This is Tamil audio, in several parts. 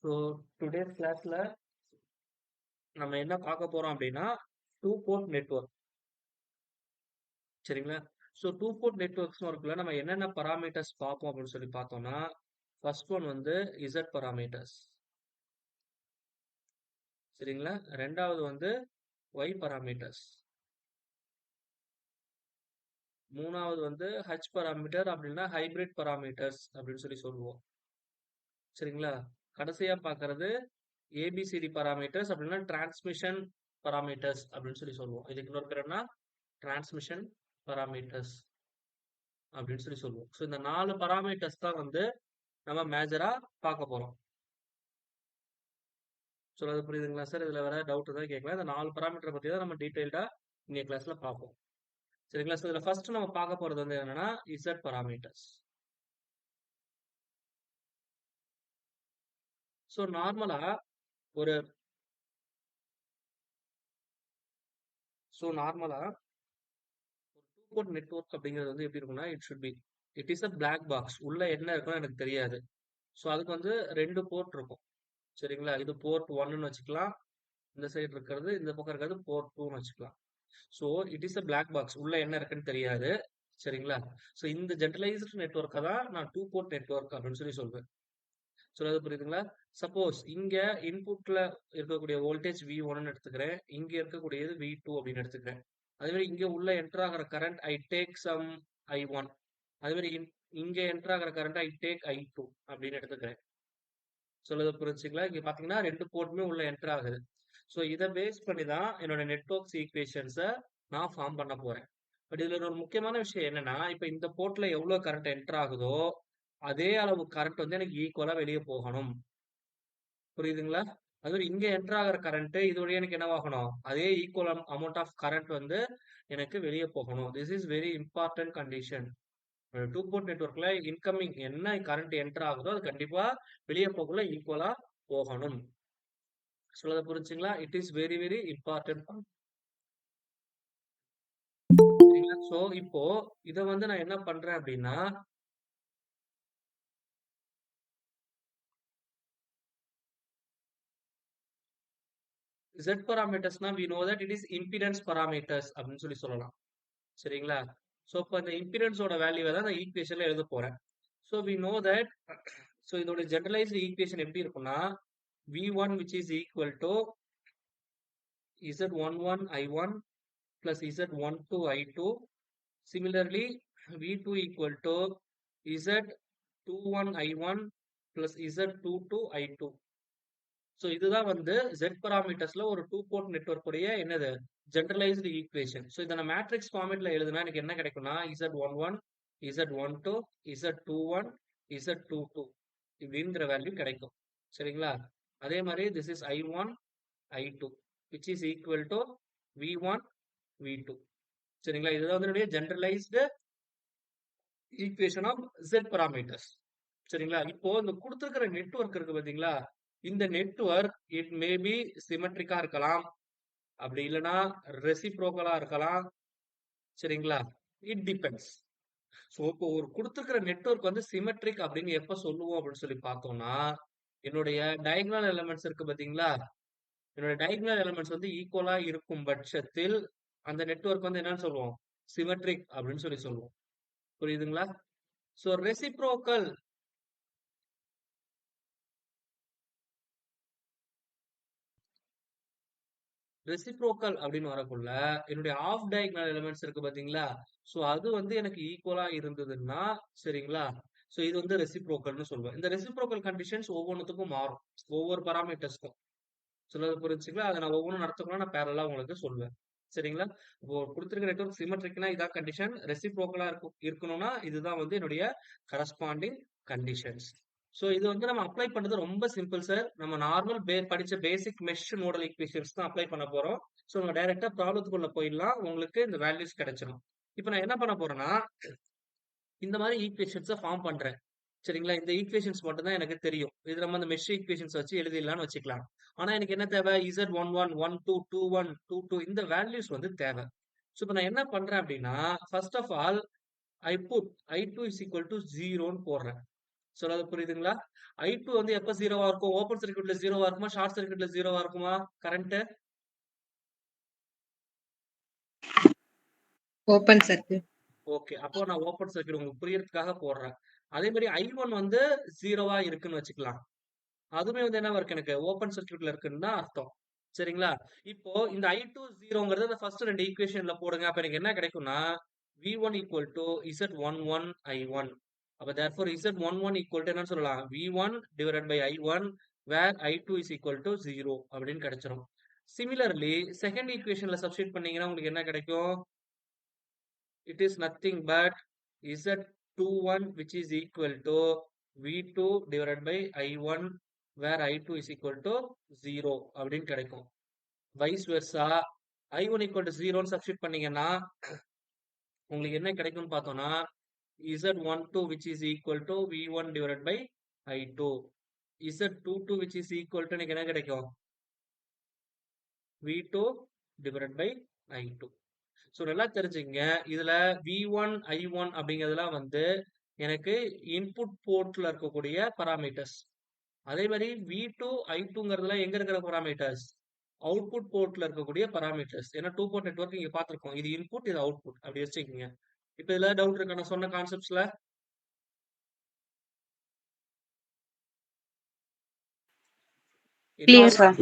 ஸோ டுடேஸ் கிளாஸ்ல நம்ம என்ன பார்க்க போறோம் அப்படின்னா டூ போர்ட் நெட்வொர்க். சரிங்களா? ஸோ டூ போர்ட் நெட்வொர்க்ஸ் ஒர்க்ல நம்ம என்னென்ன பராமீட்டர்ஸ் பார்ப்போம் அப்படின்னு சொல்லி பார்த்தோம்னா, ஃபர்ஸ்ட் ஒன் வந்து இசட் பராமீட்டர்ஸ். சரிங்களா? ரெண்டாவது வந்து ஒய் பராமீட்டர்ஸ். மூணாவது வந்து ஹச் பராமீட்டர் அப்படின்னா ஹைபிரிட் பராமீட்டர்ஸ் அப்படின்னு சொல்லி சொல்லுவோம். சரிங்களா? கடைசியா பார்க்கறது ஏபிசிடி பராமீட்டர்ஸ் அப்படின்னா டிரான்ஸ்மிஷன் பராமீட்டர்ஸ் அப்படின்னு சொல்லி சொல்லுவோம். இதுக்கு இன்னொரு பேர் என்ன? டிரான்ஸ்மிஷன் பராமீட்டர்ஸ் அப்படின்னு சொல்லி சொல்லுவோம். ஸோ இந்த 4 பராமீட்டர்ஸ் தான் வந்து நம்ம மேஜரா பார்க்க போறோம். சொல்றது புரியுதுங்களா சார்? இதுல வேற டவுட் தான் கேட்கலாம். இந்த 4 பராமீட்டர் பத்தி தான் நம்ம டீடைல்டா இன்னைய கிளாஸ்ல பார்ப்போம். சரிங்களா? ஸோ இதுல ஃபர்ஸ்ட் நம்ம பார்க்க போறது வந்து என்னன்னா இசட் பராமீட்டர்ஸ். ஸோ நார்மலா ஒரு டூ போர்ட் நெட்வொர்க் அப்படிங்கிறது வந்து எப்படி இருக்கும்னா it is a black box. உள்ள என்ன இருக்குன்னு எனக்கு தெரியாது. ஸோ அதுக்கு வந்து 2 போர்ட் இருக்கும். சரிங்களா? இது போர்ட் 1ன்னு வச்சுக்கலாம். இந்த சைடு இருக்கிறது, இந்த பக்கம் இருக்கிறது போர்ட் 2ன்னு வச்சுக்கலாம். So it is a black box. உள்ள என்ன இருக்குன்னு தெரியாது. சரிங்களா? ஸோ இந்த ஜெனரலைஸ்டு நெட்வொர்க்கை தான் நான் டூ போர்ட் நெட்வொர்க் அப்படின்னு சொல்லி சொல்வேன். சொல்றது புரியுதுங்களா? சப்போஸ் இங்க இன்புட்ல இருக்கக்கூடிய வோல்டேஜ் V1 எடுத்துக்கிறேன். இங்க இருக்கக்கூடியது V2 அப்படின்னு எடுத்துக்கிறேன். அதே மாதிரி இங்க உள்ள என்டர் ஆகிற current I take some I1. அதே மாதிரி இங்க என்டர் ஆகிற கரண்ட் ஐ டேக் I2 அப்படின்னு எடுத்துக்கிறேன். சொல்றது புரிஞ்சுங்களா? இங்க பாத்தீங்கன்னா 2 போர்ட்டுமே உள்ள என்டர் ஆகுது. ஸோ இதை பேஸ் பண்ணி தான் என்னோட நெட்வொர்க்ஸ் ஈக்குவேஷன்ஸை நான் ஃபார்ம் பண்ண போறேன். பட் இதுல ஒரு முக்கியமான விஷயம் என்னன்னா, இப்ப இந்த போர்ட்ல எவ்வளவு கரண்ட் என்டர் ஆகுதோ அதே அளவு கரண்ட் வந்து எனக்கு ஈக்குவலா வெளியே போகணும். புரியுதுங்களா? அது இங்க என்டர் ஆகிற கரண்ட் இதோடய எனக்கு என்னவாகணும்? அதே ஈக்குவல் அமௌண்ட் ஆஃப் கரண்ட் வந்து எனக்கு வெளியே போகணும். This is very important condition. Two port நெட்வொர்க்ல இன்கமிங் என்ன கரண்ட் என்டர் ஆகுதோ அது கண்டிப்பா வெளியே போகல ஈக்குவலா போகணும். சொல்றத புரிஞ்சுங்களா? It is very very important. So இப்போ இதை வந்து நான் என்ன பண்றேன் அப்படின்னா, Z parametersனா we know that it is impedance parameters அப்படின்னு சொல்லலாம். சரிங்களா? ஸோ இப்போ இந்த இம்பிடன்ஸோட வேல்யூவை தான் நான் ஈக்குவேஷன்ல எழுத போறேன். So we know that so இதோட ஜெனரலைஸ்டு ஈக்குவேஷன் எப்படி இருக்கும்னா V1 which is equal to Z11 I1 plus Z12 I2. Similarly, V2 equal to Z21 I1 plus Z22 I2. So இதுதான் வந்து Z parametersல ஒரு டூ போர்ட் நெட்வொர்க் உடைய என்னது ஜெனரலைஸ்டு ஈக்குவேஷன். ஸோ இதை நான் மேட்ரிக்ஸ் ஃபார்மேட்ல எழுதுனா எனக்கு என்ன கிடைக்கும்னா Z11 Z12 Z21 Z22 இப்படிங்கிற வேல்யூ கிடைக்கும். சரிங்களா? அதே மாதிரி this is I1 I2 which is equal to V1 V2. சரிங்களா? இதுதான் வந்து generalized equation of Z parameters. சரிங்களா? இப்போ இந்த கொடுத்திருக்கிற நெட்வொர்க் இருக்கு பாத்தீங்களா? இந்த நெட்வொர்க் இட் மே பி சிமெட்ரிக்கா இருக்கலாம், அப்படி இல்லைன்னா ரெசிப்ரோக்கலா இருக்கலாம். சரிங்களா? It depends. ஸோ இப்போ ஒரு கொடுத்துருக்கிற நெட்வொர்க் வந்து சிமெட்ரிக் அப்படின்னு எப்ப சொல்லுவோம் அப்படின்னு சொல்லி பார்த்தோம்னா, என்னுடைய டயகனல் எலிமெண்ட்ஸ் இருக்கு பாத்தீங்களா? என்னோட டயகனல் எலிமெண்ட்ஸ் வந்து ஈக்குவலா இருக்கும் பட்சத்தில் அந்த நெட்வொர்க் வந்து என்னன்னு சொல்லுவோம்? சிமெட்ரிக் அப்படின்னு சொல்லி சொல்லுவோம். புரியுதுங்களா? ஸோ ரெசிப்ரோக்கல் ரெசிப்ரோக்கல் அப்படின்னு வரக்குள்ள என்னுடைய ஆஃப் டயகனல் எலிமெண்ட்ஸ் இருக்கு பாத்தீங்களா? சோ அது வந்து எனக்கு ஈக்குவலா இருந்ததுன்னா சரிங்களா? சோ இது வந்து ரெசிப்ரோக்கல்னு சொல்லுவேன். இந்த ரெசிப்ரோக்கல் கண்டிஷன்ஸ் ஒவ்வொன்றுத்துக்கும் மாறும். ஒவ்வொரு பராமீட்டர்ஸ்க்கும். சொல்றது புரிஞ்சுங்களா? அதை நான் ஒவ்வொன்றும் நடத்தணும்னா நான் பேரலா உங்களுக்கு சொல்லுவேன். சரிங்களா? இப்போ கொடுத்திருக்கிற நெட்வொர்க் சிமெட்ரிக்னா இதான் கண்டிஷன். ரெசிப்ரோக்கலா இருக்கணும்னா இதுதான் வந்து என்னுடைய கரஸ்பாண்டிங் கண்டிஷன்ஸ். ஸோ இது வந்து நம்ம அப்ளை பண்றது ரொம்ப சிம்பிள் சார். நம்ம நார்மல் படிச்ச பேசிக் மெஷ் நோடல் ஈக்குவேஷன்ஸ் தான் அப்ளை பண்ண போறோம். ஸோ நம்ம டைரக்டா ப்ராப்ளத்துக்குள்ள போயிடலாம். உங்களுக்கு இந்த வேல்யூஸ் கிடைச்சிடும். இப்போ நான் என்ன பண்ண போறேன்னா, இந்த மாதிரி ஈக்குவேஷன்ஸை ஃபார்ம் பண்றேன். சரிங்களா? இந்த ஈக்குவேஷன்ஸ் மட்டும் தான் எனக்கு தெரியும். இது நம்ம அந்த மெஷ் ஈக்குவேஷன்ஸ் வச்சு எழுதிடலாம்னு வச்சுக்கலாம். ஆனா எனக்கு என்ன தேவை? Z11, 12, 21, 22 இந்த வேல்யூஸ் வந்து தேவை. ஸோ இப்போ நான் என்ன பண்றேன் அப்படின்னா, first of all I put I2 is equal to 0ன்னு போடுறேன். சொல்றது புரியுதுங்களா? I2 வந்து எப்ப 0வா இருக்கும்? ஓப்பன் சர்க்யூட்ல 0வா இருக்குமா? ஷார்ட் சர்க்யூட்ல 0வா இருக்குமா? Current open circuit. ஓகே. அப்போ நான் ஓப்பன் சர்க்யூட் உங்களுக்கு புரியறதுக்காக போடுறேன். அதே மாரி I1 வந்து 0வா இருக்குன்னு வச்சுக்கலாம். அதுவுமே வந்து என்னவா இருக்கு எனக்கு ஓப்பன் சர்க்யூட்ல இருக்குன்னு தான் அர்த்தம். சரிங்களா? இப்போ இந்த I2 0ங்கிறத இந்த ஃபர்ஸ்ட் 2 ஈக்குவேஷன்ல போடுங்க. அப்ப எனக்கு என்ன கிடைக்கும்னா, V1 Z11 I1. அப்ப therefore Z11 என்னன்னு சொல்லலாம்? V1 divided by I1 where I2 0 அப்படின்னு கிடைச்சிரும். சிமிலர்லி செகண்ட் ஈக்குவேஷன்ல சப்ஸ்டிட்யூட் பண்ணீங்கன்னா உங்களுக்கு என்ன கிடைக்கும்? It is nothing but Z21 which is equal to V2 divided by I1 where I2 0 அப்படின்னு கிடைக்கும். வைஸ் வெர்சா I1 0 சப்ஸ்டிட் பண்ணீங்கன்னா உங்களுக்கு என்ன கிடைக்கும்னு பார்த்தோம்னா Z12 which is equal to V1 divided by I2. Z22 which is equal to எனக்கு என்ன கிடைக்கும்? V2 divided by I2. So நல்லா தெரிஞ்சுங்க. இதுல V1, I1 அப்படிங்கிறதுலாம் வந்து எனக்கு இன்புட் போர்ட்ல இருக்கக்கூடிய பராமீட்டர்ஸ். அதே மாதிரி V2, I2ங்கிறதுலாம் எங்க இருக்கிற பராமீட்டர்ஸ்? அவுட்புட் போர்ட்ல இருக்கக்கூடிய பராமீட்டர்ஸ். ஏன்னா 2 போர்ட் நெட்வொர்க் இங்க பார்த்திருக்கோம். இது இன்புட், இது அவுட்புட். அப்படி வச்சுக்கோங்க. இப்ப இதுல டவுட் இருக்கா நான் சொன்ன கான்செப்ட்ஸ்ல? Clear sir.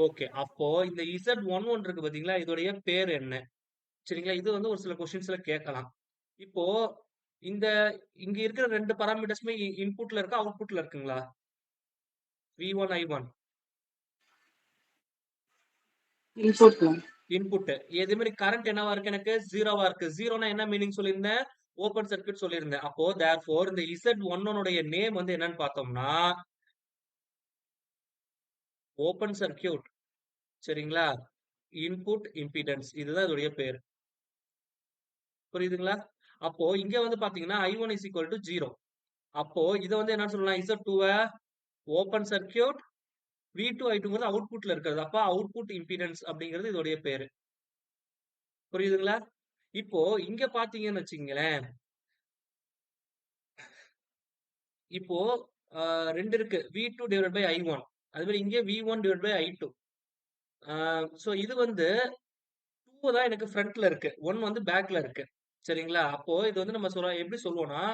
ஓகே. அப்போ இந்த Z11 இருக்கு பாத்தீங்களா? இதோடைய பேர் என்ன? சரிங்களா? இது வந்து ஒரு சில கொஸ்டின்ஸ்ல கேட்கலாம். இப்போ இந்த இங்க இருக்கிற 2 பாராமீட்டர்ஸ்மே இன்புட்ல இருக்கா? அவுட்புட்ல இருக்குங்களா? V1, I1. இன்புட். இன்புட். இதே மாதிரி கரண்ட் என்னவா இருக்கு எனக்கு? 0வா இருக்கு. 0னா என்ன மீனிங் சொல்லியிருந்தேன்? ஓப்பன் சர்க்யூட் சொல்லியிருந்தேன். அப்போ therefore இந்த Z11 உடைய நேம் வந்து என்னன்னு பார்த்தோம்னா ஓப்பன் சர்க்யூட். சரிங்களா? Input impedance. இதுதான் இதோடைய பேர். புரியுதுங்களா? அப்போ இங்க வந்து பாத்தீங்கன்னா I1 0. அப்போ இத வந்து என்ன சொல்லலாம்? Z2 ஓப்பன் சர்க்யூட், V2, I2ங்கிறது அவுட்புட்ல இருக்கிறது. அப்ப அவுட்புட் இம்பிடன்ஸ் அப்படிங்கிறது இதோடைய பேரு. புரியுதுங்களா? இப்போ இங்க பாத்தீங்கன்னு வச்சுங்களேன். இப்போ 2 இருக்கு. V2 divided by I1. அது மாதிரி இங்க V1 divided by I2. So இது வந்து 2 தான் எனக்கு ஃப்ரண்ட்ல இருக்கு. 1 வந்து பேக்ல இருக்கு. சரிங்களா? அப்போ இது வந்து நம்ம எப்படி சொல்லுவோம்னா,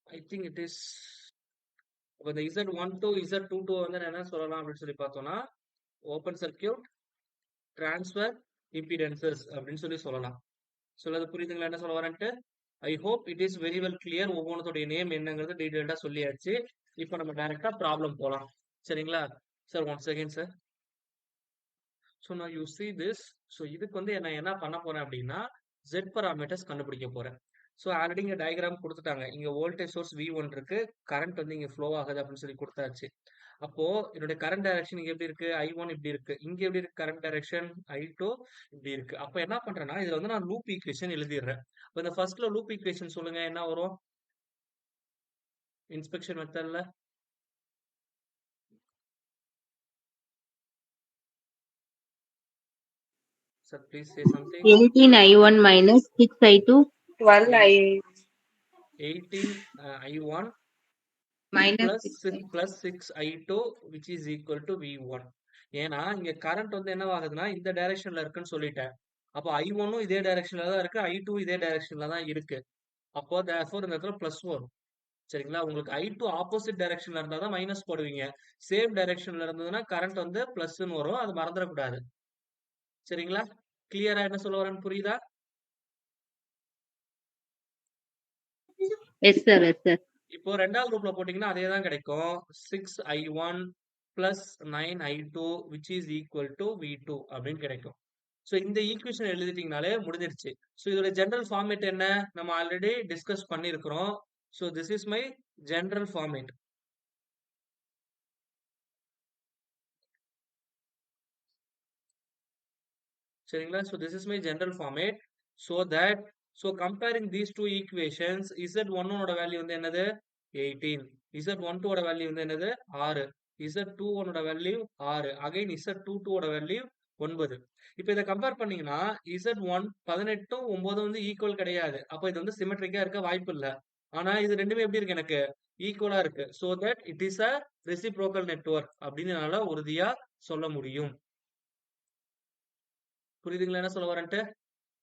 ஐ திங்க் இட் இஸ் இந்த Z12, Z22 வந்து என்ன சொல்லலாம் அப்படின்னு சொல்லி பார்த்தோம்னா, ஓப்பன் சர்க்யூட் டிரான்ஸ்ஃபர் இம்பிடன்சஸ் அப்படின்னு சொல்லி சொல்லலாம். சொல்றது புரியுதுங்களா என்ன சொல்ல வரேன்ட்டு? I hope it is very well clear. ஒவ்வொன்றுடைய நேம் என்னங்கிறது டீடைல்டா சொல்லியாச்சு. இப்போ நம்ம டைரக்டா ப்ராப்ளம் போலாம். சரிங்களா? Sir one second sir. So நான் யூ சி திஸ். ஸோ இதுக்கு வந்து நான் என்ன பண்ண போறேன் அப்படின்னா Z பாராமீட்டர்ஸ் கண்டுபிடிக்க போறேன். ஸோ ஆல்ரெடி இங்க டயக்ராம் கொடுத்துட்டாங்க. இங்க வோல்டேஜ் சோர்ஸ் V1 இருக்கு. கரண்ட் வந்து இங்க ஃப்ளோ ஆகுது அப்படின்னு சொல்லி கொடுத்தாச்சு. அப்போ என்னுடைய கரண்ட் டைரக்ஷன் இங்க எப்படி இருக்கு? I1 இப்படி இருக்கு. இங்க எப்படி இருக்கு கரண்ட் டைரக்ஷன்? I2 இப்படி இருக்கு. அப்ப என்ன பண்றேன்னா இதுல வந்து நான் லூப் ஈக்குவேஷன் எழுதிடுறேன். அப்ப இந்த ஃபர்ஸ்ட்ல லூப் ஈக்குவேஷன் சொல்லுங்க என்ன வரும்? இன்ஸ்பெக்ஷன் மெத்தட்ல sir please say something. 18I1 minus 6I2. 12I 18I1 minus plus 6I2 which is equal to V1. ஏன்னா இங்க கரண்ட் வந்து என்ன ஆகுதுன்னா இந்த டைரக்ஷன்ல இருக்குன்னு சொல்லிட்டேன். அப்போ I1ம் இதே டைரக்ஷன்ல தான் இருக்கு. I2 இதே டைரக்ஷன்ல தான் இருக்கு. அப்போ therefore இந்த இடத்துல பிளஸ் வரும். சரிங்களா? உங்களுக்கு I2 ஆப்போசிட் டைரக்ஷன்ல இருந்தா தான் மைனஸ் போடுவீங்க. சேம் டைரக்ஷன்ல இருந்ததுன்னா கரண்ட் வந்து பிளஸ்ன்னு வரும். அது மறந்துடக்கூடாது. சரிங்களா? கிளியரா என்ன சொல்ல வரேன்னு புரியுதா? Yes sir, yes sir. இப்போ ரெண்டாவது குரூப்ல போட்டீங்கன்னா அதே தான் கிடைக்கும். 6I1 plus 9I2 which is equal to V2 அப்படின்னு கிடைக்கும். ஸோ இந்த ஈக்குவேஷன் எழுதிட்டீங்கனாலே முடிஞ்சிருச்சு. ஸோ இதோட ஜெனரல் ஃபார்மேட் என்ன? நம்ம ஆல்ரெடி டிஸ்கஸ் பண்ணியிருக்கிறோம். So this is my general format. சரிங்களா? So this is my general format. So comparing these two equations Z11 ஓட வேல்யூ வந்து என்னது? 18. Z12 ஓட வேல்யூ வந்து என்னது? 6. Z21 ஓட வேல்யூ 6. அகைன் Z22 ஓட வேல்யூ 9. இப்போ இதை கம்பேர் பண்ணீங்கன்னா Z1 18ம் 9 வந்து ஈக்குவல் கிடையாது. அப்போ இது வந்து சிமெட்ரிக்கா இருக்க வாய்ப்பு இல்லை. ஆனா இது ரெண்டுமே எப்படி இருக்கு எனக்கு ஈக்குவலா இருக்கு. So that it is a reciprocal network அப்படின்னு என்னால உறுதியா சொல்ல முடியும். புரியுதுங்களா என்ன சொல்ல வரேன்ட்டு?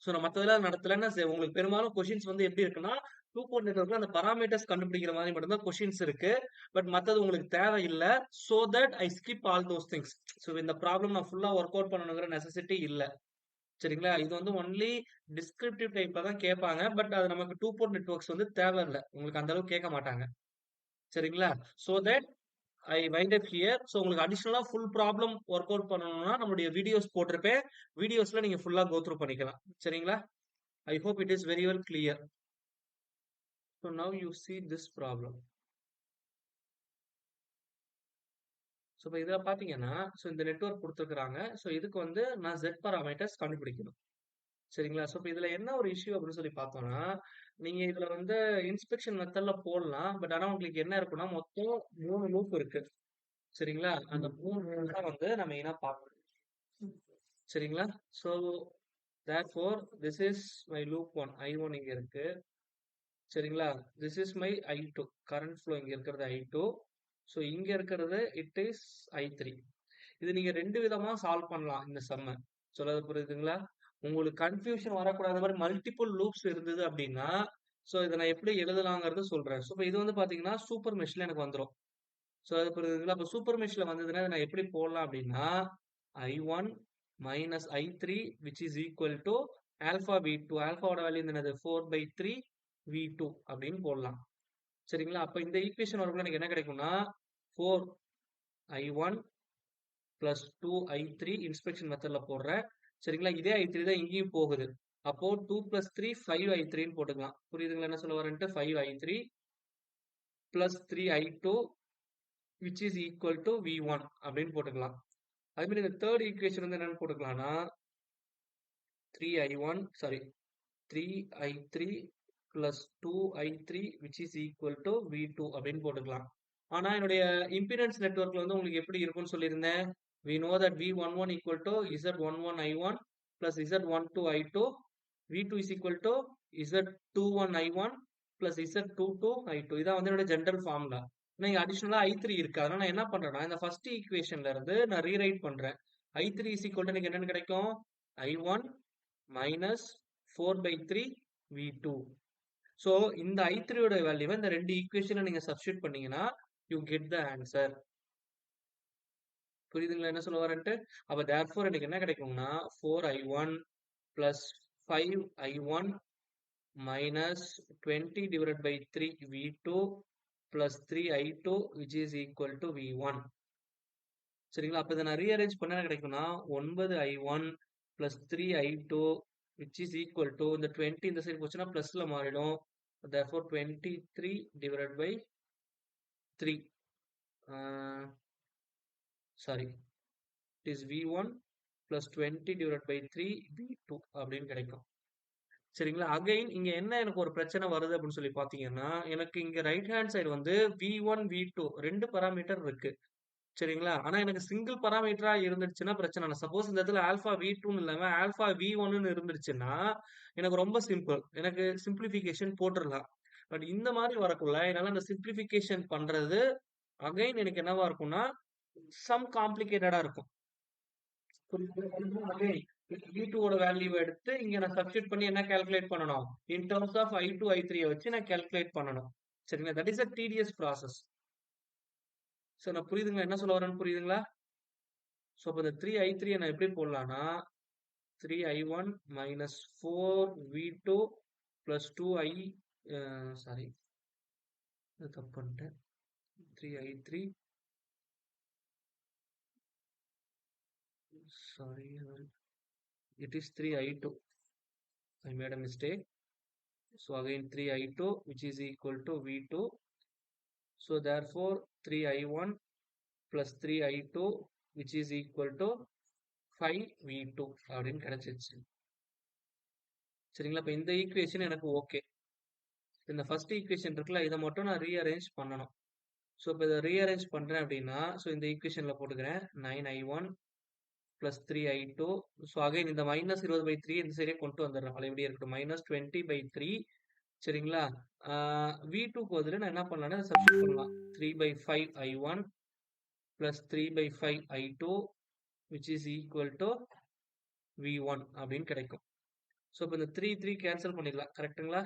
சோ நான் மத்ததெல்லாம் நடத்தலன்னா உங்களுக்கு பெரும்பாலும் கொஸ்டின்ஸ் வந்து எப்படி இருக்குன்னா, 2 போர்ட் நெட்வொர்க்ல அந்த பாராமீட்டர்ஸ் கண்டுபிடிக்கிற மாதிரி மட்டும் தான் கொஸ்டின்ஸ் இருக்கு. பட் மத்தது உங்களுக்கு தேவையில்ல. So that I skip all those things. So இந்த ப்ராப்ளம் நான் ஃபுல்லா ஒர்க் அவுட் பண்ணணுங்கிற நெசசிட்டி இல்ல. சரிங்களா? இது வந்து ஒன்லி டிஸ்கிரிப்டிவ் டைப்ல தான் கேட்பாங்க. பட் அது நமக்கு 2 போர்ட் நெட்வொர்க்ஸ் வந்து தேவையில்ல. உங்களுக்கு அந்த அளவுக்கு கேட்க மாட்டாங்க. சரிங்களா? So that I wind up here. So உங்களுக்கு அடிஷனலா ஃபுல் ப்ராப்ளம் ஒர்க் அவுட் பண்ணணும்னா நம்மளுடைய வீடியோஸ் போட்டிருப்பேன். வீடியோஸ்ல நீங்க ஃபுல்லா கோ த்ரூ பண்ணிக்கலாம். சரிங்களா? I hope it is very well clear. So now you see this problem. So இப்போ இதில் பார்த்தீங்கன்னா ஸோ இந்த நெட்வொர்க் கொடுத்துருக்குறாங்க. ஸோ இதுக்கு வந்து நான் Z பாராமீட்டர்ஸ் கண்டுபிடிக்கணும். சரிங்களா? ஸோ இப்போ இதில் என்ன ஒரு இஷ்யூ அப்படின்னு சொல்லி பார்த்தோம்னா, நீங்கள் இதில் வந்து இன்ஸ்பெக்ஷன் மெத்தடில் போடலாம். பட் ஆனால் உங்களுக்கு என்ன இருக்குன்னா மொத்தம் 3 லூப் இருக்கு. சரிங்களா? அந்த 3 லூப் தான் வந்து நம்ம மெயினாக பார்க்கணும். சரிங்களா? So therefore this is my loop 1 I1 இங்க இருக்கு. சரிங்களா? This is my I2 current flow இங்க இருக்கிறது I2. ஸோ இங்க இருக்கிறது இட் இஸ் I3. இது நீங்க ரெண்டு விதமா சால்வ் பண்ணலாம் இந்த சம்ம. சொல்றது புரியுதுங்களா? உங்களுக்கு கன்ஃபியூஷன் வரக்கூடாத மாதிரி மல்டிபிள் லூப்ஸ் இருந்தது அப்படின்னா ஸோ இதை நான் எப்படி எழுதலாங்கிறது சொல்றேன். ஸோ இப்போ இது வந்து பாத்தீங்கன்னா சூப்பர் மெஷ்ல எனக்கு வந்துடும். ஸோ அது புரியுதுங்களா? அப்போ சூப்பர் மெஷ்ல வந்ததுன்னா நான் எப்படி போடலாம் அப்படின்னா I1 minus I3 which is equal to alpha V2. ஆல்பாவோட வேல்யூ என்னது 4/3 V2 அப்படின்னு போடலாம். சரிங்களா? அப்ப இந்த ஈக்குவேஷன் வரக்குள்ள எனக்கு என்ன கிடைக்கும்னா 4I1 plus 2I3 இன்ஸ்பெக்ஷன் மெத்தட்ல போடுறேன். சரிங்களா? இதே I3 தான் இங்கேயும் போகுது. அப்போ 2 plus 3 5I3ன்னு போட்டுக்கலாம். புரியுதுங்களா என்ன சொல்ல வரேன்ட்டு 5I3 plus 3I2 which is equal to V1 அப்படின்னு போட்டுக்கலாம். அதே மாதிரி இந்த தேர்ட் ஈக்குவேஷன் வந்து என்னன்னு போட்டுக்கலாம்னா 3I3 plus 2I3 which is equal to V2 அப்படின்னு போட்டுக்கலாம். ஆனா என்னுடைய இம்பிடன்ஸ் நெட்வொர்க்ல வந்து உங்களுக்கு எப்படி இருக்கும்னு சொல்லியிருந்தேன். we know that V11 equal to Z11 I1 plus Z12 I2. V2 is equal to Z21 I1 plus Z22 I2. இதான் வந்து என்னோட ஜெனரல் ஃபார்முலா. நான் அடிஷனலா I3 இருக்கு. அதனால நான் என்ன பண்றேன்னா இந்த ஃபர்ஸ்ட் ஈக்குவேஷன்ல இருந்து நான் ரீரைட் பண்றேன். I3 is equal to எனக்கு என்னன்னு கிடைக்கும் I1 minus 4/3 V2. ஸோ இந்த I3 ஓட வேல்யூவை இந்த ரெண்டு ஈக்குவேஷனை நீங்க சப்ஸ்டியூட் பண்ணீங்கன்னா யூ கெட் த ஆன்சர். புரியுதுங்களா என்ன சொல்ல வரேன்ட்டு? அப்ப therefore எனக்கு என்ன கிடைக்கும்னா 4I1 plus 5I1 minus 20 divided by 3 V2 plus 3I2 which is equal to V1. சரிங்களா? அப்ப இதை நான் ரீஅரேஞ்ச் பண்ண என்ன கிடைக்கும்னா 9I1 plus 3I2 which is equal to இந்த 20 இந்த சைடு போச்சுன்னா பிளஸ்ல மாறிடும். therefore 23 divided by 3 sorry it is V1 plus 20 divided by 3 V2 அப்படின்னு கிடைக்கும். சரிங்களா? அகைன் இங்க என்ன எனக்கு ஒரு பிரச்சனை வருது அப்படின்னு சொல்லி பாத்தீங்கன்னா எனக்கு இங்க ரைட் ஹேண்ட் சைடு வந்து V1 V2 ரெண்டு பாராமீட்டர் இருக்கு. சரிங்களா? ஆனா எனக்கு சிங்கிள் பாராமீட்டரா இருந்துச்சுன்னா பிரச்சனை இல்லை. சப்போஸ் இந்த இடத்துல ஆல்பா V2ன்னு இல்லாம ஆல்பா V1ன்னு இருந்துச்சுன்னா எனக்கு ரொம்ப சிம்பிள். எனக்கு சிம்பிளிஃபிகேஷன் போட்டுடலாம். பட் இந்த மாதிரி வரக்குள்ள என்னால அந்த சிம்பிளிஃபிகேஷன் பண்றது அகைன் எனக்கு என்னவா இருக்கும்னா சம் காம்ப்ளிகேட்டடா இருக்கும். V2 ஓட வேல்யூ எடுத்து இங்க நான் சப்ஸ்டிட் பண்ணி என்ன கால்குலேட் பண்ணணும் in terms of I2 I3 வச்சு நான் கால்குலேட் பண்ணணும். சரிங்களா? That is a tedious process. So நான் புரியுதுங்களா என்ன சொல்ல வரேன்னு புரியுதுங்களா? சோ அப்ப இந்த 3I3 நான் எப்படி போடலாம்னா 3I1 minus 4V2 plus 2I sorry தப்பு பண்ணிட்டேன் 3I3 sorry it is 3I2 I made a mistake. So again 3I2 which is equal to V2. So therefore 3I1 plus 3I2 which is equal to 5V2 அப்படின்னு கிடைச்சிருச்சு. சரிங்களா? இப்ப இந்த ஈக்குவேஷன் எனக்கு ஓகே. இந்த ஃபர்ஸ்ட் ஈக்குவேஷன் இருக்குல்ல இதை மட்டும் நான் ரீஅரேஞ்ச் பண்ணணும். ஸோ இப்போ இதை ரீஅரேஞ்ச் பண்றேன் அப்படின்னா ஸோ இந்த ஈக்குவேஷன்ல போட்டுக்கிறேன் 9I1 plus 3I2. So again இந்த -20/3 இந்த சைடே கொண்டு வந்துடுறேன். பழையபடியே இருக்கட்டும் -20/3. சரிங்களா? V2 க்கு பதிலா நான் என்ன பண்ணலாம்னா சப்ஸ்டிட்யூட் பண்ணலாம். 3/5 I1 plus 3/5 I2 which is equal to V1 அப்படின்னு கிடைக்கும். ஸோ இப்போ இந்த 3 கேன்சல் பண்ணிடலாம். கரெக்ட்டுங்களா?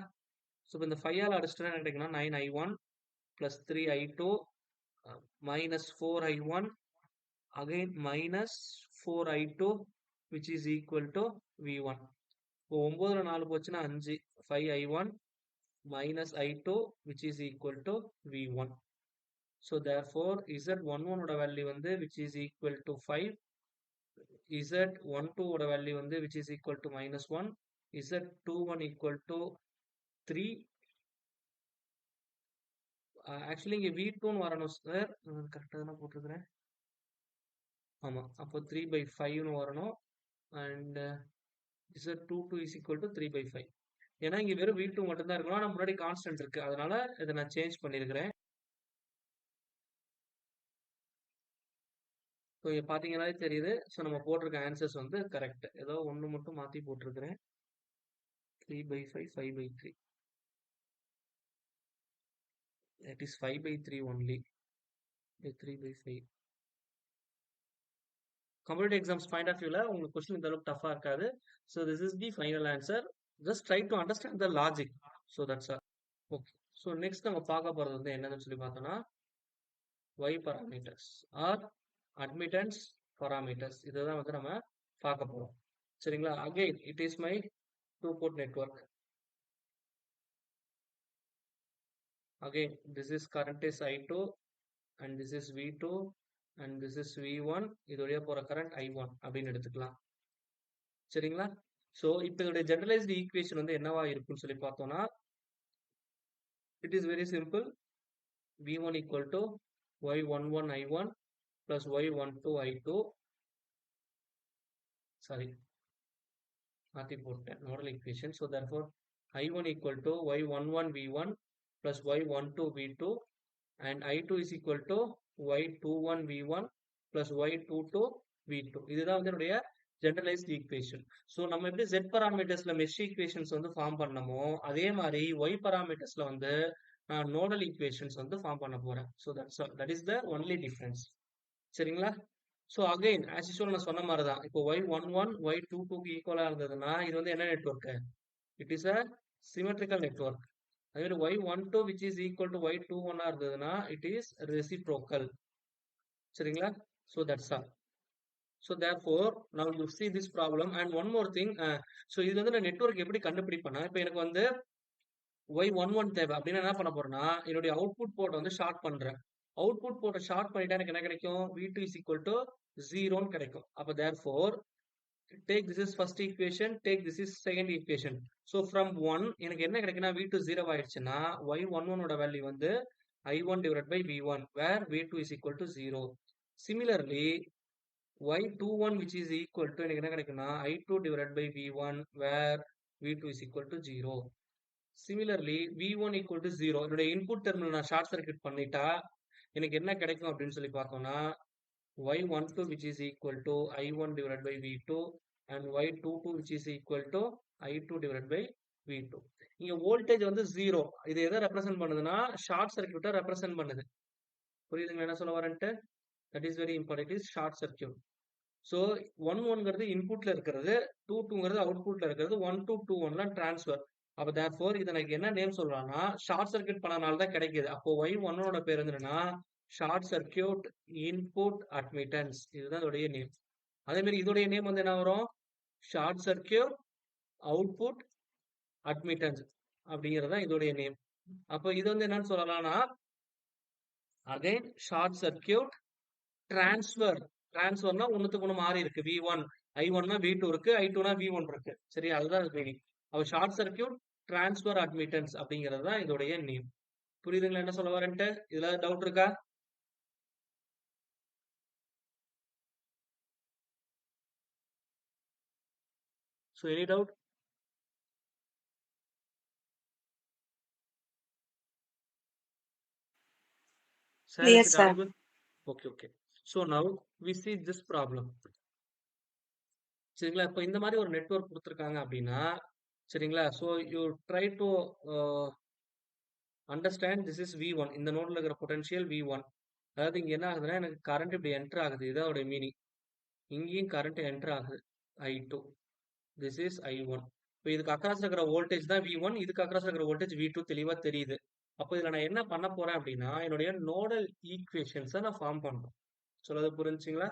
ஸோ இப்போ இந்த 5 ஆல் அடிச்சிட்டா என்ன கிடைக்கும்னா 9I1 plus 3I2 minus 4I1 again minus 4I2 which is equal to V1. இப்போ 9ல 4 போச்சுன்னா 5 5I1 minus I2 which is equal to V1. So therefore Z11 ஓட வேல்யூ வந்து which is equal to 5, Z12 ஓட வேல்யூ வந்து which is equal to -1, Z21 equal to 3. Actually இங்க V2 ன்னு வரணும் சார். கரெக்டாக தானே போட்டிருக்கிறேன். ஆமா, அப்போ 3/5 வரணும். And Z22 is equal to 3/5. ஏன்னா இங்க வெறும் V2 மட்டும் தான் இருக்கணும். ஆனா முன்னாடி கான்ஸ்டன்ட் இருக்கு, அதனால இதை நான் சேஞ்ச் பண்ணிருக்கிறேன். ஸோ இங்க பாத்தீங்கன்னாலே தெரியுது. ஸோ நம்ம போட்டிருக்க ஆன்சர்ஸ் வந்து கரெக்ட். ஏதோ ஒன்று மட்டும் மாத்தி போட்டிருக்கிறேன். 3/5 5/3. It is 5/3 only. 3/5. Computer exams point of வியூல உங்களுக்கு கொஸ்டின் இந்த அளவுக்கு டஃபா இருக்காது. So this is the final answer. Just try to understand the logic. So that's all. Okay. So next நம்ம பார்க்க போறது வந்து என்னன்னு சொல்லி பார்த்தோம்னா y parameters or admittance parameters. இதுதான் வந்து நம்ம பார்க்க போறோம். சரிங்களா? Again it is my 2-port network. Again this is current is I2 and this is V2 and this is V1. இதோடைய போற current I1 அப்படின்னு எடுத்துக்கலாம். சரிங்களா? ஸோ இப்போ இதோடைய ஜெனரலைஸ்டு ஈக்குவேஷன் வந்து என்னவா இருக்குன்னு சொல்லி பார்த்தோம்னா it is very simple. V1 equal to Y11 I1 plus Y12 I2. Sorry, மாத்தி போட்டேன் nodal equation. So therefore I1 equal to Y11 V1 plus Y12 V2 and I2 is equal to Y21 V1 plus Y22 V2. இதுதான் வந்து என்னுடைய ஜெனரலைஸ்டு ஈக்குவேஷன். ஸோ நம்ம எப்படி Z பராமீட்டர்ஸ்ல மெஷ் ஈக்குவேஷன்ஸ் வந்து ஃபார்ம் பண்ணமோ அதே மாதிரி Y பராமீட்டர்ஸ்ல வந்து நான் நோடல் ஈக்குவேஷன்ஸ் வந்து ஃபார்ம் பண்ண போறேன். So that is the only difference. சரிங்களா? ஸோ அகைன் ஆஸ் யூஸ்வல் நான் சொன்ன மாதிரி தான். இப்போ Y11 Y22க்கு ஈக்குவலா இருந்ததுன்னா இது வந்து என்ன network? It is a symmetrical network. அதே மாதிரி Y12 which is equal to Y21 இருந்ததுன்னா இட் இஸ் ரெசிப்ரோக்கல். சரிங்களா? So that's all. So therefore now you see this problem and one more thing. So இது வந்து நான் நெட்வொர்க் எப்படி கண்டுபிடிப்பேன்னா இப்போ எனக்கு வந்து Y11 தேவை அப்படின்னா என்ன பண்ண போறேன்னா என்னுடைய அவுட்புட் போர்ட் வந்து ஷார்ட் பண்றேன். அவுட்புட் போர்ட்டை ஷார்ட் பண்ணிட்டா எனக்கு என்ன கிடைக்கும்? V2 is equal to 0 கிடைக்கும். அப்போ therefore take this is first equation, take this is second equation. So from 1 எனக்கு என்ன கிடைக்குன்னா V2 0 ஆயிடுச்சுன்னா Y11 ஓட வேல்யூ வந்து I1 divided by V1 where V2 is equal to 0. Similarly Y21 which is equal to எனக்கு என்ன கிடைக்குன்னா I2 divided by V1 where V2 is equal to 0. Similarly V1 equal to 0. என்னுடைய இன்புட் டெர்மினல் நான் ஷார்ட் சர்க்யூட் பண்ணிட்டா எனக்கு என்ன கிடைக்கும் அப்படின்னு சொல்லி பார்த்தோம்னா Y12 which is equal to I1 divided by V2 and Y22 which is equal to I2 divided by V2. இங்க வோல்டேஜ் வந்து 0. இது எதை ரெப்ரசென்ட் பண்ணுதுன்னா ஷார்ட் சர்க்யூட்டை ரெப்ரசென்ட் பண்ணுது. புரியுதுங்களா என்ன சொல்ல வரேன்ட்டு? That is very important. Is short circuit. So 1-1ங்கிறது இன்புட்ல இருக்கிறது, 2-2ங்கிறது அவுட்புட்ல இருக்கிறது, 1-2-1ல டிரான்ஸ்ஃபர். அப்போ therefore இதை எனக்கு என்ன நேம் சொல்றான்னா ஷார்ட் சர்க்யூட் பண்ணனால தான் கிடைக்குது. அப்போ Y1 பேர் என்னன்னா ஷார்ட் சர்க்யூட் இன்புட் அட்மிட்டன்ஸ். இதுதான் இதோடைய நேம். அதே மாதிரி இதோடைய நேம் வந்து என்ன வரும்? ஷார்ட் சர்க்யூட் அவுட்புட் அட்மிட்டன்ஸ் அப்படிங்கிறது தான் இதோடைய நேம். அப்போ இது வந்து என்னன்னு சொல்லலாம்னா அகைன் ஷார்ட் சர்க்யூட் டிரான்ஸ்ஃபர். டிரான்ஸ்ஃபர்னா ஒண்ணுத்துக்கு ஒண்ணு மாறி இருக்கு. V1 I1னா V2 இருக்கு, I2னா V1 இருக்கு. சரி, அதுதான் மீனிங். அப்போ ஷார்ட் சர்க்யூட் டிரான்ஸ்ஃபர் அட்மிட்டன்ஸ் அப்படிங்கிறது தான் இதோடைய நேம். புரியுதுங்களா என்ன சொல்ல வரேன்ட்டு? இதுல டவுட் இருக்கா? So any doubt? Sir, Yes, is it sir. audible? Okay. So now we see this problem. சரிங்களா? இப்போ இந்த மாதிரி ஒரு நெட்வொர்க் கொடுத்துருக்காங்க அப்படின்னா சரிங்களா? So you try to understand this is V1. இந்த நோட்ல இருக்கிற பொட்டன்ஷியல் V1. அதாவது இங்க என்ன ஆகுதுன்னா, எனக்கு கரண்ட் இப்படி என்டர் ஆகுது. இதான் அதோட மீனிங். இங்கேயும் கரண்ட் என்டர் ஆகுது. I2. This is I1. இப்போ இதுக்கு அக்ராஸ் இருக்கிற வோல்டேஜ் தான் V1. இதுக்கு அக்ராஸ் இருக்கிற வோல்டேஜ் V2 தெளிவா தெரியுது. அப்போ இதுல நான் என்ன பண்ண போறேன் அப்படின்னா, என்னுடைய நோடல் ஈக்குவேஷன்ஸை நான் ஃபார்ம் பண்றேன். சொல்றது புரிஞ்சுங்களா?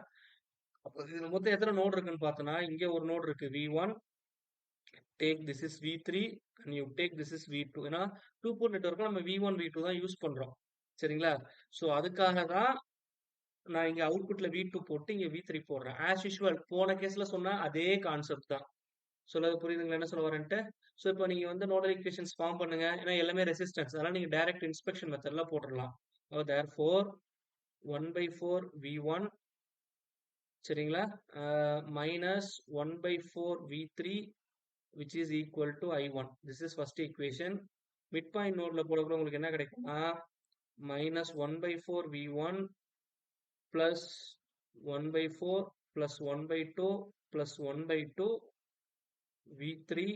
அப்போ இதுல மொத்தம் எத்தனை நோடு இருக்குன்னு பார்த்தோம்னா, இங்க ஒரு நோடு இருக்கு V1, take this is V3 and you take this is V2. ஏன்னா 2 போர்ட் நெட்வொர்க்ல நம்ம V1 V2 தான் யூஸ் பண்றோம். சரிங்களா? ஸோ அதுக்காக தான் நான் இங்க அவுட்புட்ல V2 போட்டு இங்க V3 போடுறேன். ஆஸ் யூஷுவல் போன கேஸ்ல சொன்ன அதே கான்செப்ட் தான். சொல்றது புரியுதுங்களா என்ன சொல்ல வரேன்ட்டு? ஸோ இப்போ நீங்க வந்து நோடல் ஈக்குவேஷன்ஸ் ஃபார்ம் பண்ணுங்க. ஏன்னா எல்லாமே ரெசிஸ்டன்ஸ். அதெல்லாம் நீங்க டைரக்ட் இன்ஸ்பெக்ஷன் மெத்தட்ல போட்டுடலாம். therefore 1/4 V1 சரிங்களா? minus 1/4 V3 which is equal to I1. This is first equation. Midpoint நோட்ல போடக்கூட உங்களுக்கு என்ன கிடைக்கும்னா minus 1/4 V1 plus 1/4 plus 1/2 plus 1/2 V3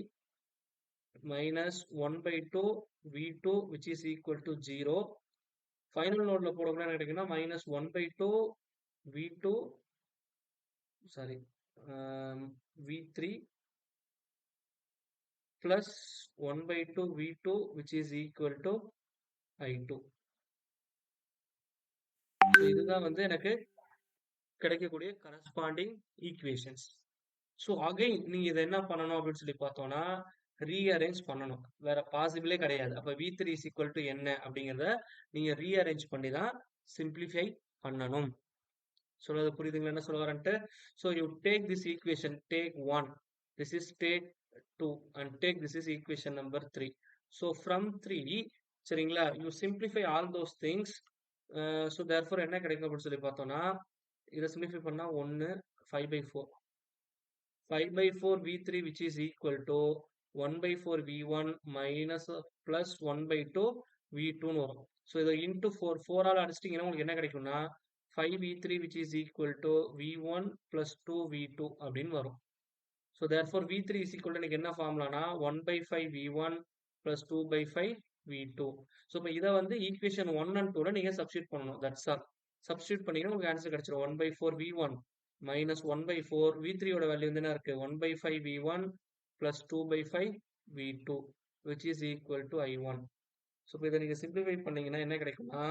minus 1/2 V2 which is equal to 0. Final நோட்ல போடக்கூட என்ன கிடைக்கும்னா minus 1/2 V2 sorry V3 plus 1/2 V2 which is equal to I2. So இதுதான் வந்து எனக்கு கிடைக்கக்கூடிய கரஸ்பாண்டிங் ஈக்குவேஷன்ஸ். ஸோ அகைன் நீங்க இதை என்ன பண்ணணும் அப்படின்னு சொல்லி பார்த்தோம்னா ரீஅரேஞ்ச் பண்ணணும். வேற பாசிபிளே கிடையாது. அப்ப V3 is equal to என்ன அப்படிங்கிறத நீங்க ரீஅரேஞ்ச் பண்ணி தான் சிம்பிளிஃபை பண்ணணும். சொல்றது புரியுதுங்களா என்ன சொல்ல வரேன்ட்டு? So you take this equation, take 1, this is take 2 and take this is equation number 3. So from 3 சரிங்களா you simplify all those things. So therefore என்ன கிடைக்கும் அப்படின்னு சொல்லி பார்த்தோம்னா இதை சிம்பிளிஃபை பண்ணா 1 5/4 5/4 V3 which is equal to 1/4 V1 minus plus 1/2 V2 ன்னு வரும். ஸோ இதை இன்டூ 4 ஆல் அடிச்சிட்டிங்கன்னா உங்களுக்கு என்ன கிடைக்கும்னா 5V3 which is equal to V1 plus 2V2 அப்படின்னு வரும். So therefore V3 is equal to எனக்கு என்ன ஃபார்முலானா 1/5 V1 plus 2/5 V2. ஸோ இப்போ இதை வந்து ஈக்குவேஷன் 1 and 2ல நீங்க சப்ஸ்டியூட் பண்ணணும். That's all. சப்ஸ்டியூட் பண்ணீங்கன்னா உங்களுக்கு ஆன்சர் கிடைச்சிடும். 1/4 V1 minus 1/4 V3 ஓட வேல்யூ வந்து என்ன இருக்கு 1/5 V1 plus 2/5 V2 which is equal to I1. So இப்போ இதை நீங்க சிம்பிளிஃபை பண்ணீங்கன்னா என்ன கிடைக்கும்னா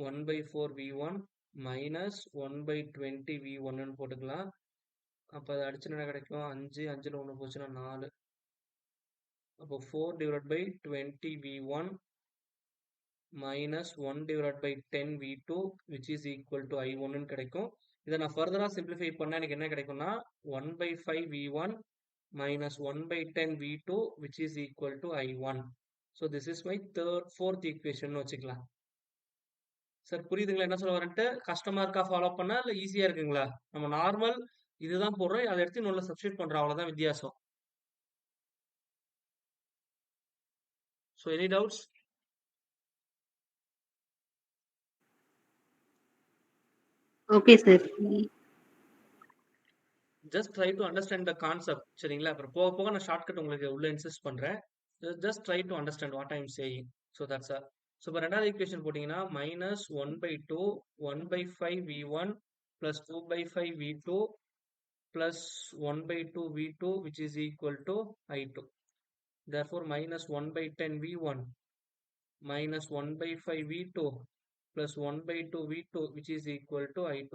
1/4 V1 minus 1/20 V1 ன்னு போட்டுக்கலாம். அப்போ அதை அடிச்சு என்ன கிடைக்கும் 5 5ல 1 போச்சுன்னா 4. அப்போ 4 divided by 20 V1 minus 1 divided by 10 V2 which is equal to I1 ன்னு கிடைக்கும். இதை நான் ஃபர்தரா சிம்பிளிஃபை பண்ணா எனக்கு என்ன கிடைக்கும்னா 1/5 V1 minus 1/10 V2 which is equal to I1. So this is my fourth equation ன்னு வச்சுக்கலாம். சார் புரியுதுங்களா என்ன சொல்ல வரேன்ட்டு? கஷ்டமா இருக்கா ஃபாலோ பண்ண இல்ல ஈஸியா இருக்குங்களா? நம்ம நார்மல் இதுதான் போடுறோம். அதை எடுத்து இன்னொன்னு சப்ஸ்டியூட் பண்றோம். அவ்வளவுதான் வித்தியாசம். So any doubts? Okay, sir. Just try to understand the concept. சரிங்களா? அப்புறம் போக போக நான் ஷார்ட்கட் உங்களுக்கு உள்ள இன்சிஸ்ட் பண்றேன். Just try to understand what I am saying. So that's all. So இப்போ ரெண்டாவது ஈக்குவேஷன் போட்டீங்கன்னா minus 1/2 1/5 V1 plus 2/5 V2 plus 1/2 V2 which is equal to I2. Therefore minus 1/10 V1 minus 1/5 V2 plus 1/2 V2 which is equal to I2.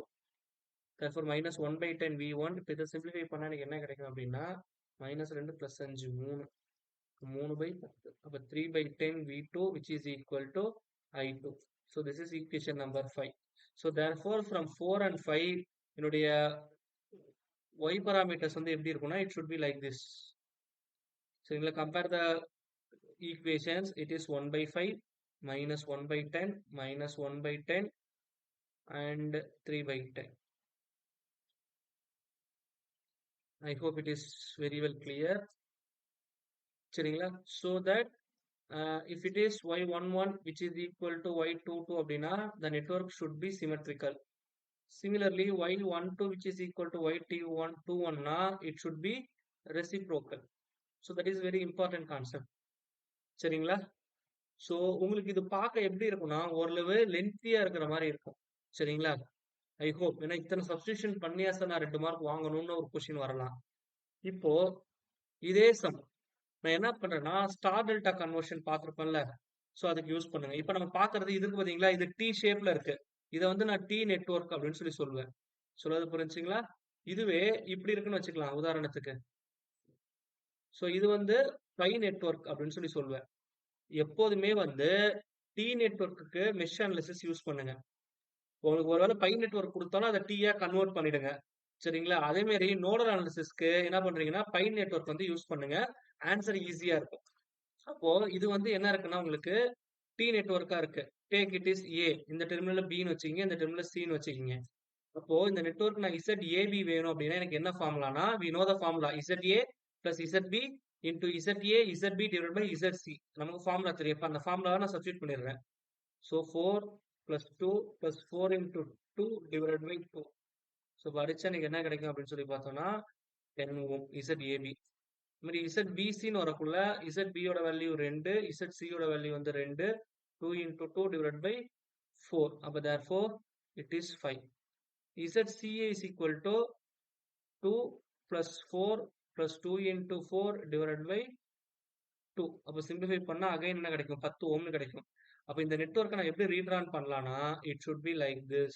Therefore minus 1/10 V1. இப்போ இதை சிம்பிளிஃபை பண்ணா எனக்கு என்ன கிடைக்கும் அப்படின்னா minus 2 plus 5 3 3/10. அப்போ 3/10 V2 which is equal to I2. So this is equation number 5. So therefore from 4 and 5 என்னுடைய y parameters வந்து எப்படி இருக்கும்னா it should be like this. சரிங்களா? compare the equations. It is 1/5 minus 1/10 minus 1/10 and 3/10. I hope it is very well clear. சரிங்களா? So that if it is y11 which is equal to y22 அப்படின்னா the network should be symmetrical. Similarly, y12 which is equal to y21 na it should be reciprocal. So that is very important concept. சரிங்களா? ஸோ உங்களுக்கு இது பார்க்க எப்படி இருக்கும்னா ஓரளவு லென்த்தியா இருக்கிற மாதிரி இருக்கும். சரிங்களா? I hope. ஏன்னா இத்தனை சப்ஸ்டியூஷன் பண்ணியா சார் நான் 2 மார்க் வாங்கணும்னு ஒரு கொஸ்டின் வரலாம். இப்போ இதே சம் நான் என்ன பண்றேன்னா ஸ்டார் டெல்டா கன்வர்ஷன் பார்த்துருப்பேன்ல. ஸோ அதுக்கு யூஸ் பண்ணுங்க. இப்போ நம்ம பார்க்கறது இதுக்கு பார்த்தீங்களா, இது டி ஷேப்ல இருக்கு. இதை வந்து நான் டி நெட்வொர்க் அப்படின்னு சொல்லி சொல்லுவேன். சொல்றது புரிஞ்சுங்களா? இதுவே இப்படி இருக்குன்னு வச்சுக்கலாம் உதாரணத்துக்கு. ஸோ இது வந்து பை நெட்வொர்க் அப்படின்னு சொல்லி சொல்லுவேன். எப்போதுமே வந்து டி நெட்வொர்க்குக்கு மெஷ் அனாலிசிஸ் யூஸ் பண்ணுங்க. உங்களுக்கு ஒருவேளை பை நெட்வொர்க் கொடுத்தாலும் அதை டீயா கன்வெர்ட் பண்ணிடுங்க. சரிங்களா? அதே மாதிரி நோடல் அனாலிசிஸ்க்கு என்ன பண்றீங்கன்னா பை நெட்வொர்க் வந்து யூஸ் பண்ணுங்க. ஆன்சர் ஈஸியா இருக்கும். அப்போ இது வந்து என்ன இருக்குன்னா உங்களுக்கு டி நெட்வொர்க்கா இருக்கு. Take it is a. இந்த டெர்மினல்ல பின்னு வச்சுக்கிங்க, இந்த டெர்மினல்ல சின்னு வச்சுக்கிங்க. அப்போ இந்த நெட்வொர்க் நான் ZAB வேணும் அப்படின்னா எனக்கு என்ன ஃபார்முலானா we know the formula ZA plus ZB into ZA ZB divide by ZC. நமக்கு ஃபார்முலா தெரியும். அப்ப அந்த ஃபார்முலாவை நான் சப்ஸ்டியூட் பண்ணிடுறேன். So 4 plus 2 plus 4 into 2 divide by 2. So படிச்சா எனக்கு என்ன கிடைக்கும் அப்படின்னு சொல்லி பார்த்தோம்னா 10 ஓம் ZAB. இது மாதிரி ZBCன்னு வரக்குள்ள ZBயோட வேல்யூ 2, ZCயோட வேல்யூ வந்து 2, 2 இன்டூ 2 டிவைட் பை 4. அப்போ therefore it is 5. ZCA is equal to 2 plus 4 plus 2 into 4 divided by 2. அப்போ சிம்பிளிஃபை பண்ணா அகைன் என்ன கிடைக்கும் 10 ஓம்னு கிடைக்கும். அப்போ இந்த நெட்வொர்க்கை நான் எப்படி ரீட்ரான் பண்ணலாம்னா it should be like this.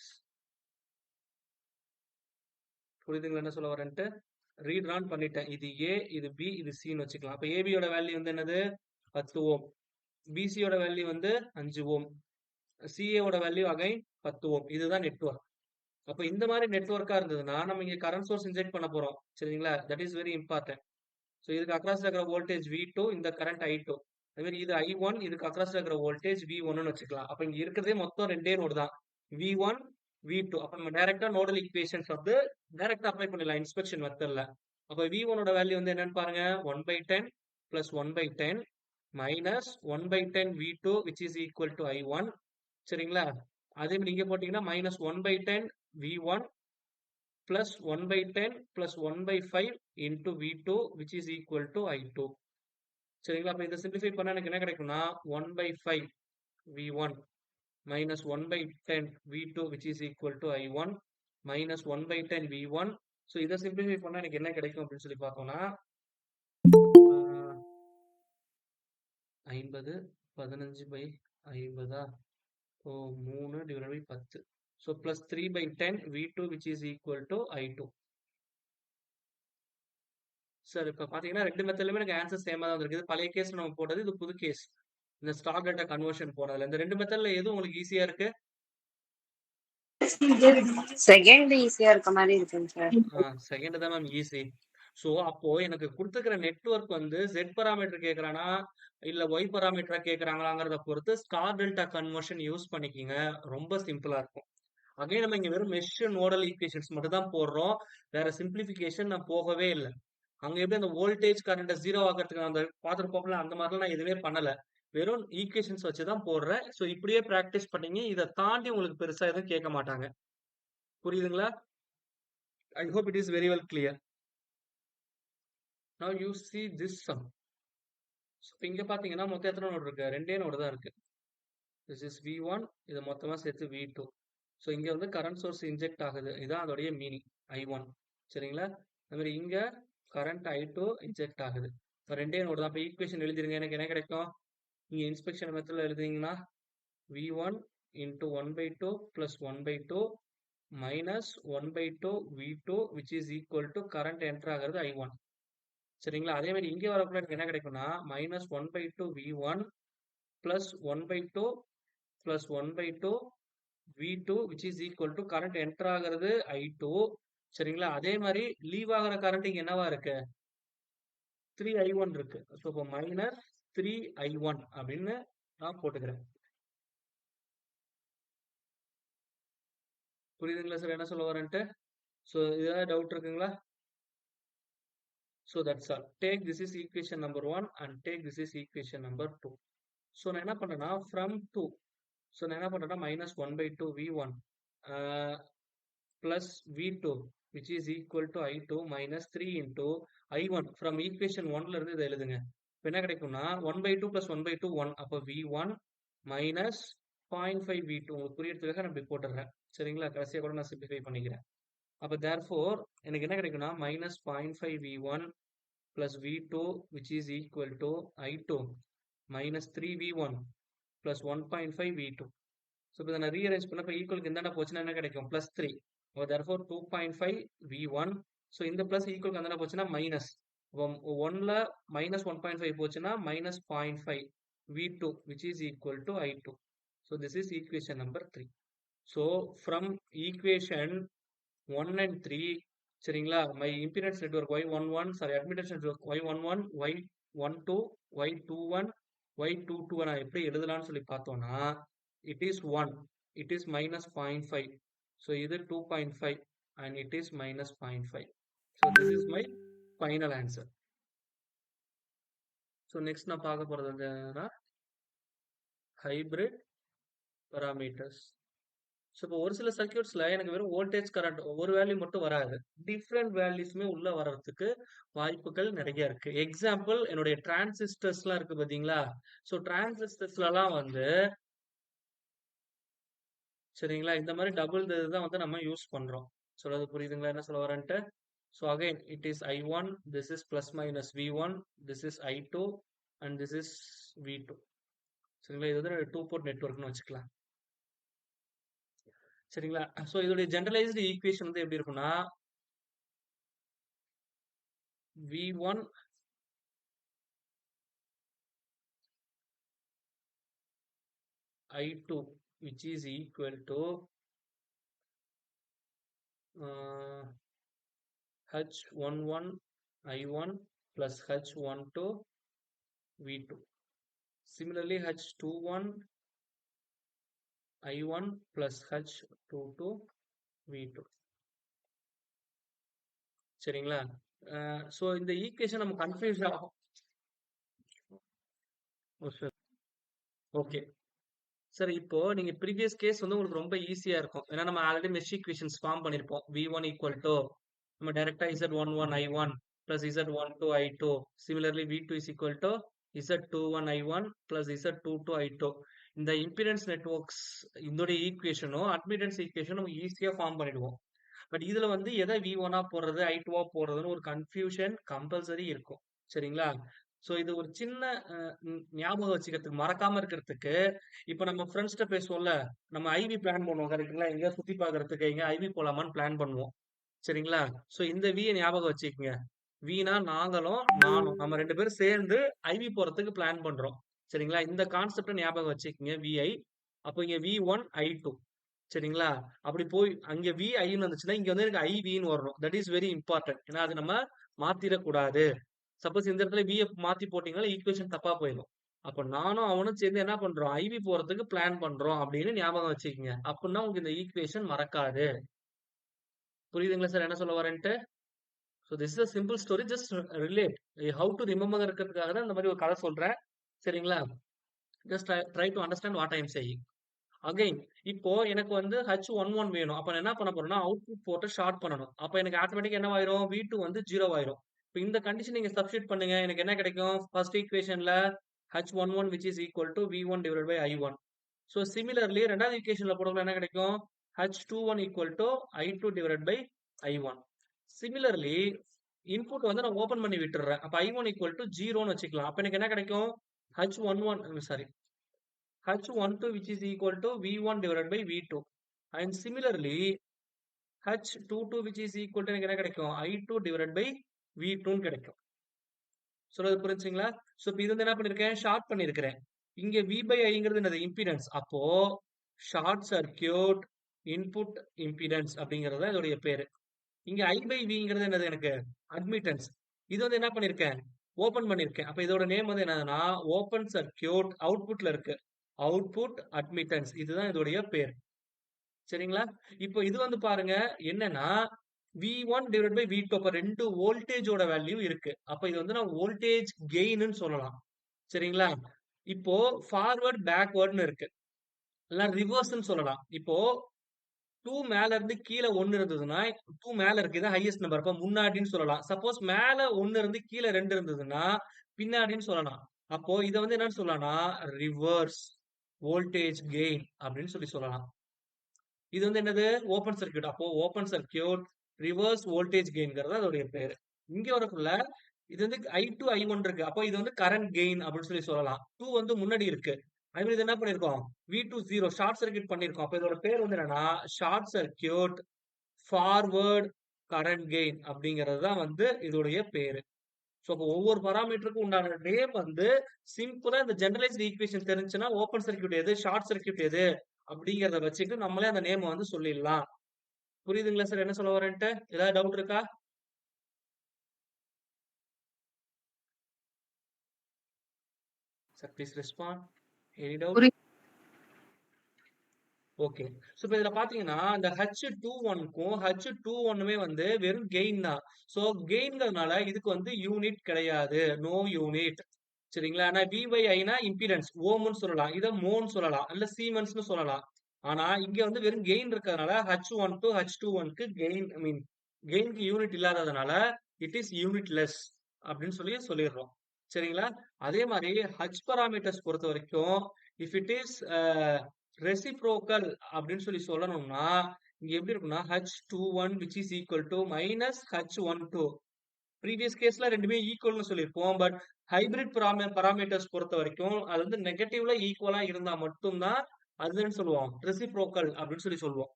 புரியுதுங்களா என்ன சொல்ல வரேன்ட்டு? ரீட்ரான் பண்ணிட்டேன். இது A, இது B, இது Cன்னு வச்சுக்கலாம். அப்போ ABயோட வேல்யூ வந்து என்னது 10 ஓம், BCயோட வேல்யூ வந்து 5 ஓம், CAவோட வேல்யூ அகைன் 10 ஓம். இதுதான் நெட்வொர்க். அப்போ இந்த மாதிரி நெட்வொர்க்கா இருந்ததுன்னா நம்ம இங்க கரண்ட் சோர்ஸ் இன்ஜெக்ட் பண்ண போறோம். சரிங்களா? That is very important. So இதுக்கு அக்ராஸ் இருக்கிற வோல்டேஜ் V2, இந்த கரண்ட் I2. அதே மாதிரி இது I1, இதுக்கு அக்ராஸ் இருக்கிற வோல்டேஜ் V1ன்னு வச்சுக்கலாம். அப்போ இங்க இருக்கிறதே மொத்தம் 2 நோடு தான், V1 V2. அப்போ நம்ம டைரக்டா நோடல் ஈக்குவேஷன்ஸ் வந்து டைரக்டா அப்ளை பண்ணிடலாம் இன்ஸ்பெக்ஷன் மெத்தட்ல. அப்போ V1ஓட வேல்யூ வந்து என்னன்னு பாருங்க 1/10 plus 1/10 minus 1/10 V2 which is equal to I1. சரிங்களா? அதே மாதிரி இங்க போட்டீங்கன்னா minus 1/10 V1 plus 1/10 plus 1/5 into V2 which is equal to I2. சரிங்களா? அப்ப இதை சிம்பிளிஃபை பண்ணா எனக்கு என்ன கிடைக்கும்னா 1/5 V1 minus 1/10 V2 which is equal to I1 minus 1/10 V1. So இதை சிம்பிளிஃபை பண்ணா எனக்கு என்ன கிடைக்கும் அப்படின்னு சொல்லி பார்த்தோம்னா 50 15/50 so 3 divide by 10. So plus 3/10 V2 which is equal to I2. Sir இப்போ பார்த்தீங்கன்னா 2 மெத்தட்லயுமே எனக்கு ஆன்சர் சேமா தான் வந்திருக்கு. பழைய கேஸ் நம்ம போட்டது, இது புது கேஸ். இந்த ஸ்டார் டேட்டா கன்வர்ஷன் போனதுல இந்த 2 மெத்தட்ல எது உங்களுக்கு ஈஸியா இருக்கு? செகண்ட் ஈஸியா இருக்க மாதிரி இருக்குங்க சார். செகண்ட் தான் மேம் ஈஸி. ஸோ அப்போ எனக்கு கொடுத்துக்கிற நெட்வொர்க் வந்து Z பராமீட்டர் கேட்கறானா இல்ல Y பராமீட்டரா கேட்கறாங்களாங்கிறத பொறுத்து ஸ்டார் டெல்டா கன்வர்ஷன் யூஸ் பண்ணிக்கிங்க. ரொம்ப சிம்பிளா இருக்கும். அகைன் நம்ம இங்க வெறும் மெஷ் நோடல் ஈக்குவேஷன்ஸ் மட்டும் தான் போடுறோம். வேற சிம்பிளிஃபிகேஷன் நான் போகவே இல்லை. அங்க எப்படி அந்த வோல்டேஜ் கரண்ட் 0 ஆகிறதுக்கு அந்த பார்த்துருப்போம்ல, அந்த மாதிரிலாம் நான் எதுவுமே பண்ணல. வெறும் ஈக்குவேஷன்ஸ் வச்சு தான் போடுறேன். ஸோ இப்படியே ப்ராக்டிஸ் பண்ணீங்க. இதை தாண்டி உங்களுக்கு பெருசா எதுவும் கேட்க மாட்டாங்க. புரியுதுங்களா? ஐ hope it is very well clear. Now you see this sum. இங்க பாத்தீங்கன்னா மொத்தம் எத்தனை நோடு இருக்கு? 2 நோடு தான் இருக்கு. திஸ் இஸ் V1, இது மொத்தமா சேர்த்து V2. ஸோ இங்க வந்து கரண்ட் சோர்ஸ் இன்ஜெக்ட் ஆகுது. இதான் அதோடைய மீனிங் I1. சரிங்களா? அது மாதிரி இங்க கரண்ட் I2 இன்ஜெக்ட் ஆகுது. இப்போ 2 நோடு தான். அப்போ ஈக்குவேஷன் எழுதிருங்க. எனக்கு என்ன கிடைக்கும்? நீங்க இன்ஸ்பெக்ஷன் மெத்தட்ல எழுதிங்கன்னா V1 into 1/2 plus 1/2 minus 1/2 V2 which is equal to current enter ஆகிறது I1. சரிங்களா? அதே மாதிரி இங்கே வரக்குள்ள எனக்கு என்ன கிடைக்கும்னா minus 1/2 V1 plus 1/2 plus 1/2 V2 which is equal to current enter ஆகிறது I2. சரிங்களா? அதே மாதிரி லீவ் ஆகிற கரண்ட் இங்க என்னவா இருக்கு? 3I1 இருக்கு. ஸோ இப்போ மைனஸ் 3I1 அப்படின்னு நான் போட்டுக்கிறேன். புரியுதுங்களா சார் என்ன சொல்ல வரேன்ட்டு? ஸோ ஏதாவது டவுட் இருக்குங்களா? So that's all. Take this is equation number 1 and take this is equation number 2. So நான் என்ன பண்ணுறேன்னா ஃப்ரம் 2, ஸோ நான் என்ன பண்ணுறேன்னா minus 1/2 V1 plus V2 which is equal to I2 minus 3 into I1 from equation 1ல இருந்து இதை எழுதுங்க. இப்ப என்ன கிடைக்கும்னா 1 by 2 plus 1 by 2 1 அப்போ V1 minus 0.5 V2 உங்களுக்கு புரியறதுக்காக நான் இப்படி போட்டுறேன். சரிங்களா? கடைசியா கூட நான் சிம்பிளிஃபை பண்ணிக்கிறேன். அப்ப therefore எனக்கு என்ன கிடைக்கும்னா minus 0.5 V1 plus V2 which is equal to I2 minus 3 V1 plus 1.5 V2. So இப்போ நான் ரீஅரேஞ்ச் பண்ண இப்போ ஈக்குவலுக்கு இந்தாண்ட போச்சுன்னா என்ன கிடைக்கும் plus 3. அப்போ therefore 2.5 V1. ஸோ இந்த பிளஸ் ஈக்குவலுக்கு அந்தாண்ட போச்சுன்னா மைனஸ். 1ல minus 1.5 போச்சுன்னா minus 0.5 V2 which is equal to I2. So this is equation number 3. So from equation 1 and 3 சரிங்களா my impedance network y11 sorry admittance network y11 y12 y21 y22 நான் எப்படி எழுதலாம்னு சொல்லி பார்த்தோம்னா it is 1 it is minus 0.5 so இது 2.5 and it is minus 0.5 so this is my final answer. So next நான் பார்க்க போறது என்னன்னா hybrid parameters. ஸோ இப்போ ஒரு சில சர்க்கியூட்ஸ்ல எனக்கு வெறும் வோல்டேஜ் கரண்ட் ஒரு வேல்யூ மட்டும் வராது, டிஃப்ரெண்ட் வேல்யூஸ்மே உள்ள வர்றதுக்கு வாய்ப்புகள் நிறைய இருக்கு. எக்ஸாம்பிள் என்னுடைய டிரான்சிஸ்டர்ஸ்லாம் இருக்கு பாத்தீங்களா? ஸோ டிரான்சிஸ்டர்ஸ்லாம் வந்து சரிங்களா இந்த மாதிரி டபுள் இதுதான் வந்து நம்ம யூஸ் பண்றோம். சொல்றது புரியுதுங்களா என்ன சொல்ல வரேன்ட்டு? So again it is I1, this is plus minus V1, this is I2 and this is V2. சரிங்களா இது வந்து 2 போர்ட் நெட்வொர்க்னு வச்சுக்கலாம். சரிங்களா? சோ இதோட ஜெனரலைஸ்டு ஈக்குவேஷன் வந்து எப்படி இருக்கும்னா V1 I2 which is equal to H11 I1 plus H12 V2. Similarly H21 I1 plus H22 V2. சரிங்களா? சோ இந்த ஈக்குவேஷன் நம்ம கன்ஃபியூஸ் ஆகும். ஓகே சார் இப்போ நீங்க ப்ரீவியஸ் கேஸ் வந்து உங்களுக்கு ரொம்ப ஈஸியா இருக்கும். ஏன்னா நம்ம ஆல்ரெடி மெஷ் ஈக்குவேஷன்ஸ் ஃபார்ம் பண்ணிருப்போம். V1 equal to நம்ம டைரக்டா Z11 I1 plus Z12 I2. Similarly V2 is equal to Z21 I1 plus Z22 I2. இந்த இம்பிடன்ஸ் நெட்வொர்க்ஸ் இதோட ஈக்குவேஷனும் அட்மிட்டன்ஸ் ஈக்குவேஷனும் நம்ம ஈஸியா ஃபார்ம் பண்ணிடுவோம். பட் இதுல வந்து எதை V1 போடுறது I2 போடுறதுன்னு ஒரு கன்ஃபியூஷன் கம்பல்சரி இருக்கும். சரிங்களா? சோ இது ஒரு சின்ன ஞாபகம் வச்சுக்கிறதுக்கு மறக்காம இருக்கிறதுக்கு இப்ப நம்ம ஃப்ரெண்ட்ஸ்கிட்ட பேசுவோம்ல, நம்ம ஐவி பிளான் பண்ணுவோம் கரெக்ட்டுங்களா? எங்கேயா சுத்தி பார்க்கறதுக்கு எங்க ஐவி போலாமான்னு பிளான் பண்ணுவோம். சரிங்களா? சோ இந்த ஞாபகம் வச்சுக்கங்க. வீணா நாங்களும் நானும் நம்ம 2 பேரும் சேர்ந்து ஐவி போறதுக்கு பிளான் பண்றோம். சரிங்களா? இந்த கான்செப்ட ஞாபகம் வச்சுக்கங்க VI. அப்போ இங்க V1 I2. சரிங்களா? அப்படி போய் அங்க VIன்னு வந்துச்சுன்னா இங்க வந்து எனக்கு IVன்னு வரணும். That is very important. ஏன்னா அது நம்ம மாத்திரக்கூடாது. சப்போஸ் இந்த இடத்துல V மாத்தி போட்டீங்கன்னா ஈக்குவேஷன் தப்பா போயிடும். அப்ப நானும் அவனும் சேர்ந்து என்ன பண்றோம் ஐவி போறதுக்கு பிளான் பண்றோம் அப்படின்னு ஞாபகம் வச்சுக்கோங்க. அப்படின்னா உங்களுக்கு இந்த ஈக்குவேஷன் மறக்காது. புரியுதுங்களா சார் என்ன சொல்ல வரேன்ட்டு? So this is simple story, just relate how to remember இருக்கிறதுக்காக தான் இந்த மாதிரி ஒரு கதை சொல்றேன். சரிங்களா? Just try to understand what I am saying. Again இப்போ எனக்கு வந்து H11 வேணும். அப்ப நான் என்ன பண்ண போறேன்னா அவுட்புட் போர்ட்டை ஷார்ட் பண்ணணும். அப்ப எனக்கு ஆட்டோமேட்டிக்கா என்ன ஆயிரும் V2 வந்து 0 ஆயிரும். இப்போ இந்த கண்டிஷன் நீங்க சப்ஸ்டிட் பண்ணுங்க. எனக்கு என்ன கிடைக்கும்? ஃபர்ஸ்ட் ஈக்குவேஷன்ல H11 which is equal to V1 divided by I1. So similarly ரெண்டாவது ஈக்குவேஷன்ல போடும்போது என்ன கிடைக்கும்? H21 equal to I2 divided by I1. Similarly input வந்து நான் ஓபன் பண்ணி விட்டுறேன். அப்ப I1 equal to 0ன்னு வச்சுக்கலாம். அப்ப எனக்கு என்ன கிடைக்கும்? H11 sorry H12 which is equal to V1 divided by V2. And similarly H22 which is equal to எனக்கு என்ன கிடைக்கும்? I2 divided by V2ன்னு கிடைக்கும். சொல்றது புரிஞ்சுங்களா? சோ இப்போ இது வந்து என்ன பண்ணிருக்கேன்? ஷார்ட் பண்ணிருக்கிறேன். இங்க V by Iங்கிறது என்னது? இம்பிடன்ஸ். அப்போ ஷார்ட் சர்க்கியூட் இன்புட் இம்பிடன்ஸ் அப்படிங்கிறது இதோடைய பேரு. இங்க I by Vங்கிறது என்னது? எனக்கு அட்மிட்டன்ஸ். இது வந்து என்ன பண்ணிருக்கேன்? ஓபன் பண்ணிருக்கேன். அப்ப இதோட நேம் வந்து என்னதுன்னா ஓபன் சர்க்கியூட் அவுட்புட்ல இருக்கு. அவுட்புட் அட்மிட்டன்ஸ் இதுதான் இதோடைய பேர். சரிங்களா? இப்போ இது வந்து பாருங்க என்னன்னா V1 divided by V2. அப்ப 2 வோல்டேஜோட வேல்யூ இருக்கு. அப்ப இது வந்து நான் வோல்டேஜ் கெயின்னு சொல்லலாம். சரிங்களா? இப்போ ஃபார்வர்ட் பேக்வர்ட்னு இருக்கு. இல்ல ரிவர்ஸ்ன்னு சொல்லலாம். இப்போ 2 மேல இருந்து கீழ 1 இருந்ததுன்னா, 2 மேல இருக்கு. இதான் ஹையஸ்ட் நம்பர். அப்ப முன்னாடின்னு சொல்லலாம். சப்போஸ் மேல 1 இருந்து கீழ 2 இருந்ததுன்னா, பின்னாடின்னு சொல்லலாம். அப்போ இத வந்து என்னன்னு சொல்லலாம்னா, ரிவர்ஸ் வோல்டேஜ் கெயின் அப்படின்னு சொல்லலாம். இது வந்து என்னது? Open circuit. அப்போ ஓப்பன் சர்க்யூட் ரிவர்ஸ் வோல்டேஜ் கெயின்ங்கிறது அதோடைய பேரு. இங்க வரக்குள்ள இது வந்து I2, I1 இருக்கு. அப்போ இது வந்து கரண்ட் கெயின் அப்படின்னு சொல்லலாம். 2 வந்து முன்னாடி இருக்கு. அதே மாதிரி இது என்ன பண்ணிருக்கோம்? V2 0 ஷார்ட் சர்க்யூட் பண்ணிருக்கோம். அப்ப இதோட பேர் வந்து என்னன்னா, short circuit forward current gain அப்படிங்கிறது தான் வந்து இதோடைய பேரு. ஸோ அப்போ ஒவ்வொரு பராமீட்டருக்கும் உண்டான நேம் வந்து சிம்பிளா இந்த ஜெனரலைஸ்ட் ஈக்குவேஷன் தெரிஞ்சுன்னா ஓப்பன் சர்க்யூட் எது, ஷார்ட் சர்க்யூட் எது அப்படிங்கிறத வச்சுட்டு நம்மளே அந்த நேம் வந்து சொல்லிடலாம். புரியுதுங்களா சார் என்ன சொல்ல வரேன்ட்டு? ஏதாவது டவுட் இருக்கா? Sir please respond. Any doubt? Okay. So இப்ப இதுல பாத்தீங்கன்னா, இந்த H21க்கும் H21மே வந்து வெறும் கெயின் தான். ஸோ கெயின்ங்கிறதுனால இதுக்கு வந்து யூனிட் கிடையாது. No unit. சரிங்களா? ஆனா VYIனா இம்பிடன்ஸ். ஓம்ன்னு சொல்லலாம். இத மோன்னு சொல்லலாம். இல்ல சீமென்ஸ்ன்னு சொல்லலாம். ஆனா இங்க வந்து வெறும் கெயின் இருக்கிறதுனால H12 H21க்கு கெயின் கெயின்க்கு யூனிட் இல்லாததுனால இட் இஸ் யூனிட்லெஸ் அப்படின்னு சொல்லிடுறோம். சரிங்களா? அதே மாதிரி H பாராமீட்டர்ஸ் பொறுத்த வரைக்கும் இஃப் இட் இஸ் ரெசிப்ரோக்கல் அப்படின்னு சொல்லணும்னா இங்க எப்படி இருக்கும்னா H21 which is equal to minus H12 previous கேஸ்ல ரெண்டுமே ஈக்குவல்னு சொல்லியிருப்போம். பட் ஹைபிரிட் பராமீட்டர்ஸ் பொறுத்த வரைக்கும் அது வந்து நெகட்டிவ்ல ஈக்குவலா இருந்தா மட்டும்தான் அதுன்னு சொல்லுவோம் ரெசிப்ரோக்கல் அப்படின்னு சொல்லுவோம்.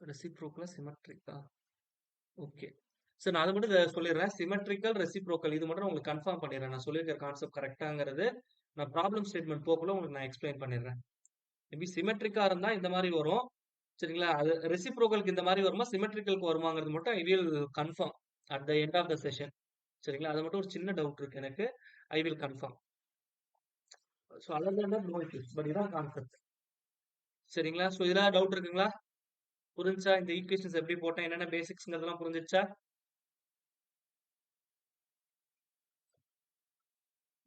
ரெசிப்ரோக்கலா சிமெட்ரிக்கா? ஓகே. சரி நான் அதை மட்டும் சொல்லிடுறேன். சிமெட்ரிக்கல் ரெசிப்ரோக்கல் இது மட்டும் உங்களுக்கு கன்ஃபார்ம் பண்ணிடுறேன். நான் சொல்லியிருக்கிற கான்செப்ட் கரெக்டாங்கிறது நான் ப்ராப்ளம் ஸ்டேட்மெண்ட் போக்குள்ள உங்களுக்கு நான் எக்ஸ்பிளைன் பண்ணிடுறேன். மேபி சிமெட்ரிக்கா இருந்தா இந்த மாதிரி வரும். சரிங்களா? அது ரெசிப்ரோக்கலுக்கு இந்த மாதிரி வருமா, சிமெட்ரிக்கலுக்கு வருமாங்கிறது மட்டும் I will confirm at the end of the session. சரிங்களா? அது மட்டும் ஒரு சின்ன டவுட் இருக்கு எனக்கு. I will confirm. So other than that no issues. But இதான் கான்செப்ட். சரிங்களா? ஸோ இதெல்லாம் டவுட் இருக்குங்களா? புரிஞ்சா? இந்த ஈக்குவேஷன்ஸ் எப்படி போட்டேன், என்னென்ன பேசிக்ஸ்ங்கிறதெல்லாம் புரிஞ்சிச்சா?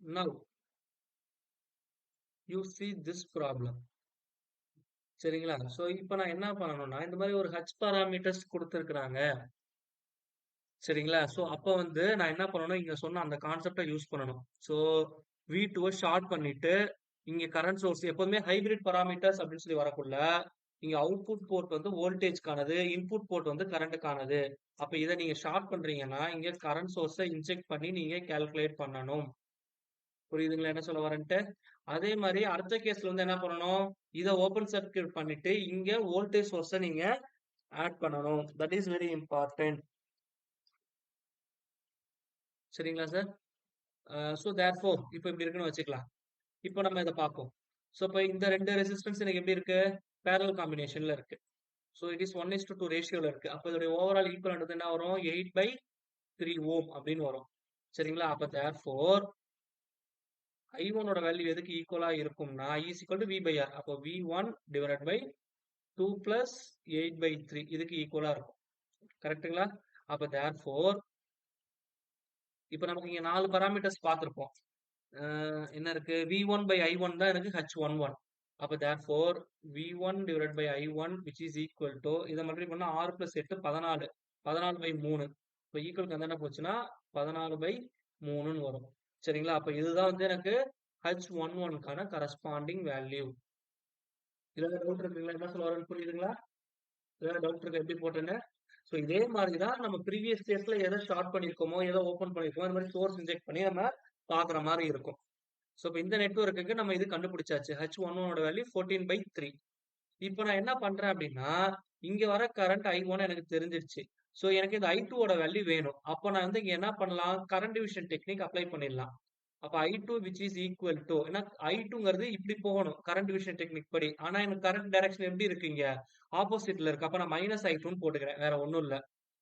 Now you see this problem. சரிங்களா? ஸோ இப்போ நான் என்ன பண்ணணும்னா, இந்த மாதிரி ஒரு ஹச் பாராமீட்டர்ஸ் கொடுத்துருக்குறாங்க. சரிங்களா? ஸோ அப்போ வந்து நான் என்ன பண்ணணும், இங்க சொன்ன அந்த கான்செப்டை யூஸ் பண்ணணும். ஸோ V2 ஷார்ட் பண்ணிட்டு, இங்க கரண்ட் சோர்ஸ் எப்போதுமே ஹைபிரிட் பாராமீட்டர்ஸ் அப்படின்னு வரக்குள்ள, இங்க அவுட்புட் போர்ட் வந்து வோல்டேஜ்க்கானது, இன்புட் போர்ட் வந்து கரண்ட்டுக்கானது. அப்ப இதை நீங்க ஷார்ட் பண்றீங்கன்னா, இங்க கரண்ட் சோர்ஸை இன்ஜெக்ட் பண்ணி நீங்க கால்குலேட் பண்ணணும். புரியுதுங்களா என்ன சொல்ல வரேன்ட்டு? அதே மாதிரி அடுத்த கேஸ்ல வந்து என்ன பண்ணணும், இதை ஓபன் சர்க்யூட் பண்ணிட்டு, இங்க வோல்டேஜ் சோர்ஸை நீங்க ஆட் பண்ணணும். That is very important. சரிங்களா சார்? ஸோ தேர்ஃபோர் இப்போ இப்படி இருக்குன்னு வச்சுக்கலாம். இப்போ நம்ம இதை பார்ப்போம். ஸோ இப்போ இந்த ரெண்டு ரெசிஸ்டன்ஸ் எனக்கு எப்படி இருக்கு, பேரல் காம்பினேஷன்ல இருக்கு. ஸோ இட் இஸ் 1:2 ரேஷியோல இருக்கு. அப்போ இதோட ஓவரால் ஈக்குவலன்ட் வந்து என்ன வரும், 8/3 ஓம் அப்படின்னு வரும். சரிங்களா? அப்போ தேர்ஃபோர் I1 ஓட வேல்யூ எதுக்கு ஈக்குவலா இருக்கும்னா I is equal to V/R. அப்போ V1 divided by 2 plus 8/3 இதுக்கு ஈக்குவலா இருக்கும். கரெக்ட்டுங்களா? அப்போ தேர்ஃபோர் இப்போ நமக்கு இங்க 4 பாராமீட்டர்ஸ் பார்த்திருப்போம். என்ன இருக்கு, V1 by I1 தான் எனக்கு H11. அப்ப therefore V1 divided by I1 which is equal to இதை மல்டிப்ளை பண்ணா 6 plus 8 14. 14/3. இப்போ ஈக்குவலுக்கு வந்து என்ன போச்சுன்னா 14/3ன்னு வரும். சரிங்களா? அப்ப இதுதான் வந்து எனக்கு H11க்கான கரஸ்பாண்டிங் வேல்யூ. இதுல டவுட் இருக்குங்களா, என்ன சொல்ல வரேன்னு புரியுதுங்களா? ஏதாவது டவுட் இருக்கு எப்படி போட்டேன்னு? ஸோ இதே மாதிரி தான் நம்ம ப்ரீவியஸ் கேஸ்ல எதை ஷார்ட் பண்ணியிருக்கோமோ, எதை ஓப்பன் பண்ணியிருக்கோமோ, இந்த மாதிரி சோர்ஸ் இன்ஜெக்ட் பண்ணி நம்ம பார்க்குற மாதிரி இருக்கும். ஸோ இப்போ இந்த நெட்வொர்க்குக்கு நம்ம இது கண்டுபிடிச்சாச்சு. H11ஓட வேல்யூ 14/3. இப்போ நான் என்ன பண்றேன் அப்படின்னா, இங்க வர கரண்ட் I1 எனக்கு தெரிஞ்சிருச்சு. ஸோ எனக்கு இந்த I2ஓட வேல்யூ வேணும். அப்போ நான் வந்து இங்க என்ன பண்ணலாம், கரண்ட் டிவிஷன் டெக்னிக் அப்ளை பண்ணிடலாம். அப்ப I2 which is equal to ஏன்னா I2ங்கிறது இப்படி போகணும் கரண்ட் டிவிஷன் டெக்னிக் படி. ஆனா எனக்கு கரண்ட் டைரக்ஷன் எப்படி இருக்கு, இங்க ஆப்போசிட்ல இருக்கு. அப்ப நான் -I2ன்னு போட்டுக்கிறேன், வேற ஒண்ணும் இல்ல.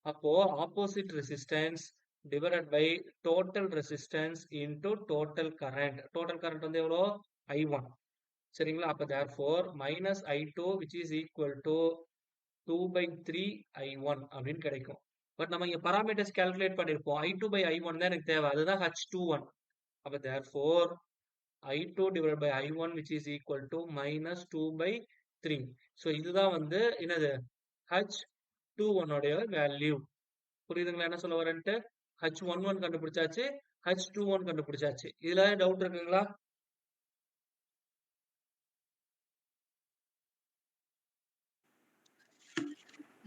அப்போ opposite resistance divided by total resistance into total current. Total current வந்து எவ்வளோ, I1. சரிங்களா? அப்ப therefore -I2 which is equal to 2/3 I1 அப்படின்னு கிடைக்கும். பட் நம்ம இங்க பாராமீட்டர்ஸ் கால்குலேட் பண்ணிருப்போம். I2/I1 தான் எனக்கு தேவை. அதுதான் H21. அப்ப therefore I2 divided by I1 which is equal to -2/3 3. So இதுதான் வந்து என்னது H21 உடைய வேல்யூ. புரியுதுங்களா என்ன சொல்ல வரேன்ட்டு? H11 கண்டுபிடிச்சாச்சு, H21 கண்டுபிடிச்சாச்சு. இதுல டவுட் இருக்குங்களா?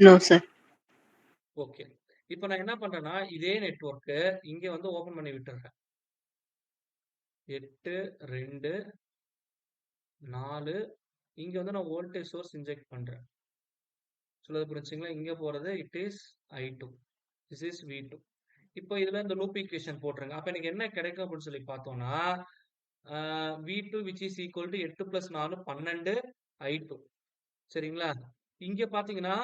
No sir. ஓகே. இப்போ நான் என்ன பண்றேன்னா, இதே நெட்வொர்க் இங்க வந்து ஓபன் பண்ணி விட்டுறேன். 8, 2, 4 இங்க வந்து நான் வோல்டேஜ் சோர்ஸ் இன்ஜெக்ட் பண்றேன். சொல்றது புரிஞ்சுங்களா? இங்க போறது it is I2. This is V2. இப்போ இதுல இந்த லூப் ஈக்குவேஷன் போட்டுருங்க. அப்ப எனக்கு என்ன கிடைக்கும் அப்படின்னு சொல்லி பார்த்தோம்னா, V2 which is equal to 8 plus 4 12 I2. சரிங்களா? இங்க பாத்தீங்கன்னா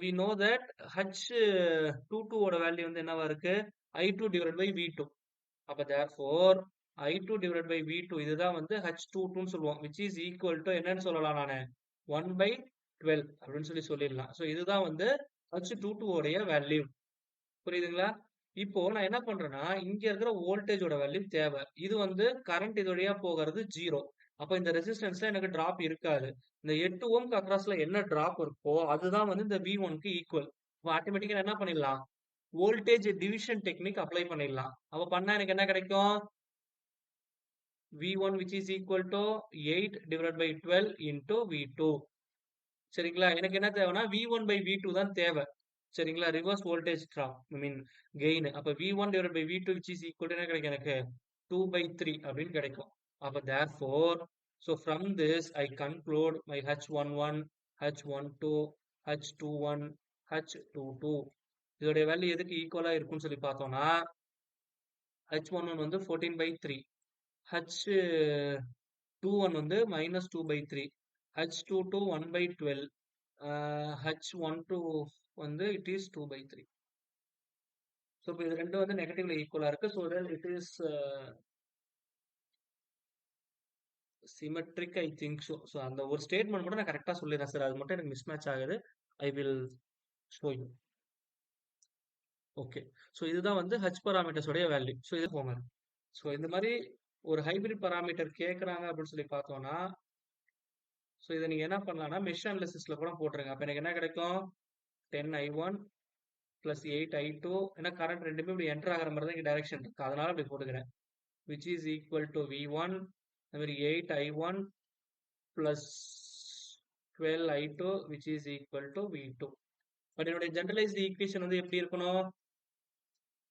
we know that H22 ஓட வேல்யூ வந்து என்னவா இருக்கு? I2 divided by V2. அப்ப therefore I2 divided by V2 இதுதான் வந்து H22 சொல்லுவோம். which is equal to என்னன்னு சொல்லலாம் நானு? 1 by 12 அப்படின்னு சொல்லிடலாம். ஸோ இதுதான் வந்து H22 உடைய வேல்யூ. புரியுதுங்களா? இப்போ நான் என்ன பண்றேன்னா, இங்க இருக்கிற வோல்டேஜோட வேல்யூ தேவை. இது வந்து கரண்ட் இது வழியா போகிறது 0. அப்ப இந்த ரெசிஸ்டன்ஸ்ல எனக்கு டிராப் இருக்காது. இந்த 8 ஓம்க்கு அக்ராஸ்ல என்ன டிராப் இருக்கோ அதுதான் வந்து இந்த V1க்கு ஈக்குவல். அப்ப ஆட்டோமேட்டிக்கா என்ன பண்ணிடலாம்? வோல்டேஜ் டிவிஷன் டெக்னிக் அப்ளை பண்ணிடலாம். அப்ப பண்ணா எனக்கு என்ன கிடைக்கும்? V1 which is equal to 8 divided by 12 into V2. சரிங்களா? எனக்கு என்ன தேவைன்னா V1 by V2 தான் தேவை. சரிங்களா? Reverse voltage drop gain. அப்ப V1 divided by V2 which is equal to என்ன கிடைக்கும் எனக்கு? 2 by 3 அப்படின்னு கிடைக்கும். அப்ப therefore, so from this I conclude my H11, H12, H21, H22 இதோடைய வேல்யூ எதுக்கு ஈக்குவலா இருக்கும்னு சொல்லி பார்த்தோம்னா, H11 வந்து 14 by 3, H21 வந்து -2 by 3, H22 1 by 12, H12 வந்து it is 2 by 3. ஸோ இப்போ இது ரெண்டும் வந்து நெகட்டிவ்ல ஈக்குவலா இருக்கு. So it is symmetric I think so. So அந்த ஒரு ஸ்டேட்மெண்ட் மட்டும் நான் கரெக்டாக சொல்லிடுறேன் சார். அது மட்டும் எனக்கு மிஸ் மேட்ச் ஆகுது. I will show you. Okay. So இதுதான் வந்து ஹச் பராமீட்டர்ஸோடைய வேல்யூ. ஸோ இது போங்க. ஸோ இந்த மாதிரி ஒரு ஹைபிரிட் பராமீட்டர் கேட்குறாங்க அப்படின்னு சொல்லி பார்த்தோம்னா, ஸோ இதை நீங்கள் என்ன பண்ணலாம்னா மெஷ் அனாலிசிஸ்ல கூட போட்டுருங்க. அப்போ எனக்கு என்ன கிடைக்கும்? 10I1 + 8I2. ஏன்னா கரண்ட் ரெண்டுமே இப்படி என்டர் ஆகிற மாதிரி தான் இங்கே டைரக்ஷன் இருக்கு. அதனால இப்படி போட்டுக்கிறேன். which is equal to V1, அது மாதிரி 8I1 plus 12I2 which is equal to V2. But என்னுடைய ஜெனரலைஸ்ட் ஈக்குவேஷன் வந்து எப்படி இருக்கணும்?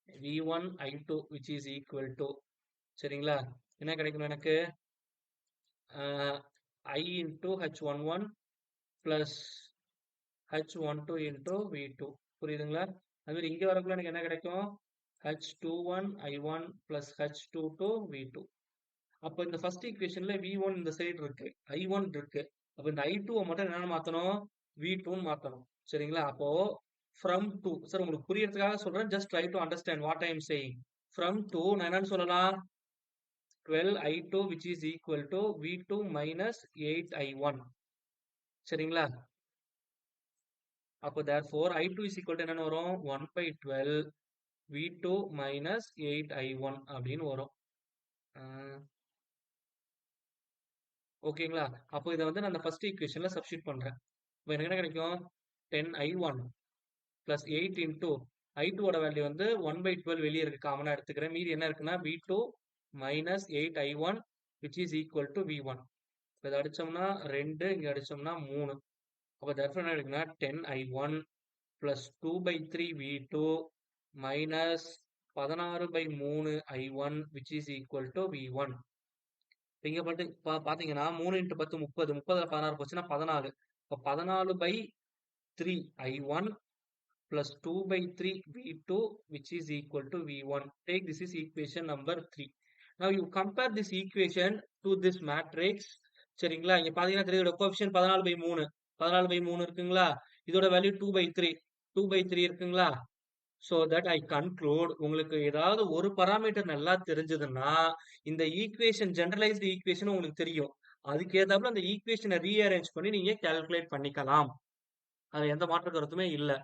V1 I2 which is equal to சரிங்களா? என்ன கிடைக்கணும் எனக்கு? I into H11 plus H12 into V2. புரியுதுங்களா? அது மாதிரி இங்க வரக்குள்ள எனக்கு என்ன கிடைக்கும்? H21 I1 plus H22 V2. அப்போ இந்த ஃபர்ஸ்ட் ஈக்குவேஷன்ல V1 இந்த சைடு இருக்கு, I1 இருக்கு. அப்போ இந்த I2 மட்டும் என்னன்னு மாத்தணும்? V2 மாத்தணும். சரிங்களா? அப்போ from 2 சார் உங்களுக்கு புரியறதுக்காக சொல்றேன். just try to understand what I am saying. from 2 நான் என்னன்னு சொல்லலாம்? 12I2 which is equal to V2 minus 8I1. சரிங்களா? அப்போ therefore I2 is equal to என்னன்னு வரும்? 1 by 12 V2 minus 8I1 அப்படின்னு வரும். ஓகேங்களா? அப்போ இதை வந்து நான் அந்த ஃபர்ஸ்ட் ஈக்குவேஷன்ல சப்ஸ்டிட் பண்றேன். இப்போ எனக்கு என்ன கிடைக்கும்? 10I1 plus 8 into I2 ஓட வேல்யூ வந்து 1 by 12 வெளியே இருக்கு, காமனா எடுத்துக்கிறேன். மீதி என்ன இருக்குன்னா V2 minus 8I1 which is equal to V1. இதை அடிச்சோம்னா 2, இங்க அடிச்சோம்னா 3. அப்போ therefore என்ன இருக்குன்னா 10I1 plus 2 by 3 V2 minus 16 by 3 I1 which is equal to V1. இங்க பாத்தீங்கன்னா 3 into 10 30, 30ல 16 போச்சுன்னா 14. இப்போ 14 by 3 I1 plus 2 by 3 V2 which is equal to V1. Take this is equation number 3. Now you compare this equation to this matrix. சரிங்களா? இங்க பாத்தீங்கன்னா தெரியுது கோஎஃபிஷியன்ட் 14 by 3, 14 by 3 இருக்குங்களா? இதோட வேல்யூ 2 by 3, 2 by 3 இருக்குங்களா? so that I conclude உங்களுக்கு ஏதாவது ஒரு பராமீட்டர் நல்லா தெரிஞ்சதுன்னா இந்த ஈக்குவேஷன் ஜெனரலைஸ்டு ஈக்குவேஷன் உங்களுக்கு தெரியும். அதுக்கு ஏதாப்புல அந்த ஈக்குவேஷனை ரீஅரேஞ்ச் பண்ணி நீங்க கால்குலேட் பண்ணிக்கலாம். அது எந்த மாற்று கருத்துமே இல்லை.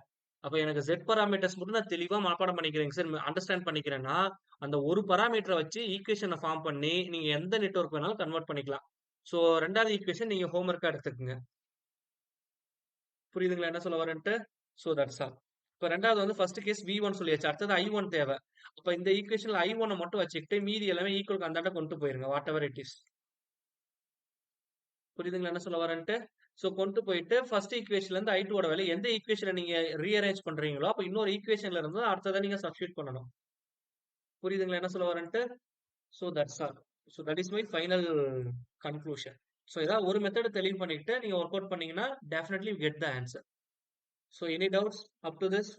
அப்ப எனக்கு Z பராமீட்டர்ஸ் மட்டும் நான் தெளிவா மனப்பாடம் பண்ணிக்கிறேங்க சார், அண்டர்ஸ்டாண்ட் பண்ணிக்கிறேன்னா அந்த ஒரு பராமீட்டரை வச்சு ஈக்குவேஷனை ஃபார்ம் பண்ணி நீங்க எந்த நெட்வொர்க் வேணாலும் கன்வெர்ட் பண்ணிக்கலாம். ஸோ ரெண்டாவது ஈக்குவேஷன் நீங்க ஹோம்ஒர்க்கா எடுத்துக்கோங்க. புரியுதுங்களா என்ன சொல்ல வரேன்ட்டு? So that's all. இப்ப 2வது வந்து ஃபர்ஸ்ட் கேஸ் V1 சொல்லியாச்சு. அடுத்தது I1 தேவை. அப்ப இந்த ஈக்குவேஷன்ல I1 மட்டும் வச்சுக்கிட்டு மீதி எல்லாமே ஈக்குவலுக்கு அந்தாண்ட கொண்டு போயிருங்க. What ever it is. புரியுதுங்களா என்ன சொல்ல வரேன்ட்டு? ஸோ கொண்டு போயிட்டு ஃபர்ஸ்ட் ஈக்குவேஷன்ல இருந்து I2 ஓட வேல்யூ எந்த ஈக்குவேஷனை நீங்க ரீஅரேஞ்ச் பண்றீங்களோ, அப்ப இன்னொரு ஈக்குவேஷன்ல இருந்து அடுத்ததை நீங்க சப்ஸ்டியூட் பண்ணணும். புரியுதுங்களா என்ன சொல்ல வரேன்ட்டு? So that's all. So that is my final conclusion. So ஏதாவது ஒரு மெத்தட் தெளிவு பண்ணிட்டு நீங்க ஒர்க் அவுட் பண்ணீங்கன்னா definitely you get the answer. So any doubts up to this?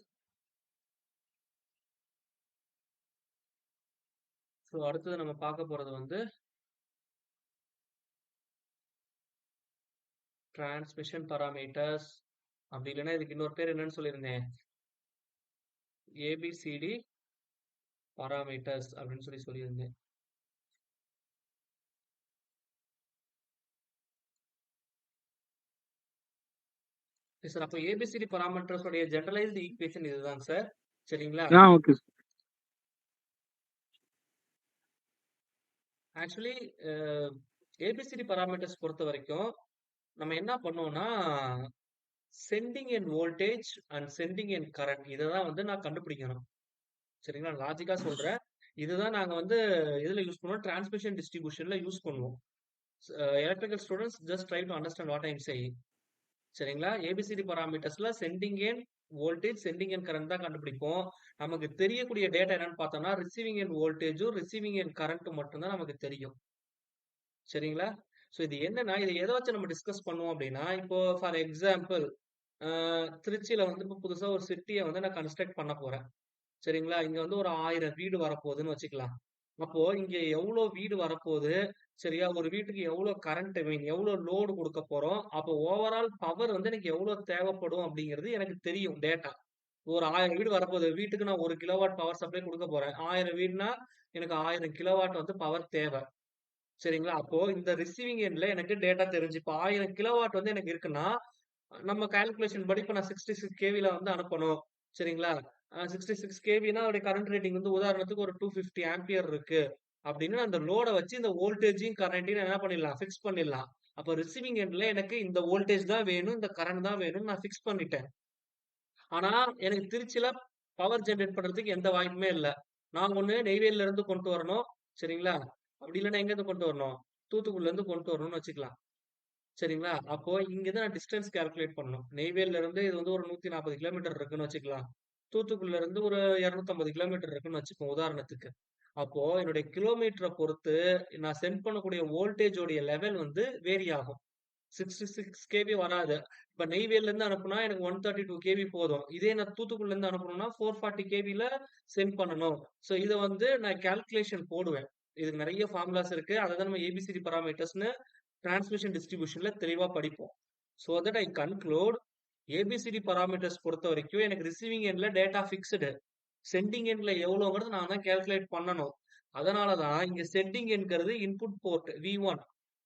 So அடுத்தது நம்ம பார்க்க போறது வந்து டிரான்ஸ்மிஷன் பாராமீட்டர்ஸ். அப்படி இல்லைன்னா இதுக்கு இன்னொரு பேர் என்னன்னு சொல்லியிருந்தேன், ஏபிசிடி பாராமீட்டர்ஸ் அப்படின்னு சொல்லியிருந்தேன். சார் அப்போ ஏபிசிடி பாராமீட்டர்ஸ் உடைய ஜெனரலைஸ்டு ஈக்குவேஷன் இதுதான் சார். சரிங்களா? Okay sir. Actually ABCD parameters பொறுத்த வரைக்கும் நம்ம என்ன பண்ணோம்னா sending end voltage and sending end current இதை தான் வந்து நான் கண்டுபிடிக்கணும். சரிங்களா? லாஜிக்கா சொல்றேன். இதுதான் நாங்க வந்து இதுல யூஸ் பண்ணுவோம், டிரான்ஸ்மிஷன் டிஸ்ட்ரிபியூஷன்ல யூஸ் பண்ணுவோம். Electrical students just try to understand what I'm saying. சரிங்களா? ஏபிசிடி பாராமீட்டர்ஸ்ல sending end voltage sending end current தான் கண்டுபிடிப்போம். நமக்கு தெரியக்கூடிய டேட்டா என்னன்னு பார்த்தோம்னா ரிசீவிங் எண்ட் வோல்டேஜும் ரிசீவிங் எண்ட் கரண்ட் மட்டும் தான் நமக்கு தெரியும். சரிங்களா? ஸோ இது என்னன்னா இதை எதை வச்சு நம்ம டிஸ்கஸ் பண்ணுவோம் அப்படின்னா, இப்போ ஃபார் எக்ஸாம்பிள் திருச்சியில வந்து இப்போ புதுசா ஒரு சிட்டியை வந்து நான் கன்ஸ்ட்ரக்ட் பண்ண போறேன். சரிங்களா? இங்க வந்து ஒரு 1000 வீடு வரப்போகுதுன்னு வச்சுக்கலாம். அப்போ இங்க எவ்வளவு வீடு வரப்போகுது, சரியா? ஒரு வீட்டுக்கு எவ்வளவு கரண்ட் மீன் எவ்வளவு லோடு கொடுக்க போறோம், அப்போ ஓவரால் பவர் வந்து எனக்கு எவ்வளவு தேவைப்படும் அப்படிங்கிறது எனக்கு தெரியும் டேட்டா. ஒரு 1000 வீடு வரப்போகுது, வீட்டுக்கு நான் 1 கிலோவாட் பவர் சப்ளை கொடுக்க போறேன். 1000 வீடுனா எனக்கு 1000 கிலோவாட் வந்து பவர் தேவை. சரிங்களா? அப்போ இந்த ரிசீவிங் எண்ட்ல எனக்கு டேட்டா தெரிஞ்சு இப்போ 1000 கிலோவாட் வந்து எனக்கு இருக்குன்னா நம்ம கால்குலேஷன் படி இப்போ நான் 66 கேவில வந்து அனுப்பணும். சரிங்களா? 66 கேவினா அதோட கரண்ட் ரேட்டிங் வந்து உதாரணத்துக்கு ஒரு 250 ஆம்பியர் இருக்கு அப்படின்னு அந்த லோட வச்சு இந்த வோல்டேஜையும் கரண்ட்டையும் என்ன பண்ணிடலாம், ஃபிக்ஸ் பண்ணிடலாம். அப்போ ரிசீவிங் எண்ட்ல எனக்கு இந்த வோல்டேஜ் தான் வேணும், இந்த கரண்ட் தான் வேணும்னு நான் ஃபிக்ஸ் பண்ணிட்டேன். ஆனா எனக்கு திருச்சியில பவர் ஜெனரேட் பண்றதுக்கு எந்த வாய்ப்புமே இல்ல. நான் ஒண்ணு நெய்வேலில இருந்து கொண்டு வரணும். சரிங்களா? அப்படி இல்லைன்னா எங்க இருந்து கொண்டு வரணும், தூத்துக்குடில இருந்து கொண்டு வரணும்னு வச்சுக்கலாம். சரிங்களா? அப்போ இங்க தான் டிஸ்டன்ஸ் கால்குலேட் பண்ணணும். நெய்வேலில இருந்து இது வந்து ஒரு 140 கிலோமீட்டர் இருக்குன்னு வச்சுக்கலாம். தூத்துக்குடில இருந்து ஒரு 250 கிலோமீட்டர் இருக்குன்னு வச்சுப்போம் உதாரணத்துக்கு. அப்போ என்னுடைய கிலோமீட்டரை பொறுத்து நான் சென்ட் பண்ணக்கூடிய வோல்டேஜோடைய லெவல் வந்து வேரி ஆகும். 66 கேவி வராது. இப்ப நெய்வேலில இருந்து அனுப்புனா எனக்கு 132 கேவி போதும். இதே நான் தூத்துக்குடில இருந்து அனுப்பணும்னா 440 கேவில சென்ட் பண்ணணும். ஸோ இதை வந்து நான் கால்குலேஷன் போடுவேன். இதுக்கு நிறைய ஃபார்முலாஸ் இருக்கு. அதை தான் நம்ம ஏபிசிடி பாராமீட்டர்ஸ்னு டிரான்ஸ்மிஷன் டிஸ்ட்ரிபியூஷன்ல தெளிவா படிப்போம். So that I conclude ABCD parameters பொறுத்த வரைக்கும் எனக்கு ரிசீவிங் எண்ட்ல டேட்டா ஃபிக்ஸ்டு, சென்டிங் எண்ட்ல எவ்வளோங்கிறது நான் தான் கால்குலேட் பண்ணணும். அதனால தான் இங்க சென்டிங் எண்ட்ங்கிறது இன்புட் போர்ட் V1,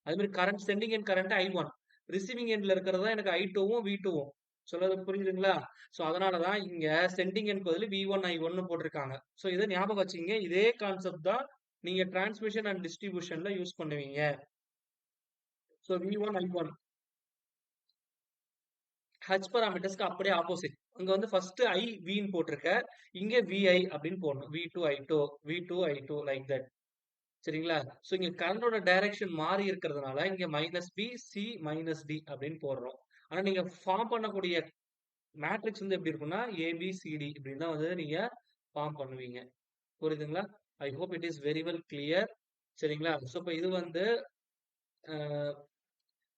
அதே மாதிரி current sending end current I1, receiving எண்ட்ல இருக்கிறது தான் எனக்கு I2வும் V2வும். சொல்றது புரியுதுங்களா? ஸோ அதனால தான் இங்க சென்டிங் எண்ட் பதில் V1 I1 போட்டிருக்காங்க. ஸோ இதை ஞாபகம் வச்சுங்க. இதே கான்செப்ட் தான் நீங்க டிரான்ஸ்மிஷன் அண்ட் டிஸ்ட்ரிபியூஷன்ல யூஸ் பண்ணுவீங்க. ஸோ V1 I1 ஹச் பாராமீட்டர்ஸ்க்கு அப்படியே ஆப்போசிட். அங்க வந்து ஃபர்ஸ்ட் ஐ வின்னு போட்டிருக்க, இங்க விஐ அப்படின்னு போடணும். V2 I2 V2 I2 like that. சரிங்களா? ஸோ இங்க கரண்டோட டைரக்ஷன் மாறி இருக்கிறதுனால இங்க -B C -D அப்படின்னு போடுறோம். ஆனா நீங்க ஃபார்ம் பண்ணக்கூடிய மேட்ரிக்ஸ் வந்து எப்படி இருக்கும்னா ABCD இப்படின்னு தான் வந்து நீங்க ஃபார்ம் பண்ணுவீங்க. புரியுதுங்களா? ஐ hope it is very well clear. சரிங்களா? ஸோ இப்போ இது வந்து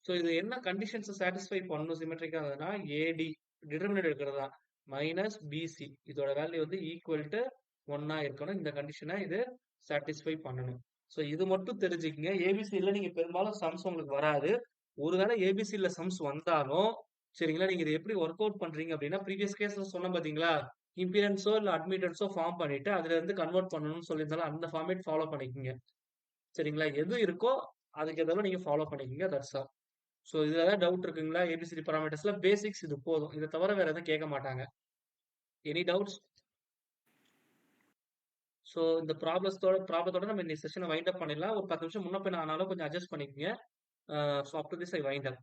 ஸோ இது என்ன கண்டிஷன்ஸ் சாட்டிஸ்ஃபை பண்ணணும் சிமெட்ரிக்கா இருந்ததுன்னா ஏடி டிட்டர்மினன்ட் இருக்கிறது தான் -BC இதோட வேல்யூ வந்து ஈக்குவல் டு 1 இருக்கணும். இந்த கண்டிஷனை இது சாட்டிஸ்ஃபை பண்ணணும். ஸோ இது மட்டும் தெரிஞ்சுக்கங்க. ஏபிசியில் நீங்க பெரும்பாலும் சம்ஸ் உங்களுக்கு வராது. ஒருவேளை ஏபிசியில் சம்ஸ் வந்தாலும் சரிங்களா, நீங்க இதை எப்படி ஒர்க் அவுட் பண்றீங்க அப்படின்னா ப்ரீவியஸ் கேஸ்ல சொன்ன பாத்தீங்களா, இம்பிடன்ஸோ இல்ல அட்மிட்டன்ஸோ ஃபார்ம் பண்ணிட்டு அதுல இருந்து கன்வெர்ட் பண்ணணும்னு சொல்லியிருந்தாலும் அந்த ஃபார்மேட் ஃபாலோ பண்ணிக்கோங்க. சரிங்களா? எது இருக்கோ அதுக்கு எதாவது நீங்க ஃபாலோ பண்ணிக்கோங்க. That's all. ஸோ இதுல ஏதாவது டவுட் இருக்குங்களா? ஏபிசிடி பாராமீட்டர்ஸ்ல பேசிக்ஸ் இது போதும். இதை தவிர வேற எதுவும் கேட்க மாட்டாங்க. Any doubts? ஸோ இந்த ப்ராப்ளத்தோட நம்ம இந்த செஷனை வைண்ட் அப் பண்ணிடலாம். ஒரு 10 நிமிஷம் முன்ன பின்ன ஆனாலும் கொஞ்சம் அட்ஜஸ்ட் பண்ணிக்கோங்க. So up to this I wind up.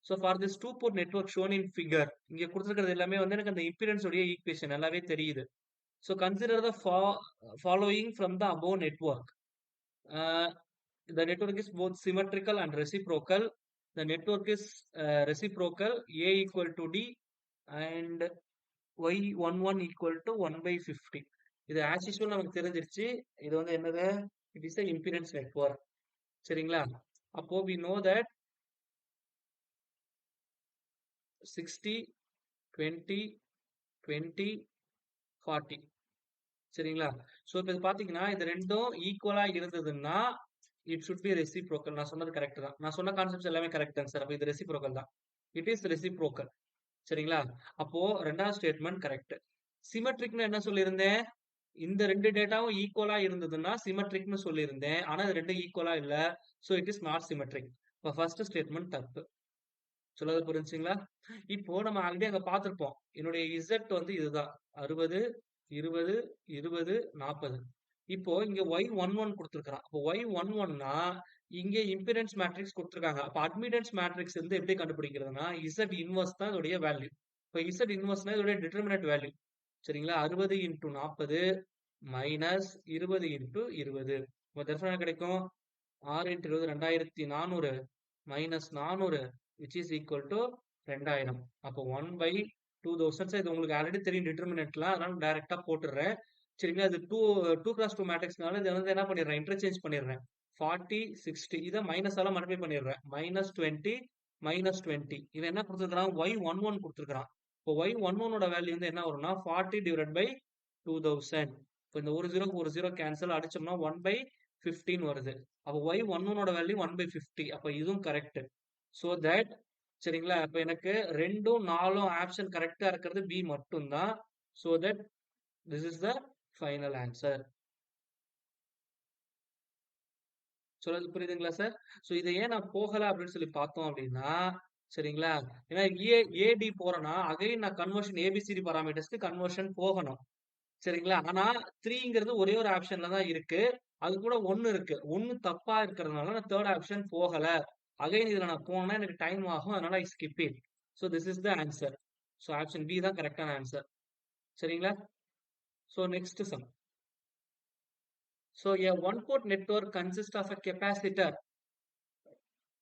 So for this two port network shown in figure, இங்க கொடுத்துருக்கிறது எல்லாமே வந்து எனக்கு அந்த இம்பிடன்ஸ் உடைய ஈக்குவேஷன் நல்லாவே தெரியுது. So consider the following from the above network. The network is both symmetrical and reciprocal. The network is reciprocal, A equal to D and Y11 equal to 1 by 50. இது as usual நமக்கு தெரிஞ்சிருச்சு. இது வந்து என்னது? It is the impedance network. சரிங்களா? அப்போ we know that 60, 20, 20, 40. சரிங்களா? ஸோ இப்போ இது பார்த்தீங்கன்னா இது ரெண்டும் ஈக்குவலா இருந்ததுன்னா இட் சுட் பி ரெசிப்ரோக்கல். நான் சொன்னது கரெக்ட் தான். நான் சொன்ன கான்செப்ட்ஸ் எல்லாமே கரெக்ட் தான் சார். அப்போ இது ரெசிப்ரோக்கல் தான். It is reciprocal. சரிங்களா? அப்போ ரெண்டாவது ஸ்டேட்மெண்ட் கரெக்ட். சிமெட்ரிக்னு என்ன சொல்லியிருந்தேன்? இந்த ரெண்டு டேட்டாவும் ஈக்குவலா இருந்ததுன்னா சிமெட்ரிக்னு சொல்லியிருந்தேன். ஆனா இது ரெண்டும் ஈக்குவலா இல்ல. So it is not symmetric. இப்போ ஃபர்ஸ்ட் ஸ்டேட்மெண்ட் தப்பு. சொல்லது புரிஞ்சுங்களா? இப்போ நம்ம ஆல்ரெடி அங்க பார்த்திருப்போம். என்னுடைய இசட் வந்து இதுதான் 60, 20, 20, 40. இப்போ இங்க Y11 கொடுத்திருக்கான். அப்போ Y11னா இங்க இம்பிடன்ஸ் மேட்ரிக்ஸ் கொடுத்திருக்காங்க. அப்ப அட்மிட்டன்ஸ் மேட்ரிக்ஸ் வந்து எப்படி கண்டுபிடிக்கிறதுனா Z இன்வர்ஸ் தான் இதோடைய வேல்யூ. இப்போ Z இன்வர்ஸ்னா இதோடைய டிட்டர்மினன்ட் வேல்யூ. சரிங்களா? 60 into 40 minus 20 into 20. இப்போ தர்ஃபனா கிடைக்கும் 6 into 20 2400 minus 400 which is equal to 2000. அப்போ 1 by 2000. இது உங்களுக்கு ஆல்ரெடி தெரியும் டிட்டர்மினன்ட்லாம், அதனால டைரக்டா போட்டுடுறேன். சரிங்களா? இது 2 cross 2 மேட்ரிக்ஸ்னால இதை வந்து என்ன பண்ணிடுறேன், இன்டர்சேஞ்ச் பண்ணிடுறேன். 40, 60 இதை மைனஸ் ஆல மல்டிப்ளை பண்ணிடுறேன். -20, -20. இவன் என்ன கொடுத்துருக்கான்? Y11 கொடுத்துருக்கான். இப்போ Y11 ஓட வேல்யூ வந்து என்ன வரும்னா 40 டிவைட் பை 2000. இப்போ இந்த ஒரு ஜீரோக்கு ஒரு ஜீரோ கேன்சல் அடிச்சோம்னா 1 by 15 வருது. அப்போ Y11 ஓட வேல்யூ 1 by 50. அப்போ இதுவும் கரெக்ட். ஸோ தட் சரிங்களா? அப்ப எனக்கு 2, 4 ஆப்ஷன் கரெக்டா இருக்கிறது பி மட்டும் தான். So that this is the final answer. சொல்றது புரியுதுங்களா சார்? ஸோ இதை ஏன் நான் போகல அப்படின்னு சொல்லி பார்த்தோம் அப்படின்னா, சரிங்களா? ஏன்னா ஏடி போறேன்னா அகைன் நான் கன்வர்ஷன் ஏபிசிடி பாராமீட்டர்ஸ்க்கு கன்வர்ஷன் போகணும். சரிங்களா? ஆனா 3ங்கிறது ஒரே ஒரு ஆப்ஷன்ல தான் இருக்கு. அது கூட 1 இருக்கு. 1 தப்பா இருக்கிறதுனால நான் தேர்ட் ஆப்ஷன் போகல. அகைன் இதுல நான் போனா எனக்கு டைம் ஆகும். அதனால I skip it. So this is the answer. So option B தான் கரெக்டான ஆன்சர். சரிங்களா? So next sum. So a one port network consists of a capacitor.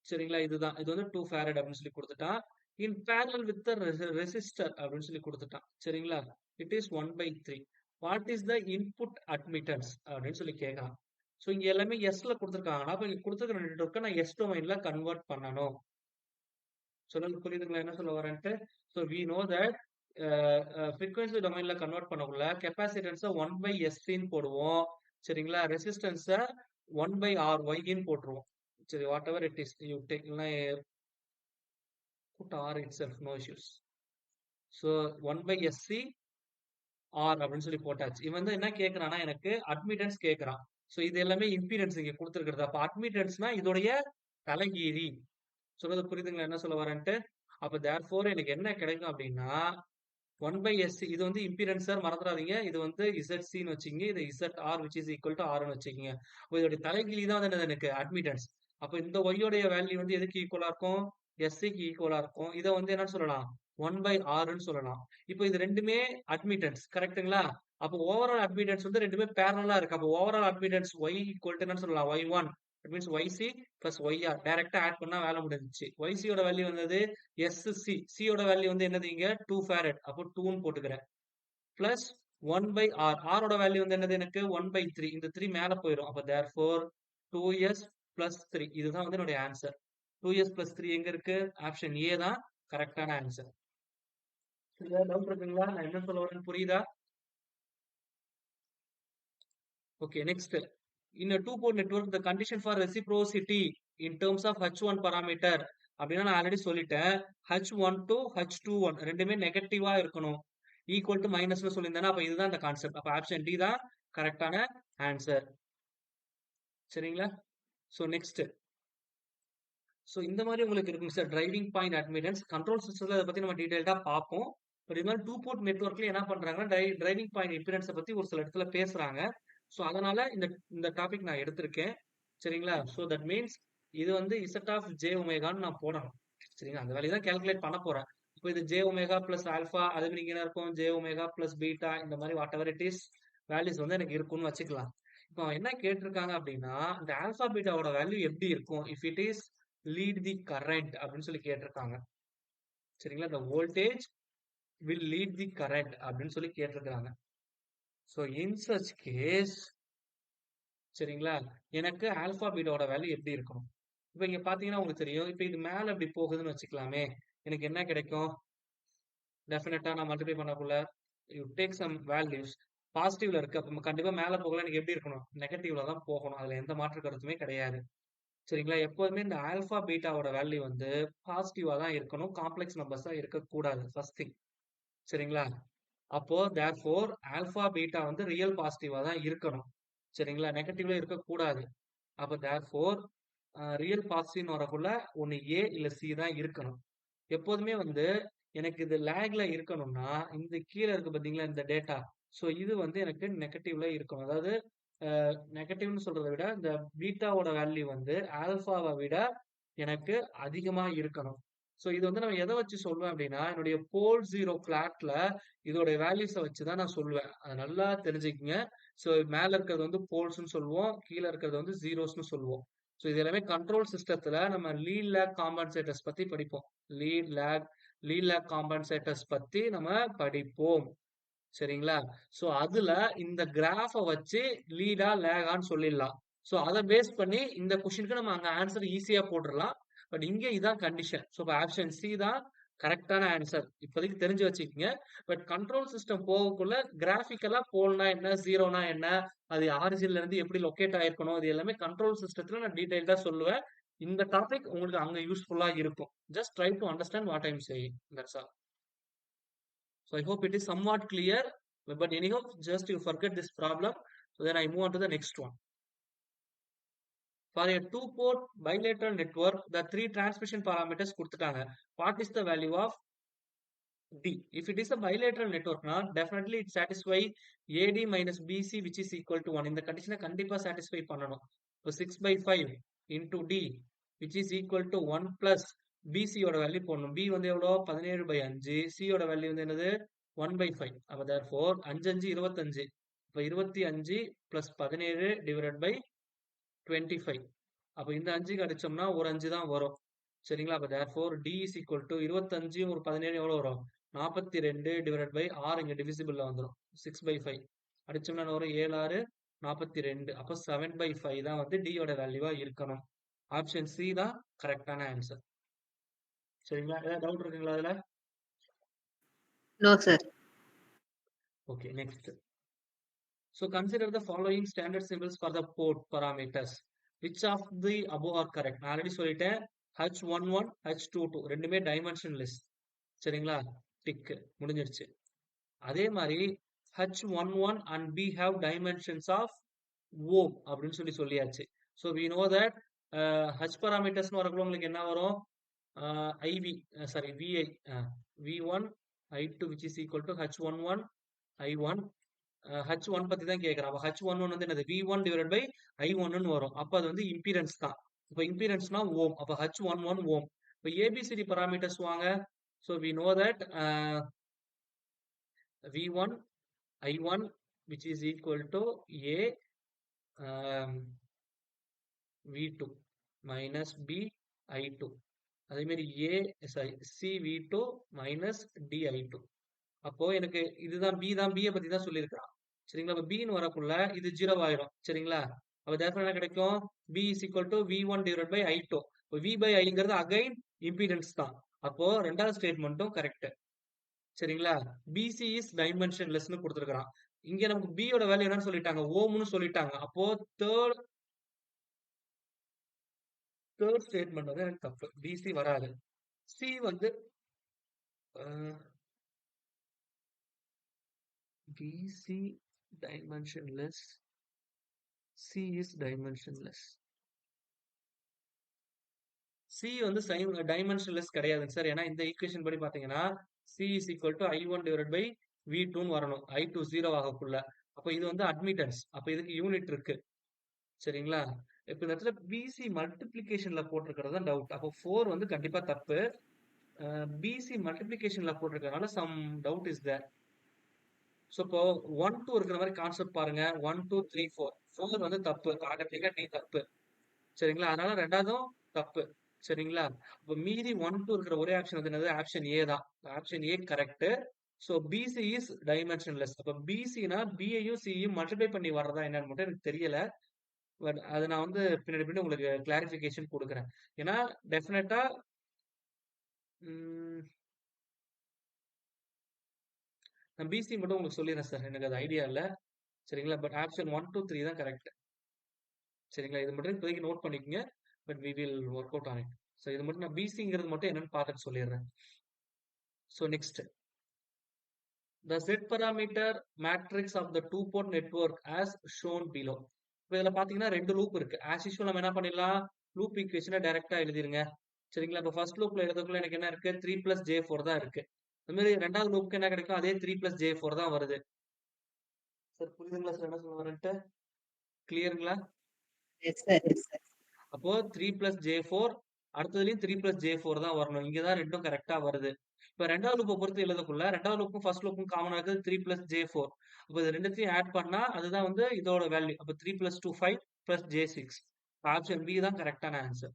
சரிங்களா? இதுதான். இது வந்து 2 farad அப்படின்னு சொல்லி கொடுத்துட்டான். In parallel with the resistor அப்படின்னு சொல்லி கொடுத்துட்டான். சரிங்களா? It is 1 by 3. What is the input admittance அப்படின்னு சொல்லி கேட்கலாம். ஸோ இங்க எல்லாமே எஸ்ல கொடுத்துருக்காங்கன்னா அப்ப இங்க கொடுத்துருக்கிற நெட்வொர்க்கை நான் எஸ் டொமைன்ல கன்வெர்ட் பண்ணணும். சொல்றது புரியுதுங்களா என்ன சொல்ல வரேன்ட்டு? So we know that frequency டொமைன்ல கன்வெர்ட் பண்ணக்குள்ள கெப்பாசிட்டன்ஸை 1 by எஸ்ன்னு போடுவோம். சரிங்களா? ரெசிஸ்டன்ஸை 1 by ஆர் ஒய்ன்னு போட்டுருவோம். சரி, what ever it is you take, put R itself, no issues. So 1 by SC R அப்படின்னு சொல்லி போட்டாச்சு. இவன் வந்து என்ன கேட்கறான்னா எனக்கு அட்மிட்டன்ஸ் கேட்கறான். ஸோ இது எல்லாமே இம்பிடன்ஸ் இங்க கொடுத்துருக்கிறது. அப்ப அட்மிட்டன்ஸ்னா இதோடைய தலைகீழி. சொல்றது புரியுதுங்களா என்ன சொல்ல வரேன்ட்டு? அப்ப therefore எனக்கு என்ன கிடைக்கும் அப்படின்னா 1 by SC இது வந்து இம்பிடன்ஸ் சார், மறந்துடாதீங்க. இது வந்து ZCன்னு வச்சுக்கீங்க. இது ZR which is equal to Rன்னு வச்சுக்கீங்க. இதோட தலைகீழி தான் வந்து எனக்கு அட்மிட்டன்ஸ். அப்ப இந்த Y உடைய வேல்யூ வந்து எதுக்கு ஈக்குவலா இருக்கும்? SCக்கு ஈக்குவலா இருக்கும். இதை வந்து என்னன்னு சொல்லலாம்? 1 by Rன்னு சொல்லலாம். இப்போ இது ரெண்டுமே அட்மிட்டன்ஸ் கரெக்ட்டுங்களா? அப்போ ஓவரால் அட்மிட்டன்ஸ் வந்து ரெண்டுமே பேரலா இருக்கு. அப்போ overall admittance Y equal to என்னன்னு சொல்லலாம்? Y1. That means YC plus YR. டைரக்டா ஆட் பண்ணா வேலை முடிஞ்சிச்சு. YC யோட வேல்யூ வந்தது SC. C யோட வேல்யூ வந்து என்னது இங்க 2 farad. அப்போ 2ன்னு போட்டுக்கிறேன். Plus 1 by R. R ஓட வேல்யூ வந்து என்னது எனக்கு 1 by 3. இந்த 3 மேல போயிடும். அப்போ therefore 2S plus 3. இதுதான் வந்து என்னுடைய ஆன்சர். 2S plus 3 எங்க இருக்கு? ஆப்ஷன் ஏ தான் கரெக்டான ஆன்சர். டவுட் இருக்குங்களா? நான் என்ன சொல்ல வரேன்னு புரியுதா? Okay, next. In a two-port network, the condition for reciprocity in terms of H1 parameter அப்படின்னா நான் ஆல்ரெடி சொல்லிட்டேன். H1 to H21 ரெண்டுமே நெகட்டிவா இருக்கணும். ஈக்குவல் டு மைனஸ்னு சொல்லியிருந்தேன்னா அப்ப இதுதான் இந்த கான்செப்ட். அப்ப ஆப்ஷன் டி தான் கரெக்டான ஆன்சர். சரிங்களா? So next. ஸோ இந்த மாதிரி உங்களுக்கு இருக்குங்க sir driving point admittance. Control சிஸ்டம்ல அதை பத்தி நம்ம டீடைல்டா பார்ப்போம். பட் இது மாதிரி டூ போர்ட் நெட்வொர்க்ல என்ன பண்றாங்கன்னா டிரைவிங் பாயிண்ட் இம்பிடன்ஸை பத்தி ஒரு சில இடத்துல பேசுறாங்க. ஸோ அதனால இந்த டாபிக் நான் எடுத்திருக்கேன். சரிங்களா? ஸோ தட் மீன்ஸ் இது வந்து இசட் ஆஃப் ஜே ஒமேகான்னு நான் போடணும். சரிங்களா? அந்த வேல்யூ தான் கால்குலேட் பண்ண போறேன். இப்போ இது j ஒமேகா பிளஸ் ஆல்பா, அதே மாதிரி இங்க என்ன இருக்கும்? j ஒமேகா பிளஸ் பீட்டா, இந்த மாதிரி what ever it is values வந்து எனக்கு இருக்கும்னு வச்சுக்கலாம். இப்போ என்ன கேட்டிருக்காங்க அப்படின்னா, இந்த ஆல்பா பீட்டாவோட வேல்யூ எப்படி இருக்கும்? If it is lead the current அப்படின்னு சொல்லி கேட்டிருக்காங்க. சரிங்களா? the voltage will lead the current அப்படின்னு சொல்லி கேட்டிருக்காங்க. so in such case, சரிங்களா, எனக்கு ஆல்பா பீட்டாவோட வேல்யூ எப்படி இருக்கணும்? இப்போ இங்க பாத்தீங்கன்னா உங்களுக்கு தெரியும். இப்போ இது மேல இப்படி போகுதுன்னு வச்சுக்கலாமே, எனக்கு என்ன கிடைக்கும்? டெஃபினட்டா நான் மல்டிப்ளை பண்ணக்குள்ள யூ டேக் சம் வேல்யூஸ் பாசிட்டிவ்ல இருக்கு. அப்ப கண்டிப்பா மேல போகல எனக்கு எப்படி இருக்கணும்? நெகட்டிவ்ல தான் போகணும். அதுல எந்த மாற்று கருத்துமே கிடையாது. சரிங்களா? எப்போதுமே இந்த ஆல்பா பீட்டாவோட வேல்யூ வந்து பாசிட்டிவா தான் இருக்கணும். காம்ப்ளெக்ஸ் நம்பர்ஸா இருக்கக்கூடாது. First thing. சரிங்களா? அப்போ தேர்ஃபோர் ஆல்பா பீட்டா வந்து ரியல் பாசிட்டிவா தான் இருக்கணும். சரிங்களா? நெகட்டிவ்ல இருக்கக்கூடாது. அப்ப தேர்ஃபோர் ரியல் பாசிட்டிவ்னு வரக்குள்ள ஒன்னு ஏ இல்ல சி தான் இருக்கணும். எப்போதுமே வந்து எனக்கு இது லேக்ல இருக்கணும்னா இந்த கீழே இருக்கு பாத்தீங்களா இந்த டேட்டா. ஸோ இது வந்து எனக்கு நெகட்டிவ்ல இருக்கணும். அதாவது நெகட்டிவ்னு சொல்றத விட இந்த பீட்டாவோட வேல்யூ வந்து ஆல்பாவை விட எனக்கு அதிகமா இருக்கணும். ஸோ இது வந்து நம்ம எதை வச்சு சொல்லுவேன் அப்படின்னா என்னுடைய போல் ஜீரோ பிளாட்ல இதோட வேல்யூஸை வச்சு தான் நான் சொல்லுவேன். அதை நல்லா தெரிஞ்சுக்கங்க. ஸோ மேல இருக்கிறது வந்து போல்ஸ்ன்னு சொல்லுவோம், கீழே இருக்கிறது வந்து ஜீரோஸ்னு சொல்லுவோம். ஸோ இது எல்லாமே கண்ட்ரோல் சிஸ்டத்துல நம்ம லீட் லேக் காம்பன்சேட்டர்ஸ் பத்தி படிப்போம். லீட் லேக் லீட் லேக் காம்பன்சேட்டர்ஸ் பத்தி நம்ம படிப்போம். சரிங்களா? சோ அதுல இந்த கிராஃப வச்சு லீடா லேகான்னு சொல்லிடலாம். சோ அத பேஸ் பண்ணி இந்த கொஸ்டினுக்கு நம்ம அங்க ஆன்சர் ஈஸியா போட்டுறலாம். பட் இங்க இதான் கண்டிஷன். சோ ஆப்ஷன் சி தான் கரெக்டான ஆன்சர். இப்போதைக்கு தெரிஞ்சு வச்சுக்கோங்க. பட் கண்ட்ரோல் சிஸ்டம் போகக்குள்ள கிராஃபிக்கலா போல்னா என்ன, ஜீரோனா என்ன, அது ஆரிஜின்ல இருந்து எப்படி லொக்கேட் ஆயிருக்கணும், இது எல்லாமே கண்ட்ரோல் சிஸ்டத்துல நான் டீடைல்டா சொல்லுவேன். இந்த டாபிக் உங்களுக்கு அங்க யூஸ்ஃபுல்லா இருக்கும். Just try to understand what I'm saying. That's all. So I hope it is somewhat clear. But anyhow, just you forget this problem. So then I move on to the next one. For a two-port bilateral network, the three transmission parameters கொடுத்துட்டாங்க. What is the value of D? If it is a bilateral network, now definitely it satisfy AD minus BC which is equal to 1. இந்த கண்டிஷனை கண்டிப்பா satisfy பண்ணணும். இப்போ 6 by 5 into D which is equal to 1 plus BC யோட வேல்யூ போடணும். B வந்து எவ்வளோ 17 by 5, C யோட வேல்யூ வந்து என்னது 1 by 5. அப்போ therefore 5 5 25. இப்போ 25 plus 17 divided by 25. அப்போ இந்த 5க்கு அடிச்சோம்னா ஒரு 5 தான் வரும். சரிங்களா? அப்போ therefore D is equal to 25 ஒரு 17 எவ்வளோ வரும்? 42 divided by 6 இங்க டிவிசிபிள்ல வந்துடும். 6 by 5. அடிச்சோம்னா என்ன வரும்? 7 6 42. அப்போ 7 by 5 தான் வந்து D யோட வேல்யூவா இருக்கணும். ஆப்ஷன் சி தான் கரெக்டான ஆன்சர். சரிங்களா? ஏதாவது டவுட் இருக்குங்களா அதுல? No, sir. Okay, next. So consider the following standard symbols for the port parameters. Which of the above are correct? நான் ஆல்ரெடி சொல்லிட்டேன். H11, H22 ரெண்டுமே டைமென்ஷன்லெஸ். சரிங்களா? டிக் முடிஞ்சிருச்சு. அதே மாதிரி H11 and B have dimensions of ohm அப்படின்னு சொல்லியாச்சு. So we know that H parameters வரக்குள்ள உங்களுக்கு என்ன வரும்? IV, sorry, VI, V1, I2 which is equal to H11, I1, H1 பத்தி தான் கேட்கிறேன். அப்ப H11 வந்து என்னது? V1 divided by I1 ன்னு வரும். அப்ப அது வந்து இம்பிடன்ஸ் தான். இப்ப இம்பிடன்ஸ்னா ஓம். அப்ப H11 ஓம். இப்ப ABCD parameters வாங்க. So we know that V1, I1 which is equal to A V2 minus B I2. அதே மாதிரி CV2 minus DI2. அப்போ எனக்கு இதுதான் B தான் B பத்தி தான் சொல்லியிருக்கான். சரிங்களா? அப்ப B ன்னு வரக்குள்ள இது 0 ஆயிடும். சரிங்களா? அப்ப therefore என்ன கிடைக்கும்? B is equal to V1 divided by I2. இப்போ V by Iங்கிறது அகைன் இம்பிடன்ஸ் தான். அப்போ ரெண்டாவது ஸ்டேட்மெண்ட்டும் கரெக்ட். சரிங்களா? BC is dimensionlessன்னு கொடுத்துருக்கான். இங்க நமக்கு B யோட வேல்யூ என்னன்னு சொல்லிட்டாங்க? ஓம்னு சொல்லிட்டாங்க. அப்போ தேர்ட் ஸ்டேட்மெண்ட் வந்து எனக்கு தப்பு. BC வராது. C வந்து BC dimensionless. C is dimensionless. C வந்து டைமென்ஷன்லெஸ் கிடையாதுங்க சார். ஏன்னா இந்த ஈக்குவேஷன் படி பாத்தீங்கன்னா C is equal to I1 divided by V2 ன்னு வரணும். I2 0 ஆகக்குள்ள. அப்ப இது வந்து அட்மிட்டன்ஸ். அப்ப இதுக்கு யூனிட் இருக்கு. சரிங்களா? இப்ப இந்த இடத்துல BC மல்டிப்ளிகேஷன்ல போட்டிருக்கிறது தான் டவுட். அப்போ 4 வந்து கண்டிப்பா தப்பு. பிசி மல்டிப்ளிகேஷன்ல போட்டிருக்கனால சம் டவுட் இஸ் தேர். ஸோ இப்போ 1 2 இருக்கிற மாதிரி கான்செப்ட் பாருங்க. 1 2 3 4 4 வந்து தப்பு, ஆட்டோமேட்டிக்கா டி தப்பு. சரிங்களா, அதனால ரெண்டாவதும் தப்பு. சரிங்களா, இப்போ மீதி 1 2 இருக்கிற ஒரே ஆப்ஷன் வந்து என்னது? ஆப்ஷன் ஏ தான். Option A correct. So B C is dimensionless. அப்போ பிசினா பிஐயும் சியும் மல்டிப்ளை பண்ணி வர்றதா என்னன்னு மட்டும் எனக்கு தெரியல. பட் அது நான் வந்து பின்னாடி பின்னாடி உங்களுக்கு கிளாரிஃபிகேஷன் கொடுக்குறேன். ஏன்னா டெஃபினட்டா நான் பிசி மட்டும் உங்களுக்கு சொல்லிடுறேன் சார், எனக்கு அது ஐடியா இல்லை. சரிங்களா, பட் ஆப்ஷன் 1 2 3 தான் கரெக்ட். சரிங்களா, இது மட்டும் இப்போதைக்கு நோட் பண்ணிக்கோங்க. But we will work out on it. So இது மட்டும் நான் பிசிங்கிறது மட்டும் என்னன்னு பார்த்துட்டு சொல்லிடுறேன். So next, the Z parameter matrix of the two port network as shown below. இப்போ இதில் பார்த்தீங்கன்னா ரெண்டு லூப் இருக்கு. ஆஸ் யூஸ்வல் நம்ம என்ன பண்ணிடலாம்? லூப் ஈக்குவேஷனை டைரக்டா எழுதிருங்க. சரிங்களா, இப்போ ஃபர்ஸ்ட் லூப்ல எழுதக்குள்ள எனக்கு என்ன இருக்கு? 3 + J4 தான் இருக்கு. அது மாதிரி ரெண்டாவது லூப்புக்கு என்ன கிடைக்கும்? அதே 3 + J4 தான் வருது. சார் புரியுதுங்களா சார் என்ன சொல்ல வரேன்ட்டு? கிளியருங்களா? Yes sir, yes sir. அப்போ 3 + J4, அடுத்ததுலயும் 3 + J4 தான் வரணும். இங்கதான் ரெண்டும் கரெக்டா வருது. இப்ப ரெண்டாவது லூப்பை பொறுத்து எழுதக்குள்ள ரெண்டாவது லூப்பும் ஃபர்ஸ்ட் லூப்பும் காமனா இருக்குது 3 + J4. அப்போ இது ரெண்டுத்தையும் ஆட் பண்ணா அதுதான் வந்து இதோட வேல்யூ. அப்போ 3 + 2 5 + J6. ஆப்ஷன் பி தான் கரெக்டான ஆன்சர்.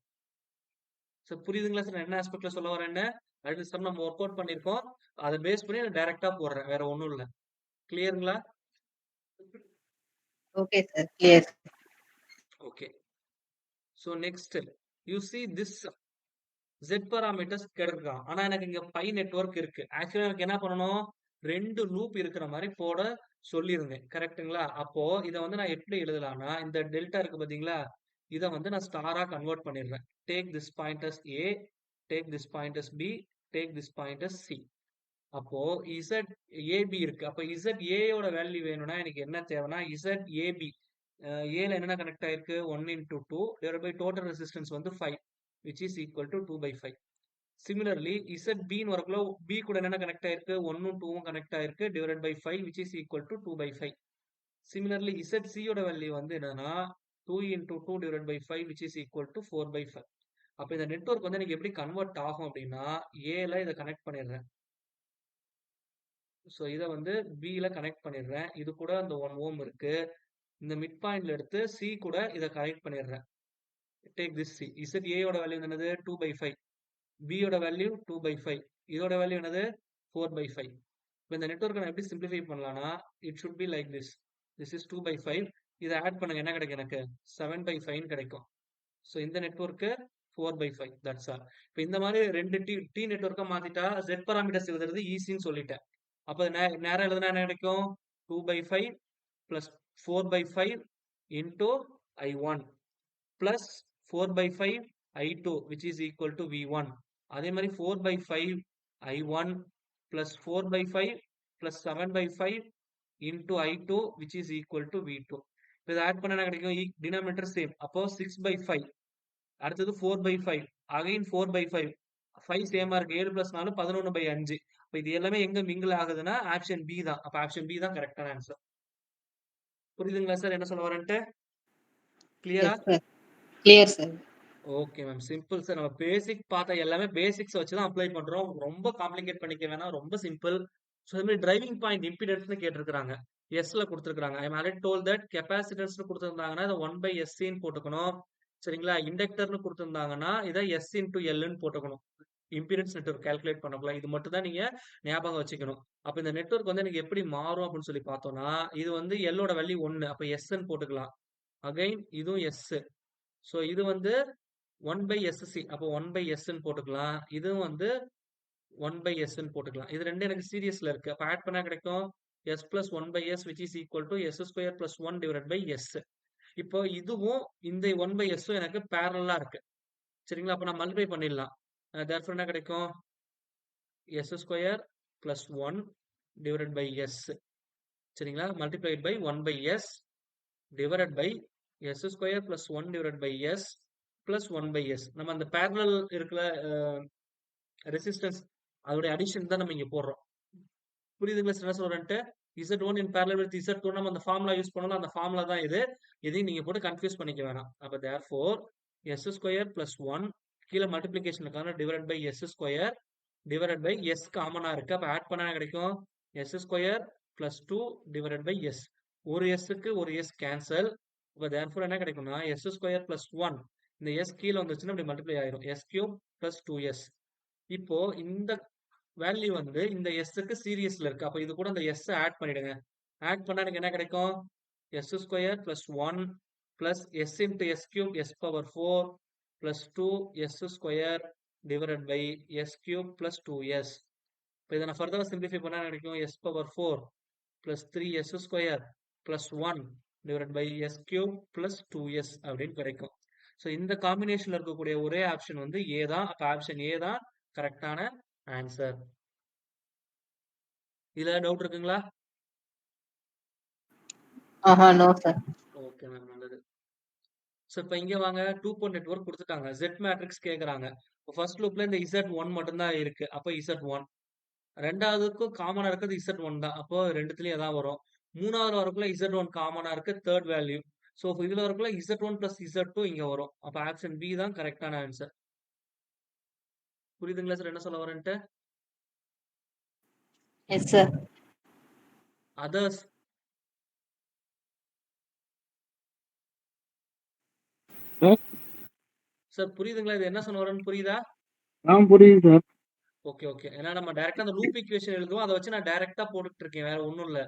சார் புரியுதுங்களா சார் என்ன ஆஸ்பெக்ட்ல சொல்ல வரேன்னு? அடுத்த சம் நம்ம ஒர்க் அவுட் பண்ணிருக்கோம். அதை பேஸ் பண்ணி நான் டைரக்டா போடுறேன், வேற ஒண்ணும் இல்லை. கிளியருங்களா? Okay sir, clear. Okay. So next, you see this Z parameters கிடைக்கலாம். ஆனா எனக்கு இங்க பை நெட்வொர்க் இருக்கு. ஆக்சுவலா எனக்கு என்ன பண்ணணும்? ரெண்டு லூப் இருக்கிற மாதிரி போட சொல்லியிருந்தேன். கரெக்ட்டுங்களா? அப்போ இதை வந்து நான் எப்படி எழுதலாம்னா, இந்த டெல்டா இருக்கு பாத்தீங்களா, இதை வந்து நான் ஸ்டாரா கன்வெர்ட் பண்ணிடுறேன். Take this point as A, take this point as B, take this point as C. அப்போ ZAB இருக்கு. அப்போ ZA யோட வேல்யூ வேணும்னா எனக்கு என்ன தேவைன்னா ZAB ஏல என்னென்ன கனெக்ட் ஆயிருக்கு? 1 × 2 divided by total resistance வந்து 5, which is equal to 2/5. Similarly, ZB வரக்குள்ள B கூட என்னென்ன கனெக்ட் ஆயிருக்கு? 1ம் 2ம் கனெக்ட் ஆயிருக்கு divided by 5, which is equal to 2/5. Similarly, ZC யோட வேல்யூ வந்து என்னன்னா 2 × 2 divided by 5, which is equal to 4/5. அப்ப இந்த நெட்வொர்க் வந்து எனக்கு எப்படி கன்வெர்ட் ஆகும் அப்படின்னா, ஏல இதை கனெக்ட் பண்ணிடுறேன். ஸோ இதை வந்து பியில் கனெக்ட் பண்ணிடுறேன். இது கூட அந்த 1 ஓம் இருக்கு. இந்த மிட் பாயிண்ட்ல எடுத்து சி கூட இதை கனெக்ட் பண்ணிடுறேன். Take this C. ZA யோட வேல்யூ என்னது? 2/5. B யோட வேல்யூ 2/5. இதோட வேல்யூ என்னது? 4/5. இப்போ இந்த நெட்வொர்க்கை நான் எப்படி சிம்பிளிஃபை பண்ணலாம்னா, it should be like this. This is 2/5. இதை ஆட் பண்ணுங்க, என்ன கிடைக்கும்? எனக்கு 7/5 கிடைக்கும். ஸோ இந்த நெட்வொர்க்கு 4/5. That's all. இப்போ இந்த மாதிரி ரெண்டு டி நெட்வொர்க்கை மாத்திட்டா Z பாராமீட்டர்ஸ் எழுதுறது ஈஸின்னு சொல்லிட்டேன். அப்போ நேரம் எழுதுனா என்ன கிடைக்கும்? 2/5 plus 4/5 into I1 plus 4/5 I2, which is equal to V1. அதே மாதிரி 4/5 I1 plus 4/5 plus 7/5 into I2, which is equal to V2. இதை ஆட் பண்ண என்ன கிடைக்கும்? Denominator same. அப்போ 6/5, அடுத்தது 4/5, அகைன் 4/5, 5 சேமா இருக்கு. 7 + 4 11/5. இப்போ இது எல்லாமே எங்க மிங்கிள் ஆகுதுன்னா ஆப்ஷன் பி தான். அப்ப ஆப்ஷன் பி தான் கரெக்டான ஆன்சர். புரியுதுங்களா சார் என்ன சொல்ல வரேன்ட்டு? கிளியரா? S sir, clear sir. Okay ma'am, simple sir. நம்ம பேசிக் பார்த்த எல்லாமே பேசிக்ஸ் வச்சு தான் அப்ளை பண்றோம். ரொம்ப காம்ப்ளிகேட் பண்ணிக்க வேணாம், ரொம்ப சிம்பிள். ஸோ இது மாதிரி டிரைவிங் பாயிண்ட் இம்பிடன்ஸ்னு கேட்டிருக்காங்க. எஸ்ல கொடுத்துருக்காங்க. ஐ ஆல்ரெடி டோல் தட் கெப்பாசிட்டன்ஸ்னு கொடுத்துருந்தாங்கன்னா இதை 1/SCன்னு போட்டுக்கணும். சரிங்களா, இண்டக்டர்னு கொடுத்துருந்தாங்கன்னா இதை S × Lன்னு போட்டுக்கணும். இம்பிடன்ஸ் நெட்வொர்க் கால்குலேட் பண்ணக்குள்ள இது மட்டும் தான் நீங்க ஞாபகம் வச்சுக்கணும். அப்ப இந்த நெட்வொர்க் வந்து எனக்கு எப்படி மாறும் அப்படின்னு சொல்லி பார்த்தோம்னா, இது வந்து எல்லோட வேல்யூ 1, அப்ப எஸ்ன்னு போட்டுக்கலாம். அகைன் இதுவும் எஸ். ஸோ இது வந்து 1/SC, அப்போ 1/Sன்னு போட்டுக்கலாம். இதுவும் வந்து 1/Sன்னு போட்டுக்கலாம். இது ரெண்டு எனக்கு சீரியஸ்ல இருக்கு. அப்ப ஆட் பண்ணா கிடைக்கும் S + 1/S, which is equal to S² + 1 divided by S. இப்போ இதுவும் இந்த 1/Sம் எனக்கு பேரலா இருக்கு. சரிங்களா, அப்ப நான் மல்டிப்ளை பண்ணிடலாம். therefore என்ன கிடைக்கும்? S² + 1 divided by S. சரிங்களா, multiplied by 1/S divided by S² + 1 divided by S plus 1/S. நம்ம அந்த parallel இருக்கிற ரெசிஸ்டன்ஸ் அதோட அடிஷன் தான் நம்ம இங்க போடுறோம். புரியுதுங்களா சார் என்ன சொல்றேன்ட்டு? Z1 in parallel with Z2 நம்ம அந்த ஃபார்முலா யூஸ் பண்ணலாம். அந்த ஃபார்முலா தான் இது. இதையும் நீங்க போட்டு கன்ஃபியூஸ் பண்ணிக்க வேணாம். அப்ப therefore S² + 1 கீழே மல்டிப்ளிகேஷனுக்கான divide by S², divided by s காமனா இருக்கு. அப்ப ஆட் பண்ணா கிடைக்கும் S square plus 2 divided by s. ஒரு எஸ்க்கு ஒரு எஸ் கேன்சல். இப்போ தேர்ஃபோர் என்ன கிடைக்கும்னா எஸ் ஸ்கொயர் பிளஸ் 1 இந்த எஸ் கீழே வந்துச்சுன்னா இப்படி மல்டிப்ளை ஆயிரும். S cube plus 2s. இப்போ இந்த வேல்யூ வந்து இந்த எஸ்க்கு சீரியஸ்ல இருக்கு. அப்ப இது கூட இந்த எஸ் ஆட் பண்ணிடுங்க. ஆட் பண்ணா எனக்கு என்ன கிடைக்கும் S square plus 1 plus S into S cube S power 4 plus 2 S square divided by S cube plus 2s. இப்போ இதை நான் ஃபர்தரா சிம்பிளிஃபை பண்ணா கிடைக்கும் S power 4 plus 3s square plus 1 divided by S cube plus 2s அப்படின்னு கிடைக்கும். ஸோ இந்த காம்பினேஷன்ல இருக்கக்கூடிய ஒரே ஆப்ஷன் வந்து ஏ தான். அப்ப ஆப்ஷன் ஏ தான் கரெக்டான ஆன்சர். இதுல டவுட் இருக்குங்களா? No sir. ஓகே மேம், நல்லது. ஸோ இப்போ இங்க வாங்க, 2 போர்ட் நெட்வொர்க் கொடுத்துட்டாங்க. Z மேட்ரிக்ஸ் கேட்குறாங்க. ஃபர்ஸ்ட் லூப்ல இந்த Z1 மட்டும்தான் இருக்கு. அப்போ Z1. ரெண்டாவதுக்கும் காமனா இருக்கிறது Z1 தான். அப்போ ரெண்டுத்துலயும் தான் வரும். மூணாவது வரக்குள்ள Z1 காமனா இருக்கு. Third value. ஸோ இதுல வரக்குள்ள Z1 பிளஸ் Z2 இங்க வரும். அப்போ ஆப்ஷன் பி தான் கரெக்டான ஆன்சர். புரியுதுங்களா சார் என்ன சொல்ல வரேன்ட்டு? Yes sir. அதர்ஸ் சார் புரியுதுங்களா? இது என்ன சொல்ல வரேன்னு புரியுதா? புரியுது சார். Okay okay. ஏன்னா நம்ம டைரக்டா அந்த லூப் ஈக்குவேஷன் எழுதுவோம். அதை வச்சு நான் டைரக்டா போட்டுட்டு இருக்கேன். வேற ஒண்ணும் இல்ல.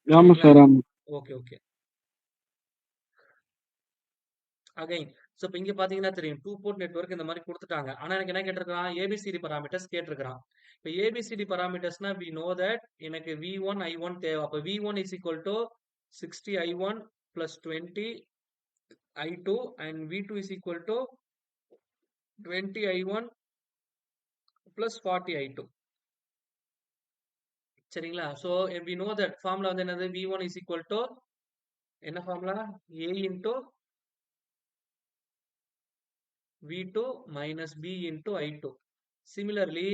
ஆமா சார். ஆமா. Okay okay. அகைன் ஸோ இப்போ இங்க பாத்தீங்கன்னா தெரியும் 2 போர்ட் நெட்வொர்க் இந்த மாதிரி கொடுத்துட்டாங்க. ஆனா எனக்கு என்ன கேட்டிருக்கான் ஏபிசிடி பராமீட்டர்ஸ் கேட்டிருக்கான். இப்போ ஏபிசிடி பராமீட்டர்ஸ்னா வி நோ தட் எனக்கு V1 I1 தேவை. அப்போ V1 is equal to 60 I1 plus 20 I2 and V2 is equal to 20 I1 plus 40 I2. சரிங்களா? So we know that formula வந்து என்னது V1 இஸ் ஈக்குவல் டு என்ன formula A into V2 minus B into I2. Similarly,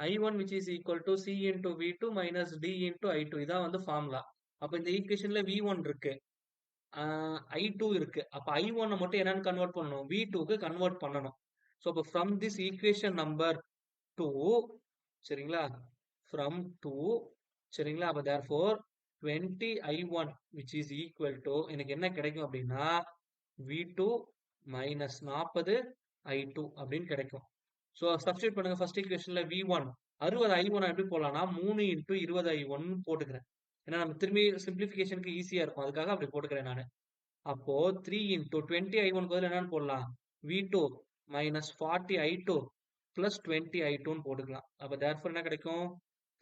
I1 which is equal to C into V2 minus D into I2. இதான் வந்து ஃபார்முலா. அப்ப இந்த ஈக்குவேஷன்ல V1 இருக்கு, I2 இருக்கு. அப்ப I1 மட்டும் என்னன்னு கன்வெர்ட் பண்ணணும், V2க்கு கன்வெர்ட் பண்ணணும். ஸோ அப்போ ஃப்ரம் திஸ் ஈக்குவேஷன் நம்பர் 2, சரிங்களா, ஃப்ரம் 2, சரிங்களா, அப்ப therefore 20 I1 which is equal to எனக்கு என்ன கிடைக்கும் அப்படின்னா V2 minus 40 I2 அப்படின்னு கிடைக்கும். ஸோ சப்ஸ்டியூட் பண்ணுங்க. ஃபர்ஸ்ட் ஈக்குவேஷன்ல V1 60 I1 எப்படி போடலாம்னா 3 into 20 I1 போட்டுக்கிறேன். ஏன்னா நம்ம திரும்பி சிம்பிளிஃபிகேஷனுக்கு ஈஸியா இருக்கும், அதுக்காக அப்படி போட்டுக்கிறேன் நான். அப்போ 3 into 20 I1 பதில் என்னன்னு போடலாம் V2 minus 40 I2 plus 20 I2 போட்டுக்கலாம். அப்ப therefore என்ன கிடைக்கும்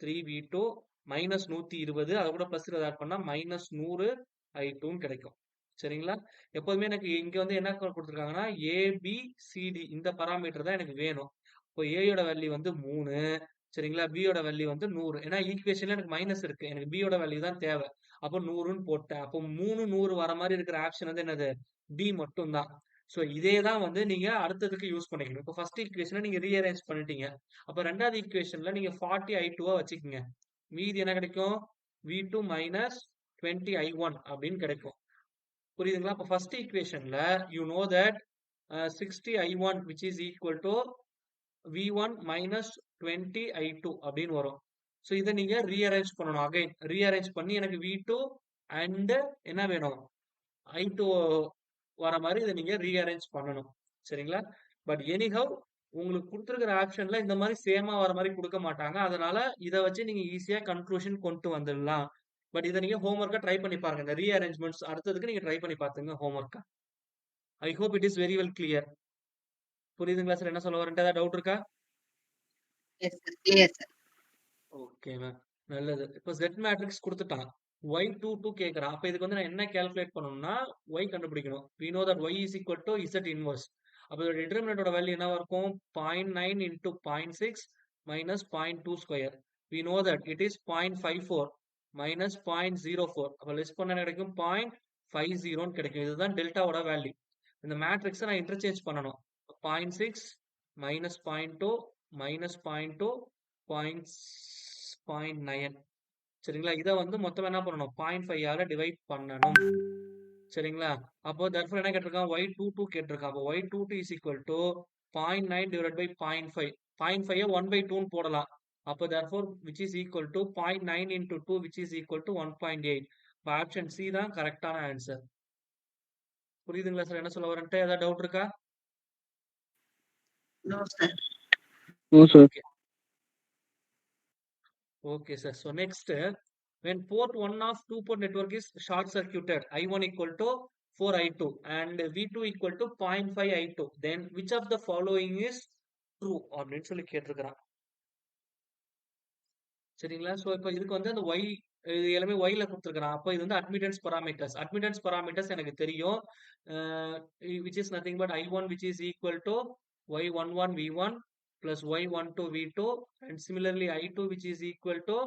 3V2 minus 120, அதை கூட பிளஸ் 20 ஆட் பண்ணா minus 100 I2 கிடைக்கும். சரிங்களா? எப்போதுமே எனக்கு இங்க வந்து என்ன கொடுத்துருக்காங்கன்னா ஏபிசிடி இந்த பராமீட்டர் தான் எனக்கு வேணும். இப்போ ஏயோட வேல்யூ வந்து 3, சரிங்களா, பியோட வேல்யூ வந்து 100. ஏன்னா ஈக்குவேஷன்ல எனக்கு மைனஸ் இருக்கு, எனக்கு பியோட வேல்யூ தான் தேவை. அப்போ 100ன்னு போட்டேன். அப்போ 3 100 வர மாதிரி இருக்கிற ஆப்ஷன் வந்து என்னது டி மட்டும் தான். ஸோ இதே தான் வந்து நீங்க அடுத்ததுக்கு யூஸ் பண்ணிக்கணும். இப்போ ஃபர்ஸ்ட் ஈக்குவேஷனை நீங்க ரீஅரேஞ்ச் பண்ணிட்டீங்க. அப்போ ரெண்டாவது ஈக்குவேஷன்ல நீங்க 40 I2 வச்சுக்கோங்க. மீதி என்ன கிடைக்கும் V2 minus 20 I1 அப்படின்னு கிடைக்கும். புரியுதுங்களா? அப்போ ஃபர்ஸ்ட் ஈக்குவேஷன்ல you know that 60 I1 which is equal to V1 minus 20 I2 அப்படின்னு வரும். ஸோ இதை நீங்க ரீஅரேஞ்ச் பண்ணணும். அகைன் ரீஅரேஞ்ச் பண்ணி எனக்கு V2 அண்ட் என்ன வேணும் I2 வர மாதிரி இதை நீங்க ரீஅரேஞ்ச் பண்ணணும். சரிங்களா? பட் எனிஹவ் உங்களுக்கு கொடுத்துருக்கிற ஆப்ஷன்ல இந்த மாதிரி சேமா வர மாதிரி கொடுக்க மாட்டாங்க. அதனால இதை வச்சு நீங்க ஈஸியா கன்க்ளூஷன் கொண்டு வந்துடலாம். பட் இதை நீங்க ஹோம்ஒர்க்கா ட்ரை பண்ணி பாருங்க. இந்த ரீஅரேஞ்ச்மெண்ட்ஸ் அடுத்ததுக்கு நீங்க ட்ரை பண்ணி பாத்துங்க ஹோம்ஒர்க்கா. I hope it is very well clear. புரியுதுங்களா சார் என்ன சொல்ல வரேன்? ஏதாவது டவுட் இருக்கா? Yes sir. Clear sir. Okay ma'am, நல்லது. இப்போ Z மேட்ரிக்ஸ் கொடுத்துட்டான், Y22 கேட்கறான். அப்ப இதுக்கு வந்து நான் என்ன கால்குலேட் பண்ணணும்னா Y கண்டுபிடிக்கணும். we know that Y is equal to Z inverse. அப்ப இதோட டிட்டர்மினன்ட்டோட வேல்யூ என்னவா இருக்கும் 0.9 into 0.6 minus 0.2 square. we know that it is 0.54 minus 0.04. அப்ப லெஸ் பண்ண கிடைக்கும் 0.50 கிடைக்கும். இதுதான் டெல்டாவோட வேல்யூ. இந்த மேட்ரிக்ஸை நான் இன்டர்சேஞ்ச் பண்ணணும். 0.6 minus 0.2 minus 0.2 0.9. சரிங்களா? இதை வந்து மொத்தம் என்ன பண்ணணும் 0.5 ஆல டிவைட் பண்ணணும். சரிங்களா? அப்போ therefore என்ன கேட்டிருக்கான் Y22 கேட்டிருக்கான். அப்போ Y22 is equal to 0.9 divided by 0.5. 0.5 1/2 போடலாம். அப்போ therefore which is equal to 0.9 into 2 which is equal to 1.8. இப்போ ஆப்ஷன் சி தான் கரெக்டான ஆன்சர். புரியுதுங்களா சார் என்ன சொல்ல வரேன்ட்டு? ஏதாவது டவுட் இருக்கா? No, sir. No, sir. Okay okay sir. So next when port 1 of 2 port network is short circuited, I1 equal to 4 I2 and V2 equal to 0.5 I2, then which of the following is true அப்படின்னு சொல்லி கேட்டிருக்கிறான். சரிங்களா? ஸோ இப்போ இதுக்கு வந்து அந்த ஒய் இது எல்லாமே ஒய்ல கொடுத்துருக்கிறான். அப்போ இது வந்து அட்மிட்டன்ஸ் பராமீட்டர்ஸ். அட்மிட்டன்ஸ் பராமீட்டர்ஸ் எனக்கு தெரியும். Which is nothing but I1 which is equal to Y11 V1 plus Y12 V2 and similarly I2 which is equal to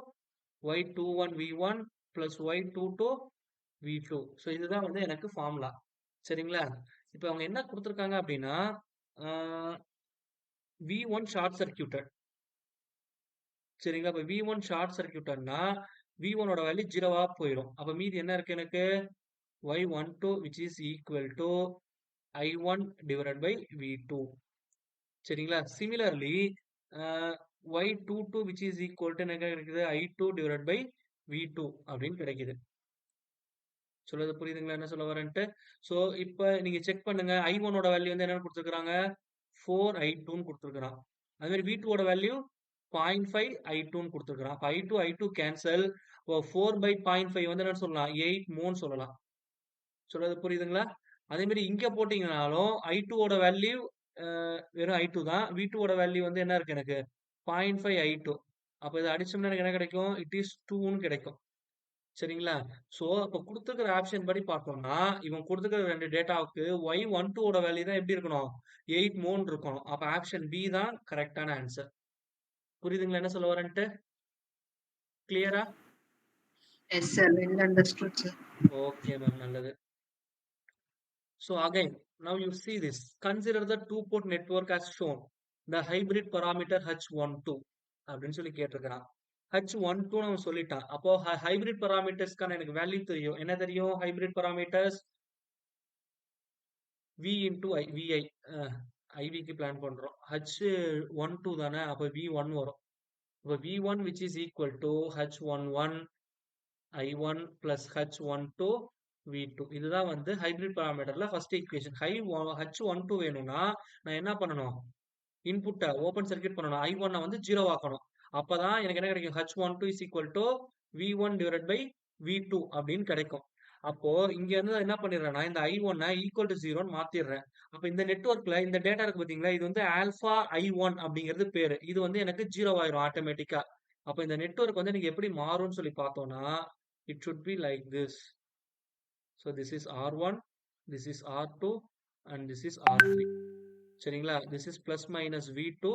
Y21 V1 plus Y22 V2. So இதுதான் வந்து எனக்கு ஃபார்முலா. சரிங்களா? இப்போ அவங்க என்ன கொடுத்துருக்காங்க அப்படின்னா V1 ஷார்ட் சர்க்கியூட்டட். சரிங்களா? இப்போ V1 ஷார்ட் சர்க்கியூட்டட்னா V1 ஓட வேல்யூ 0வா போயிடும். அப்போ மீதி என்ன இருக்கு எனக்கு? Y12 which is equal to I1 divided by V2. சரிங்களா? Similarly Y22 which is equal to என்ன கிடைக்குது? I2 divided by V2 அப்படின்னு கிடைக்குது. சொல்றது புரியுதுங்களா என்ன சொல்ல வரேன்ட்டு? ஸோ இப்போ நீங்க செக் பண்ணுங்க. I1 ஓட வேல்யூ வந்து என்னன்னு கொடுத்துருக்காங்க? 4 I2ன்னு கொடுத்துருக்கான். அதே மாதிரி V2 ஓட வேல்யூ 0.5 I2ன்னு கொடுத்துருக்கான். அப்போ I2 I2 கேன்சல். 4 by 0.5 வந்து என்னன்னு சொல்லலாம்? 8 mho சொல்லலாம். சொல்றது புரியுதுங்களா? அதே மாதிரி இங்க போட்டீங்கனாலும் I2 ஓட வேல்யூ வெறும் I2 தான். V2 ஓட வேல்யூ வந்து என்ன இருக்கு எனக்கு? 0.5 I2. அப்போ இதை அடிச்சோம்னா எனக்கு என்ன கிடைக்கும்? இட் இஸ் 2ன்னு கிடைக்கும். சரிங்களா? ஸோ அப்போ கொடுத்துருக்கிற ஆப்ஷன் படி பார்த்தோம்னா இவன் கொடுத்துருக்கிற ரெண்டு டேட்டாவுக்கு Y12 ஓட வேல்யூ தான் எப்படி இருக்கணும்? 8 mho இருக்கணும். அப்போ ஆப்ஷன் பி தான் கரெக்டான ஆன்சர். புரியுதுங்களா என்ன சொல்ல வரேன்ட்டு? கிளியரா? Yes, sir. Well understood, sir. Okay ma'am நல்லது. So again, now you see this. Consider the two-port network as shown. The hybrid parameter H12 அப்படின்னு சொல்லி கேட்டிருக்கிறான். H12 நம்ம சொல்லிட்டான். அப்போ ஹைபிரிட் பராமீட்டர்ஸ்க்கான எனக்கு வேல்யூ தெரியும். என்ன தெரியும்? Hybrid parameters V into I, VI. ஐவிக்கு பிளான் பண்றோம். H12 தானே? அப்போ V1 வரும். அப்போ V1 which is equal to H11 I1 plus H12 V2. இதுதான் வந்து ஹைபிரிட் பராமீட்டர்ல ஃபர்ஸ்ட் ஈக்குவேஷன். H12 வேணும்னா நான் என்ன பண்ணணும்? இன்புட்டை ஓபன் சர்க்யூட் பண்ணணும். I1 வந்து 0 ஆக்கணும். அப்பதான் எனக்கு என்ன கிடைக்கும்? H12 is equal to V1 divided by V2 அப்படின்னு கிடைக்கும். அப்போ இங்க இருந்து என்ன பண்ணிடுறேன்னா இந்த I1 ஈக்குவல் டு 0ன்னு மாத்திடுறேன். அப்ப இந்த நெட்வொர்க்ல இந்த டேட்டா இருக்கு பாத்தீங்களா? இது வந்து ஆல்பா I1 அப்படிங்கிறது பேரு. இது வந்து எனக்கு 0 ஆயிரும் ஆட்டோமேட்டிக்கா. அப்ப இந்த நெட்வொர்க் வந்து எனக்கு எப்படி மாறும்னு சொல்லி பார்த்தோம்னா it should be like this. So this is R1, this is R2 and this is R3. சரிங்களா? this is plus minus V2,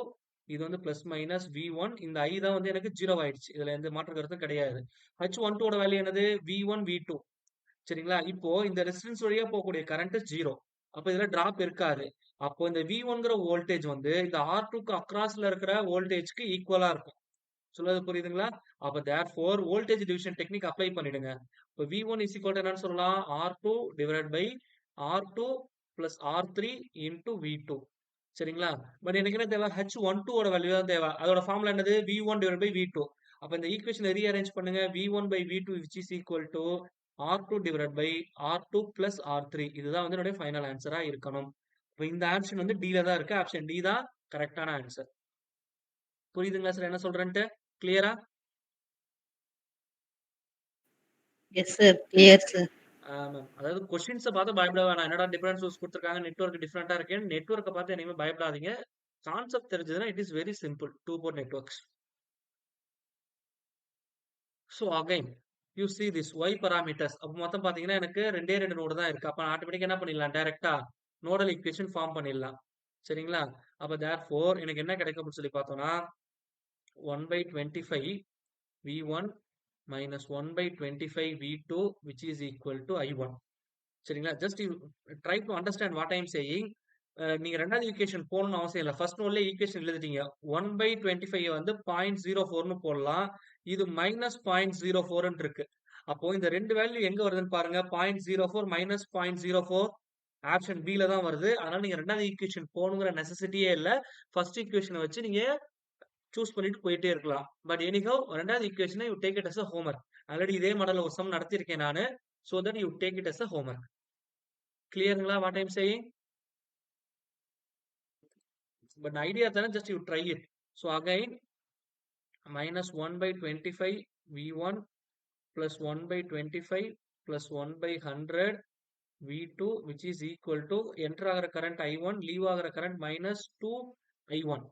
இது வந்து plus minus V1. இந்த I தான் வந்து எனக்கு 0 ஆயிடுச்சு. இதுல எந்த மாற்று கருத்தும் கிடையாது. H12 ஓட வேல்யூ என்னது? V1 V2. சரிங்களா? இப்போ இந்த ரெசிஸ்டன்ஸ் வழியா போகக்கூடிய கரண்ட் 0. அப்ப இதுல டிராப் இருக்காது. அப்போ இந்த V1ங்கிற வோல்டேஜ் வந்து இந்த R2க்கு அக்ராஸ்ல இருக்கிற வோல்டேஜ்க்கு ஈக்குவலா இருக்கும். சொல்றது புரியுதுங்களா? அப்ப therefore voltage division technique apply பண்ணிடுங்க. இப்போ V1 is equal to என்னன்னு சொல்லலாம்? R2 divided by R2 plus R3 into V2. சரிங்களா? பட் எனக்கு என்ன தேவை? H12 ஓட வேல்யூ தான் தேவை. அதோட ஃபார்முலா என்னது? V1 divided by V2. அப்ப இந்த ஈக்குவேஷனை ரீஅரேஞ்ச் பண்ணுங்க. V1 by V2 which is equal to R2 divided by R2 plus R3. இதுதான் வந்து என்னுடைய ஃபைனல் ஆன்சரா இருக்கணும். இப்போ இந்த ஆப்ஷன் வந்து D ல தான் இருக்கு. ஆப்ஷன் D தான் கரெக்டான ஆன்சர். புரியுதுங்களா சார் என்ன சொல்றேன்ட்டு? கிளியரா? Yes, sir. Clear, sir. Ma'am அதாவது கொஸ்டின்ஸை பார்த்து பயப்பட வேணாம். என்னடா டிஃபரன்ஸ் சூஸ் கொடுத்துருக்காங்க, நெட்வொர்க் டிஃப்ரெண்டா இருக்கேன்னு நெட்வொர்க்கை பார்த்து இனிமே பயப்படாதீங்க. கான்செப்ட் தெரிஞ்சதுன்னா it is very simple. Two port networks. So again you see this Y parameters. அப்போ மொத்தம் பார்த்தீங்கன்னா எனக்கு ரெண்டு நோடு தான் இருக்கு. அப்போ ஆட்டோமேட்டிக்காக என்ன பண்ணிடலாம்? டைரக்டா நோடல் ஈக்குவேஷன் ஃபார்ம் பண்ணிடலாம். சரிங்களா? அப்போ therefore எனக்கு என்ன கிடைக்கும் அப்படின்னு சொல்லி பார்த்தோம்னா 1/25 V1 minus 1/25 V2 which is equal to I1. சரிங்களா? Just you try to understand what I am saying. நீங்க ரெண்டாவது ஈக்குவேஷன் போடணும்னு அவசியம் இல்லை. ஃபர்ஸ்ட் நோட்ல ஈக்குவேஷன் எழுதிட்டீங்க. 1/25 வந்து 0.04ன்னு போடலாம். இது மைனஸ் 0.04ன்னு இருக்கு. அப்போ இந்த ரெண்டு வேல்யூ எங்க வருதுன்னு பாருங்க. 0.04 மைனஸ் 0.04 ஆப்ஷன் பி ல தான் வருது. அதனால நீங்க ரெண்டாவது ஈக்குவேஷன் போகணுங்கிற நெசசிட்டியே இல்லை. ஃபர்ஸ்ட் ஈக்குவேஷனை வச்சு நீங்க சூஸ் பண்ணிட்டு போயிட்டே இருக்கலாம். பட் எனிஹவ் ரெண்டாவது ஈக்குவேஷனை you take it as a homework. Already இதே மாடல்ல ஒரு சம் நடத்தியிருக்கேன் நானு. So that you take it as a homework. கிளியருங்களா what I'm saying? But idea தானே, just you try it. So again minus 1 by 25 V1 plus 1 by 25 plus 1 by 100 V2 which is equal to enter ஆகிற current I1 leave ஆகிற current minus 2 I1.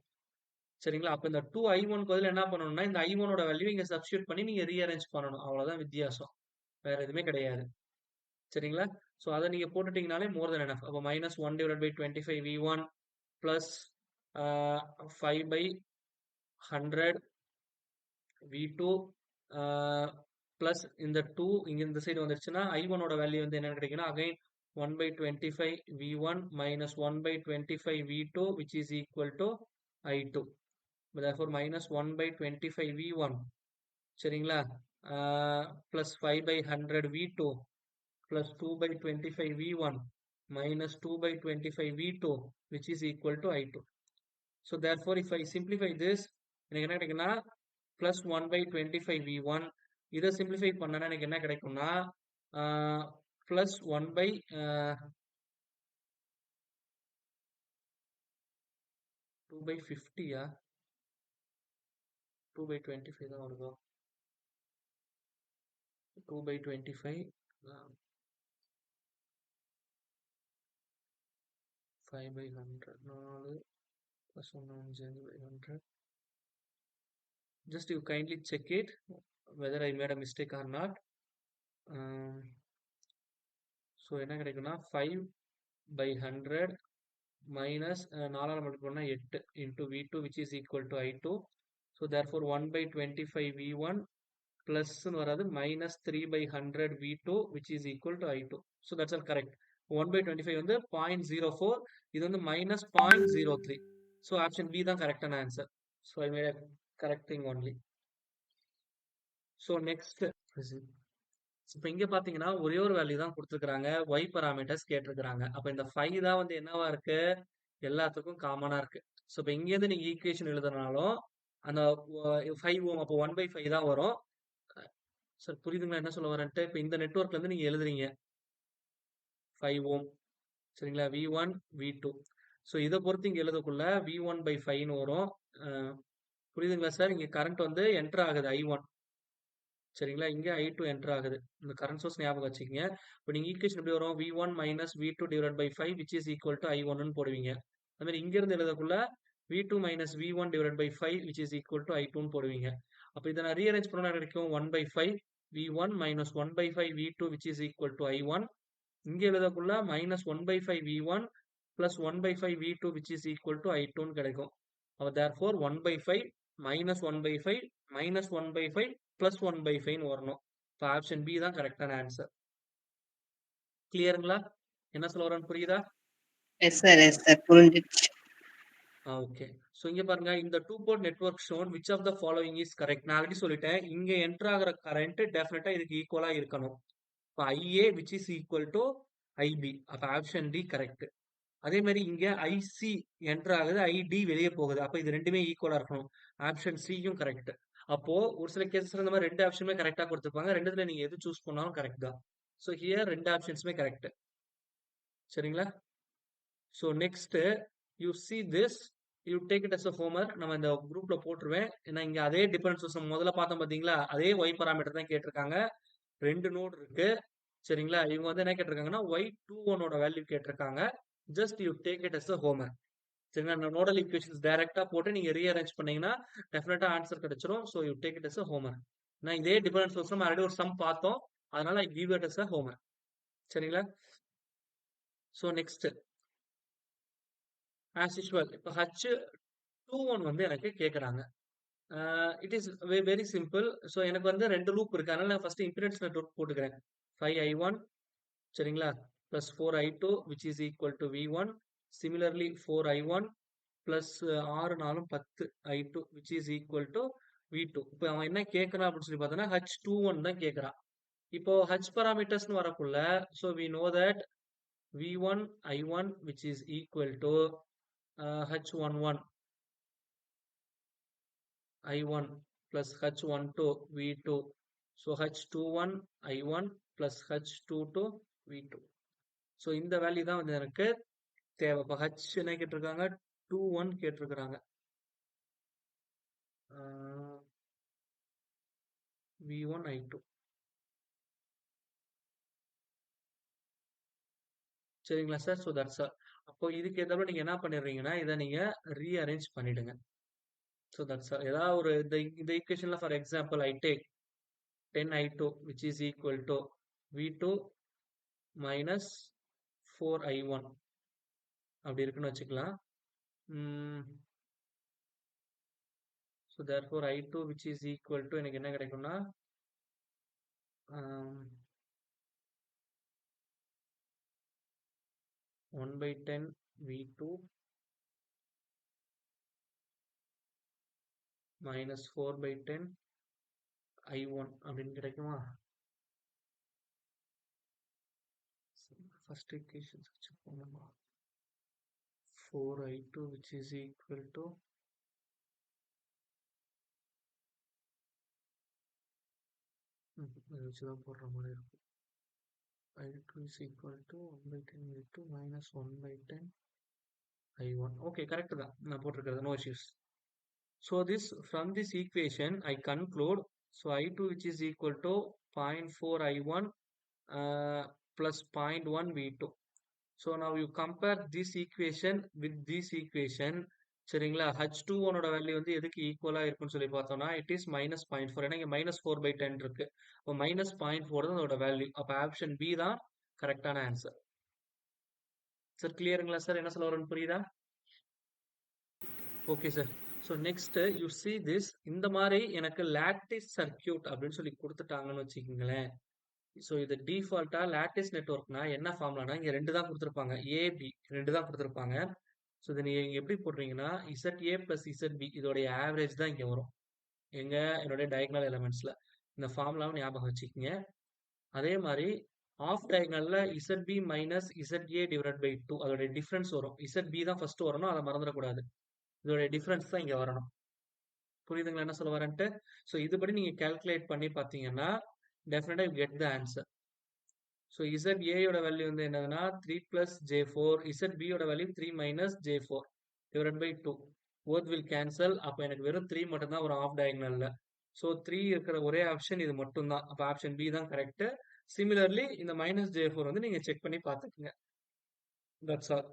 சரிங்களா? அப்ப இந்த 2 I1 பதில் என்ன பண்ணணும்னா இந்த I1 ஓட வேல்யூ இங்க சப்ஸ்டியூட் பண்ணி நீங்க ரீஅரேஞ்ச் பண்ணணும். அவ்வளவுதான் வித்தியாசம். வேற எதுவுமே கிடையாது. சரிங்களா? சோ அதை நீங்க போட்டுட்டீங்கனாலே more than enough. அப்ப minus 1 divided by 25 V1 plus 5 by 100 V2 plus இந்த 2 இங்க இந்த சைடு வந்துருச்சுன்னா I1 ஓட வேல்யூ வந்து என்ன கிடைக்குன்னா again 1 by 25 V1 minus 1 by 25 V2 which is equal to I2. Therefore minus 1 by 25 V1 சரிங்களா plus 5 by 100 V2 plus 2 by 25 V1 minus 2 by 25 V2 which is equal to I2. So therefore if I simplify this எனக்கு என்ன கிடைக்குன்னா plus 1 by 25 V1 இதை simplify பண்ணனா எனக்கு என்ன கிடைக்கும்னா plus 1 by 2 by 50 yeah 2 by 25 தான் வருதோ 2 by 25 5 by 100 4 plus 1 by 100. Just you kindly check it whether I made a mistake or not. So என்ன கிடைக்கும்னா 5 by 100 minus 4 மல்டிபிள் பண்ணா 8 into V2 which is equal to I2. So therefore 1 by 25 V1 plus வராது minus 3 by 100 V2 which is equal to I2. So that's all correct. 1 by 25 வந்து 0.04, இது வந்து minus 0.03. So option B தான் correct answer. So I made a correct thing only. So next இப்போ இங்க பாத்தீங்கன்னா ஒரே ஒரு வேல்யூ தான் கொடுத்துருக்காங்க, y parameters கேட்டிருக்காங்க. அப்ப இந்த 5 தான் வந்து என்னவா இருக்கு, எல்லாத்துக்கும் காமனா இருக்கு. ஸோ இப்போ இங்க இருந்து நீங்க ஈக்குவேஷன் எழுதுனாலும் அந்த 5 ஓம் அப்போ 1/5 தான் வரும். சார் புரியுதுங்களா என்ன சொல்ல வரேன்ட்டு? இப்போ இந்த நெட்வொர்க்ல இருந்து நீங்க எழுதுறீங்க 5 ஓம் சரிங்களா, V1 V2. ஸோ இதை பொறுத்து இங்க எழுதக்குள்ள V1/5ன்னு வரும். புரியுதுங்களா சார்? இங்க கரண்ட் வந்து என்டர் ஆகுது I1 சரிங்களா, இங்க I2 என்டர் ஆகுது. இந்த கரண்ட் சோர்ஸ் ஞாபகம் வச்சுக்கோங்க. இப்போ நீங்க ஈக்குவேஷன் எப்படி வரும், V1 minus V2 divided by 5 which is equal to I1 ன்னு போடுவீங்க. அது மாதிரி இங்க இருந்து எழுதக்குள்ள V2 minus V1 divided by 5 which is equal to I2 ன்னு போடுவீங்க. அப்போ இதை நான் ரீஅரேஞ்ச் பண்ணா கிடைக்கும் 1/5 V1 minus 1/5 V2 which is equal to I1. இங்க எழுதக்குள்ள minus 1/5 V1 plus 1/5 V2 which is equal to I2 ன்னு கிடைக்கும். அப்போ therefore 1/5 minus 1/5 minus 1/5 plus 1/5 ன்னு வரணும். இப்போ ஆப்ஷன் பி தான் கரெக்டான ஆன்சர். கிளியருங்களா? என்ன சொல்ல வரேன்னு புரியுதா? எஸ் சார் புரிஞ்சிச்சு. ஓகே. ஸோ இங்க பாருங்க, இந்த 2 port network shown which of the following is correct. நான் ஆல்ரெடி சொல்லிட்டேன், இங்க என்டர் ஆகிற கரண்ட் டெஃபினட்டா இதுக்கு ஈக்குவலா இருக்கணும். இப்போ IA which is equal to IB. அப்போ ஆப்ஷன் டி கரெக்ட். அதே மாதிரி இங்க IC என்டர் ஆகுது, ID வெளியே போகுது. அப்போ இது ரெண்டுமே ஈக்குவலா இருக்கணும். ஆப்ஷன் சியும் கரெக்ட். அப்போ ஒரு சில கேசஸ்ல இந்த மாதிரி ரெண்டு ஆப்ஷனுமே கரெக்டா கொடுத்துருப்பாங்க. ரெண்டுத்துல நீங்க எது சூஸ் பண்ணாலும் கரெக்ட் தான். ஸோ ஹியர் ரெண்டு ஆப்ஷன்ஸுமே கரெக்ட். சரிங்களா? So next you see this, you take it as a homework. நம்ம இந்த குரூப்ல போட்டுருவேன். ஏன்னா இங்க அதே டிஃபரன்ஸ் சோர்ஸ் முதல்ல பார்த்தோம் பாத்தீங்களா, அதே y பராமீட்டர் தான் கேட்டிருக்காங்க. 2 நோட் இருக்கு சரிங்களா. இவங்க வந்து என்ன கேட்டிருக்காங்கன்னா y21 ஓட வேல்யூ கேட்டிருக்காங்க. Just you take it as a homework சரிங்களா. அந்த நோடல் ஈக்குவேஷன்ஸ் டைரக்டா போட்டு நீங்க ரீஅரேஞ்ச் பண்ணீங்கன்னா டெஃபினட்டா ஆன்சர் கிடைச்சிரும். So you take it as a homework. நான் இதே டிஃபரன்ஸ் சோர்ஸ் நம்ம ஆல்ரெடி ஒரு சம் பார்த்தோம், அதனால I give it as a homework சரிங்களா. ஸோ நெக்ஸ்ட் ஆஸ் யூஷுவல் இப்போ H21 வந்து எனக்கு கேட்குறாங்க. It is very simple. So எனக்கு வந்து 2 லூப் இருக்கு, அதனால நான் ஃபர்ஸ்ட் இம்பிடன்ஸ் நெட்வொர்க் போட்டுக்கிறேன். 5I1 சரிங்களா plus 4I2 which is equal to V1. Similarly 4I1 plus 6 4 10 I2 which is equal to V2. இப்போ அவன் என்ன கேட்கறான் அப்படின்னு சொல்லி பார்த்தோன்னா H21 தான் கேட்கறான். இப்போ H parameters வரக்குள்ள so we know that V1 I1 which is equal to H11 I1 plus H12 V2. So H21 I1 plus H22 V2. So இந்த வேல்யூ தான் வந்து எனக்கு தேவை. இப்போ H என்ன கேட்டிருக்காங்க, 21 கேட்டிருக்கிறாங்க. V1 I2. சரிங்களா சார்? So that's all. அப்போ இதுக்கு ஏதாவது நீங்க என்ன பண்ணிடுறீங்கன்னா, இதை நீங்க ரீஅரேஞ்ச் பண்ணிடுங்க. So that's all. ஏதாவது ஒரு இந்த ஈக்குவேஷன்ல for example I take 10I2 which is equal to V2 minus 4I1 அப்படி இருக்குன்னு வச்சுக்கலாம். So therefore I2 which is equal to எனக்கு என்ன கிடைக்கும்னா 1/10 V2 minus 4/10 I1 அப்படின்னு கிடைக்குமா? First equation check பண்ணுமா? 4I2 which is equal to வச்சுதான் போடுற மாதிரி இருக்கும். I2 is equal to 1/10 V2 minus 1/10 I1. Okay, correct தான் நான் போட்டிருக்கிறது, no issues. So this from this equation I conclude, so I2 which is equal to 0.4 I1 plus 0.1 V2. So now you compare this equation with this equation. சரிங்களா? H21 ஓட வேல்யூ வந்து எதுக்கு ஈக்குவலா இருக்குன்னு சொல்லி பார்த்தோம்னா it is minus 0.4. ஏன்னா இங்க minus 4/10 இருக்கு. அப்போ minus 0.4 தான் அதோட வேல்யூ. அப்போ ஆப்ஷன் பி தான் கரெக்டான ஆன்சர். Sir கிளியருங்களா sir? என்ன சொல்ல வரேன்னு புரியுதா? Okay sir. So next you see this, இந்த மாதிரி எனக்கு லாட்டிஸ் சர்க்கியூட் அப்படின்னு சொல்லி கொடுத்துட்டாங்கன்னு வச்சுக்கோங்களேன். ஸோ இது டிஃபால்ட்டா லாட்டிஸ் நெட்வொர்க்னா என்ன ஃபார்ம்லானா இங்க 2 தான் கொடுத்துருப்பாங்க, ஏபி 2 தான் கொடுத்துருப்பாங்க. ஸோ இதை நீங்க எப்படி போடுறீங்கன்னா ZA பிளஸ் ZB இதோடைய ஆவரேஜ் தான் இங்க வரும். எங்க என்னுடைய டயகனல் எலிமெண்ட்ஸ்ல இந்த ஃபார்முலாவை ஞாபகம் வச்சுக்கோங்க. அதே மாதிரி ஆஃப் டயகனல்ல ZB minus ZA divide by 2 அதோட டிஃபரன்ஸ் வரும். ZB தான் ஃபர்ஸ்ட் வரணும், அதை மறந்துடக்கூடாது. இதோட டிஃபரன்ஸ் தான் இங்க வரணும். புரியுதுங்களா என்ன சொல்ல வரேன்ட்டு? ஸோ இதுபடி நீங்க கால்குலேட் பண்ணி பார்த்தீங்கன்னா டெஃபினட்டா you get the answer. So ZA யோட வேல்யூ வந்து என்னதுன்னா 3 plus J4, ZB யோட value 3 minus J4 divided by 2. Both will cancel. அப்போ எனக்கு வெறும் 3 மட்டும் தான் ஒரு ஆஃப் டயகனல்ல. ஸோ 3 இருக்கிற ஒரே ஆப்ஷன் இது மட்டும் தான். அப்போ ஆப்ஷன் பி தான் கரெக்ட். சிமிலர்லி இந்த மைனஸ் J4 வந்து நீங்க செக் பண்ணி பார்த்துக்குங்க. That's all.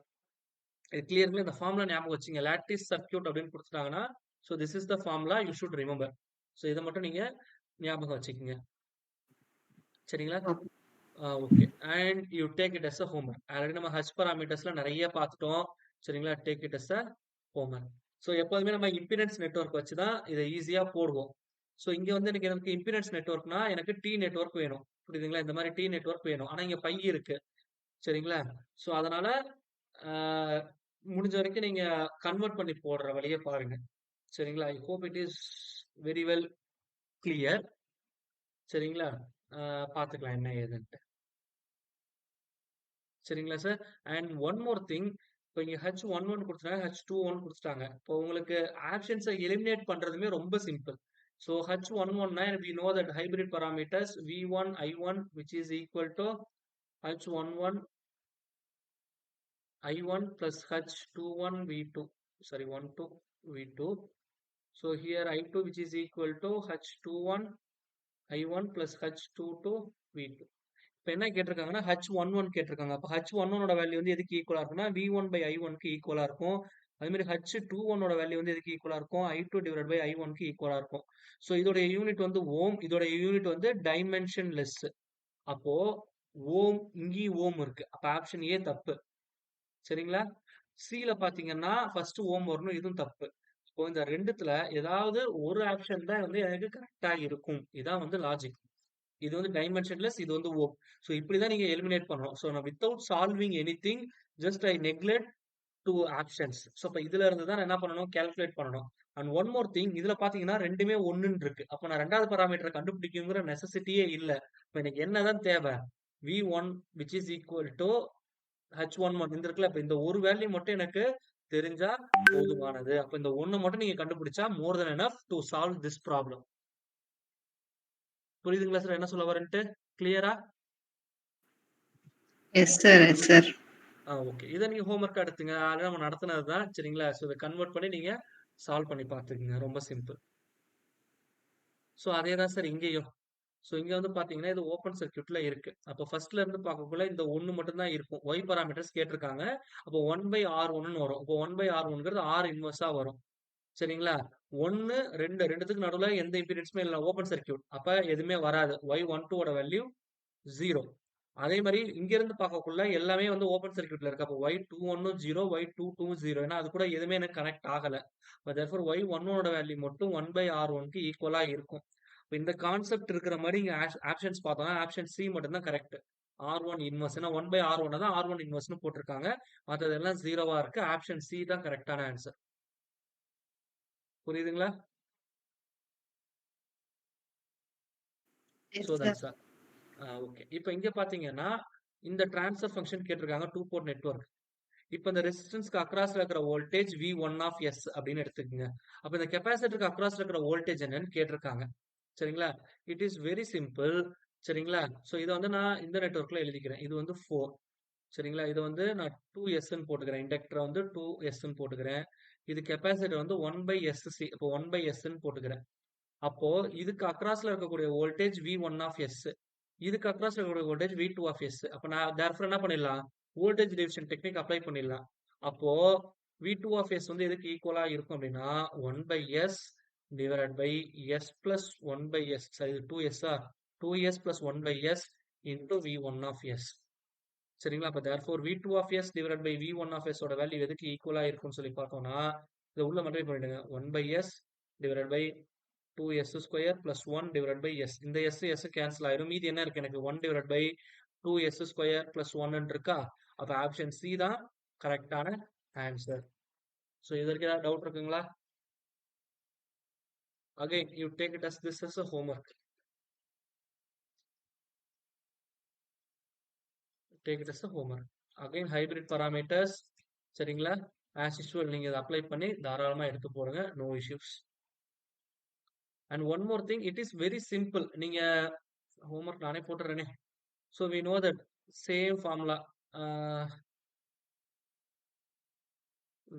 இது கிளியர்ல இந்த ஃபார்முலா ஞாபகம் வச்சுங்க. லாட்டிஸ் சர்க்கியூட் அப்படின்னு கொடுத்துட்டாங்கன்னா so this is the formula you should remember. So இதை மட்டும் நீங்க ஞாபகம் வச்சுக்கோங்க. சரிங்களா? Okay. And you take it as a homework. Already நம்ம ஹச் பாராமீட்டர்ஸ்ல நிறைய பார்த்துட்டோம். சரிங்களா? Take it as a homework. So எப்போதுமே நம்ம இம்பிடன்ஸ் நெட்வொர்க் வச்சு தான் இதை ஈஸியா போடுவோம். ஸோ இங்க வந்து எனக்கு இம்பிடன்ஸ் நெட்வொர்க்னா எனக்கு டி நெட்வொர்க் வேணும். புரியுதுங்களா? இந்த மாதிரி டி நெட்வொர்க் வேணும். ஆனா இங்க பை இருக்கு. சரிங்களா? ஸோ அதனால முடிஞ்ச வரைக்கும் நீங்க கன்வெர்ட் பண்ணி போடுற வழியை பாருங்க. சரிங்களா? ஐ hope it is very well clear. சரிங்களா? பார்த்துக்கலாம் என்ன ஏதுன்ட்டு. சரிங்களா sir? And one more thing, இப்போ இங்க H11 கொடுத்துட்டாங்க, H21 கொடுத்துட்டாங்க. இப்போ உங்களுக்கு ஆப்ஷன்ஸை எலிமினேட் பண்றதுமே ரொம்ப simple. So H11 we know that hybrid parameters V1 I1 which is equal to H11 I1 plus H21 V2. Sorry, 12 V2. So here I2 which is equal to H21 I1 plus H22 V2. இப்போ என்ன கேட்டிருக்காங்கன்னா H11 கேட்டிருக்காங்க. அப்போ H11ஓட வேல்யூ வந்து எதுக்கு ஈக்குவலா இருக்கும்னா V1 by I1க்கு ஈக்குவலா இருக்கும். அதே மாதிரி H21ஓட வேல்யூ வந்து எதுக்கு ஈக்குவலா இருக்கும்? I2 டிவைட் பை I1க்கு ஈக்குவலா இருக்கும். ஸோ இதோடைய யூனிட் வந்து ஓம், இதோட யூனிட் வந்து டைமென்ஷன்லெஸ். அப்போ ஓம், இங்கேயும் ஓம் இருக்கு. அப்போ ஆப்ஷன் ஏ தப்பு. சரிங்களா? சில பாத்தீங்கன்னா ஃபர்ஸ்ட் ஓம் வரணும், இதுவும் தப்பு. இப்போ இந்த ரெண்டுத்துல ஏதாவது ஒரு ஆப்ஷன் தான் வந்து எனக்கு கரெக்டா இருக்கும். இதான் வந்து லாஜிக். இது வந்து டைமென்ஷன்லெஸ், இது வந்து ஓம். ஸோ இப்படிதான் நீங்க எலிமினேட் பண்ணணும். ஸோ நான் without solving anything just I neglect two options. So இப்போ இதுல இருந்து தான் என்ன பண்ணணும்? கால்குலேட் பண்ணணும். அண்ட் ஒன் மோர் திங், இதுல பாத்தீங்கன்னா ரெண்டுமே ஒன்னுன்னு இருக்கு. அப்போ நான் ரெண்டாவது பராமீட்டரை கண்டுபிடிக்குங்கிற நெசசிட்டியே இல்லை. இப்போ எனக்கு என்னதான் தேவை? V1 which is equal to H11 இந்த இருக்குல்ல, இப்போ இந்த ஒரு வேல்யூ மட்டும் எனக்கு தெரிஞ்சா போதுமானது. அப்ப இந்த ஒண்ணு மட்டும் நீங்க கண்டுபிடிச்சா more than enough to solve this problem. புரியுதுங்களா சார் என்ன சொல்ல வரேன்ட்டு? கிளியரா? Yes sir. ஓகே. இத நீங்க ஹோம்வொர்க்கா எடுத்துங்க. ஆல்ரெடி நம்ம நடத்துனது தான். சரிங்களா? ஸோ இத கன்வெர்ட் பண்ணி நீங்க சால்வ் பண்ணி பார்த்துக்கங்க. ரொம்ப சிம்பிள். ஸோ அதே தான் சார் இங்கேயும். ஸோ இங்க வந்து பார்த்தீங்கன்னா, இது ஓப்பன் சர்க்யூட்ல இருக்கு. அப்போ ஃபர்ஸ்ட்ல இருந்து பார்க்கக்குள்ள இந்த 1 மட்டும் தான் இருக்கும். Y பாராமீட்டர்ஸ் கேட்டிருக்காங்க. அப்போ 1/R1ன்னு வரும். அப்போ 1/R1ங்கிறது R இன்வெர்ஸா வரும். சரிங்களா? 1, 2 2த்துக்கு நடுவுல எந்த இம்பிடன்ஸுமே இல்ல. Open circuit. அப்ப எதுவுமே வராது. Y12 ஓட வேல்யூ 0. அதே மாரி இங்க இருந்து பார்க்கக்குள்ள எல்லாமே வந்து ஓப்பன் சர்க்யூட்ல இருக்கு. அப்போ Y21ம் 0, Y22ம் 0. ஏன்னா அது கூட எதுவுமே எனக்கு கனெக்ட் ஆகல. therefore Y11 ஓட வேல்யூ மட்டும் 1/R1க்கு ஈக்குவலா இருக்கும். இப்ப இந்த கான்செப்ட் இருக்கிற மாரி இங்க ஆப்ஷன்ஸ் பார்த்தோம்னா, ஆப்ஷன் சி மட்டும் தான் கரெக்ட். R1 inverse. ஏன்னா 1/R1 தான் R1 இன்வெர்ஸ்னு போட்டிருக்காங்க. மத்ததெல்லாம் 0வா இருக்கு. ஆப்ஷன் சி தான் கரெக்டான ஆன்சர். புரியுதுங்களா? Yes so sir. That's all. Okay. இப்ப இங்க பார்த்தீங்கன்னா, இந்த ட்ரான்ஸ்ஃபர் ஃபங்ஷன் கேட்டிருக்காங்க 2 போர்ட் நெட்வொர்க். இப்ப இந்த ரெசிஸ்டன்ஸ்க்கு அக்ராஸ்ல இருக்கிற வோல்டேஜ் V1 ஆஃப் S அப்படின்னு எடுத்துக்கங்க. அப்ப இந்த கெபாசிட்டருக்கு அக்ராஸ்ல இருக்கிற வோல்டேஜ் என்னன்னு கேட்டிருக்காங்க. சரிங்களா? It is very simple. சரிங்களா? ஸோ இத வந்து நான் இந்த நெட்வொர்க்ல எழுதிக்கிறேன். இது வந்து 4. சரிங்களா? இது வந்து நான் 2Sன்னு போட்டுக்கிறேன். இண்டக்டர் வந்து 2Sன்னு போட்டுக்கிறேன். இது கெபாசிட்டர் வந்து 1/SC. அப்போ 1/Sன்னு போட்டுக்கிறேன். அப்போ இதுக்கு அக்ராஸ்ல இருக்கக்கூடிய வோல்டேஜ் V1 ஆஃப் S. இதுக்கு அக்ராஸ்ல இருக்கக்கூடிய வோல்டேஜ் V2 ஆஃப் S. அப்ப நான் therefore என்ன பண்ணிடலாம்? வோல்டேஜ் டிவிஷன் டெக்னிக் அப்ளை பண்ணிடலாம். அப்போ V2 ஆஃப் S வந்து எதுக்கு ஈக்குவலா இருக்கும் அப்படின்னா 1/S divided by S plus 1/S. சரி இது 2S-ஆ? 2S plus 1/S into V1 of S. சரிங்களா? அப்ப therefore V2 of S divided by V1 of S ஓட வேல்யூ எதுக்கு ஈக்குவலா இருக்கும்னு சொல்லி பார்த்தோம்னா, இதை உள்ள மல்டிப்ளை பண்ணிடுங்க. 1/S divided by 2S square plus 1 divided by S. இந்த S S கேன்சல் ஆயிரும். மீதி என்ன இருக்கு எனக்கு? 1 divided by 2S square plus 1 இருக்கா? அப்ப ஆப்ஷன் சி தான் கரெக்டான ஆன்சர். ஸோ இதற்கு ஏதாவது டவுட் இருக்குங்களா? Again, you take it as this as a homework. Take it as a homework. Again, hybrid parameters. சரிங்களா? as usual நீங்க இதை அப்ளை பண்ணி தாராளமா எடுத்து போடுங்க. No issues. And one more thing, it is very simple. நீங்க homework நானே போட்டுறேனே. So we know that same formula.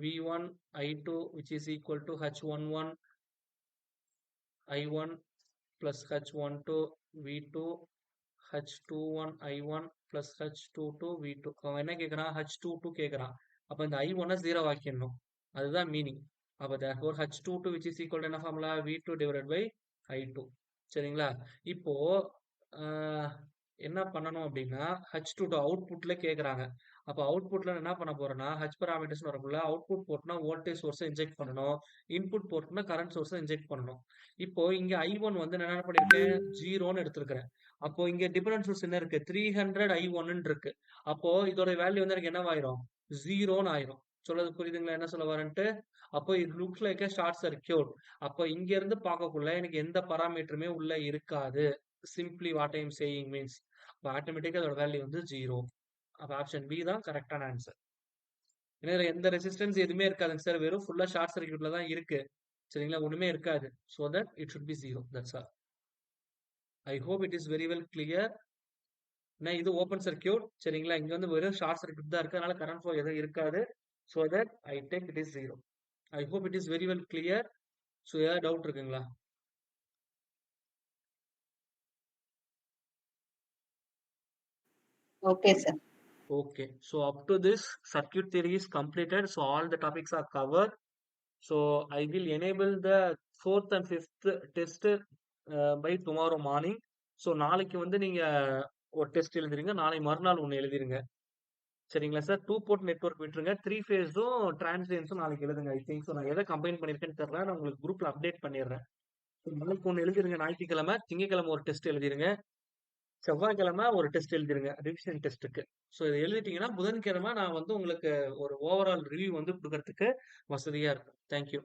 V1 I2 which is equal to H11 I1 plus H12 V2 H21 I1 plus H22 V2. அவன் என்ன கேட்குறான்? H22 கேட்குறான். அப்போ இந்த I1 0 ஆக்கிடணும். அதுதான் மீனிங். அப்போ therefore H22 which is equal to என்ன formula? V2 divided by I2. சரிங்களா? இப்போ என்ன பண்ணணும் அப்படின்னா H22 அவுட்புட்ல கேட்குறாங்க. அப்போ அவுட்புட்ல என்ன பண்ண போறேன்னா H பாராமீட்டர்ஸ் வரக்குள்ள அவுட்புட் போர்ட்னா வோல்டேஜ் சோர்ஸை இன்ஜெக்ட் பண்ணணும். இன்புட் போர்ட்னா கரண்ட் சோர்ஸை இன்ஜெக்ட் பண்ணணும். இப்போ இங்க I1 வந்து நான் என்ன பண்ணிருக்கேன்? 0ன்னு எடுத்திருக்கிறேன். அப்போ இங்க டிபெண்டன்ட் சோர்ஸ் என்ன இருக்கு? 300 I1 இருக்கு. அப்போ இதோட வேல்யூ வந்து எனக்கு என்னவாயிரும்? 0ன்னு ஆயிரும். சொல்றது புரியுதுங்களா? என்ன சொல்ல வரேன்ட்டு? அப்போ it looks like a short circuit. அப்போ இங்க இருந்து பார்க்கக்குள்ள எனக்கு எந்த பாராமீட்டருமே உள்ள இருக்காது. Simply what I am saying means அப்போ ஆட்டோமேட்டிக்கா அதோட வேல்யூ வந்து 0. அப்போ ஆப்ஷன் பி தான் கரெக்டான ஆன்சர். ஏன்னா இதுல எந்த ரெசிஸ்டன்ஸ் எதுவுமே இருக்காதுங்க சார். வெறும் ஃபுல்லா ஷார்ட் சர்க்யூட்ல தான் இருக்கு. சரிங்களா? ஒண்ணுமே இருக்காது. So that it should be 0. That's all. I hope it is very well clear. ஏன்னா இது ஓப்பன் சர்க்யூட். சரிங்களா? இங்க வந்து வெறும் ஷார்ட் சர்க்யூட் தான் இருக்கு. அதனால கரண்ட் ஃப்ளோ எதுவும் இருக்காது. So that I take it is 0. I hope it is very well clear. So ஏதாவது டவுட் இருக்குங்களா? Okay sir. Okay, so up to this circuit theory is completed. So all the topics are covered. So I will enable the 4th and 5th test by tomorrow morning. So நாளைக்கு வந்து நீங்க ஒரு டெஸ்ட் எழுதுறீங்க. நாளை மறுநாள் ஒன்று எழுதிருங்க. சரிங்களா சார்? 2 போர்ட் நெட்வொர்க் விட்டுருங்க. 3 ஃபேஸும் டிரான்சியன்ஸும் நாளைக்கு எழுதுங்க. ஐ திங்க் ஸோ நான் எதை கம்பைன் பண்ணியிருக்கேன்னு தெரியல. நான் உங்களுக்கு குரூப்ல அப்டேட் பண்ணிடுறேன். நாளைக்கு ஒன்று எழுதிருங்க. ஞாயிற்றுக்கிழமை, திங்கக்கிழமை ஒரு டெஸ்ட் எழுதிருங்க. செவ்வாய்க்கிழமை ஒரு டெஸ்ட் எழுதிருங்க ரிவிஷன் டெஸ்ட்டுக்கு. ஸோ இதை எழுதிட்டீங்கன்னா புதன்கிழமை நான் வந்து உங்களுக்கு ஒரு ஓவரால் ரிவ்யூ வந்து கொடுக்கறதுக்கு வசதியா இருக்கும். தேங்க்யூ.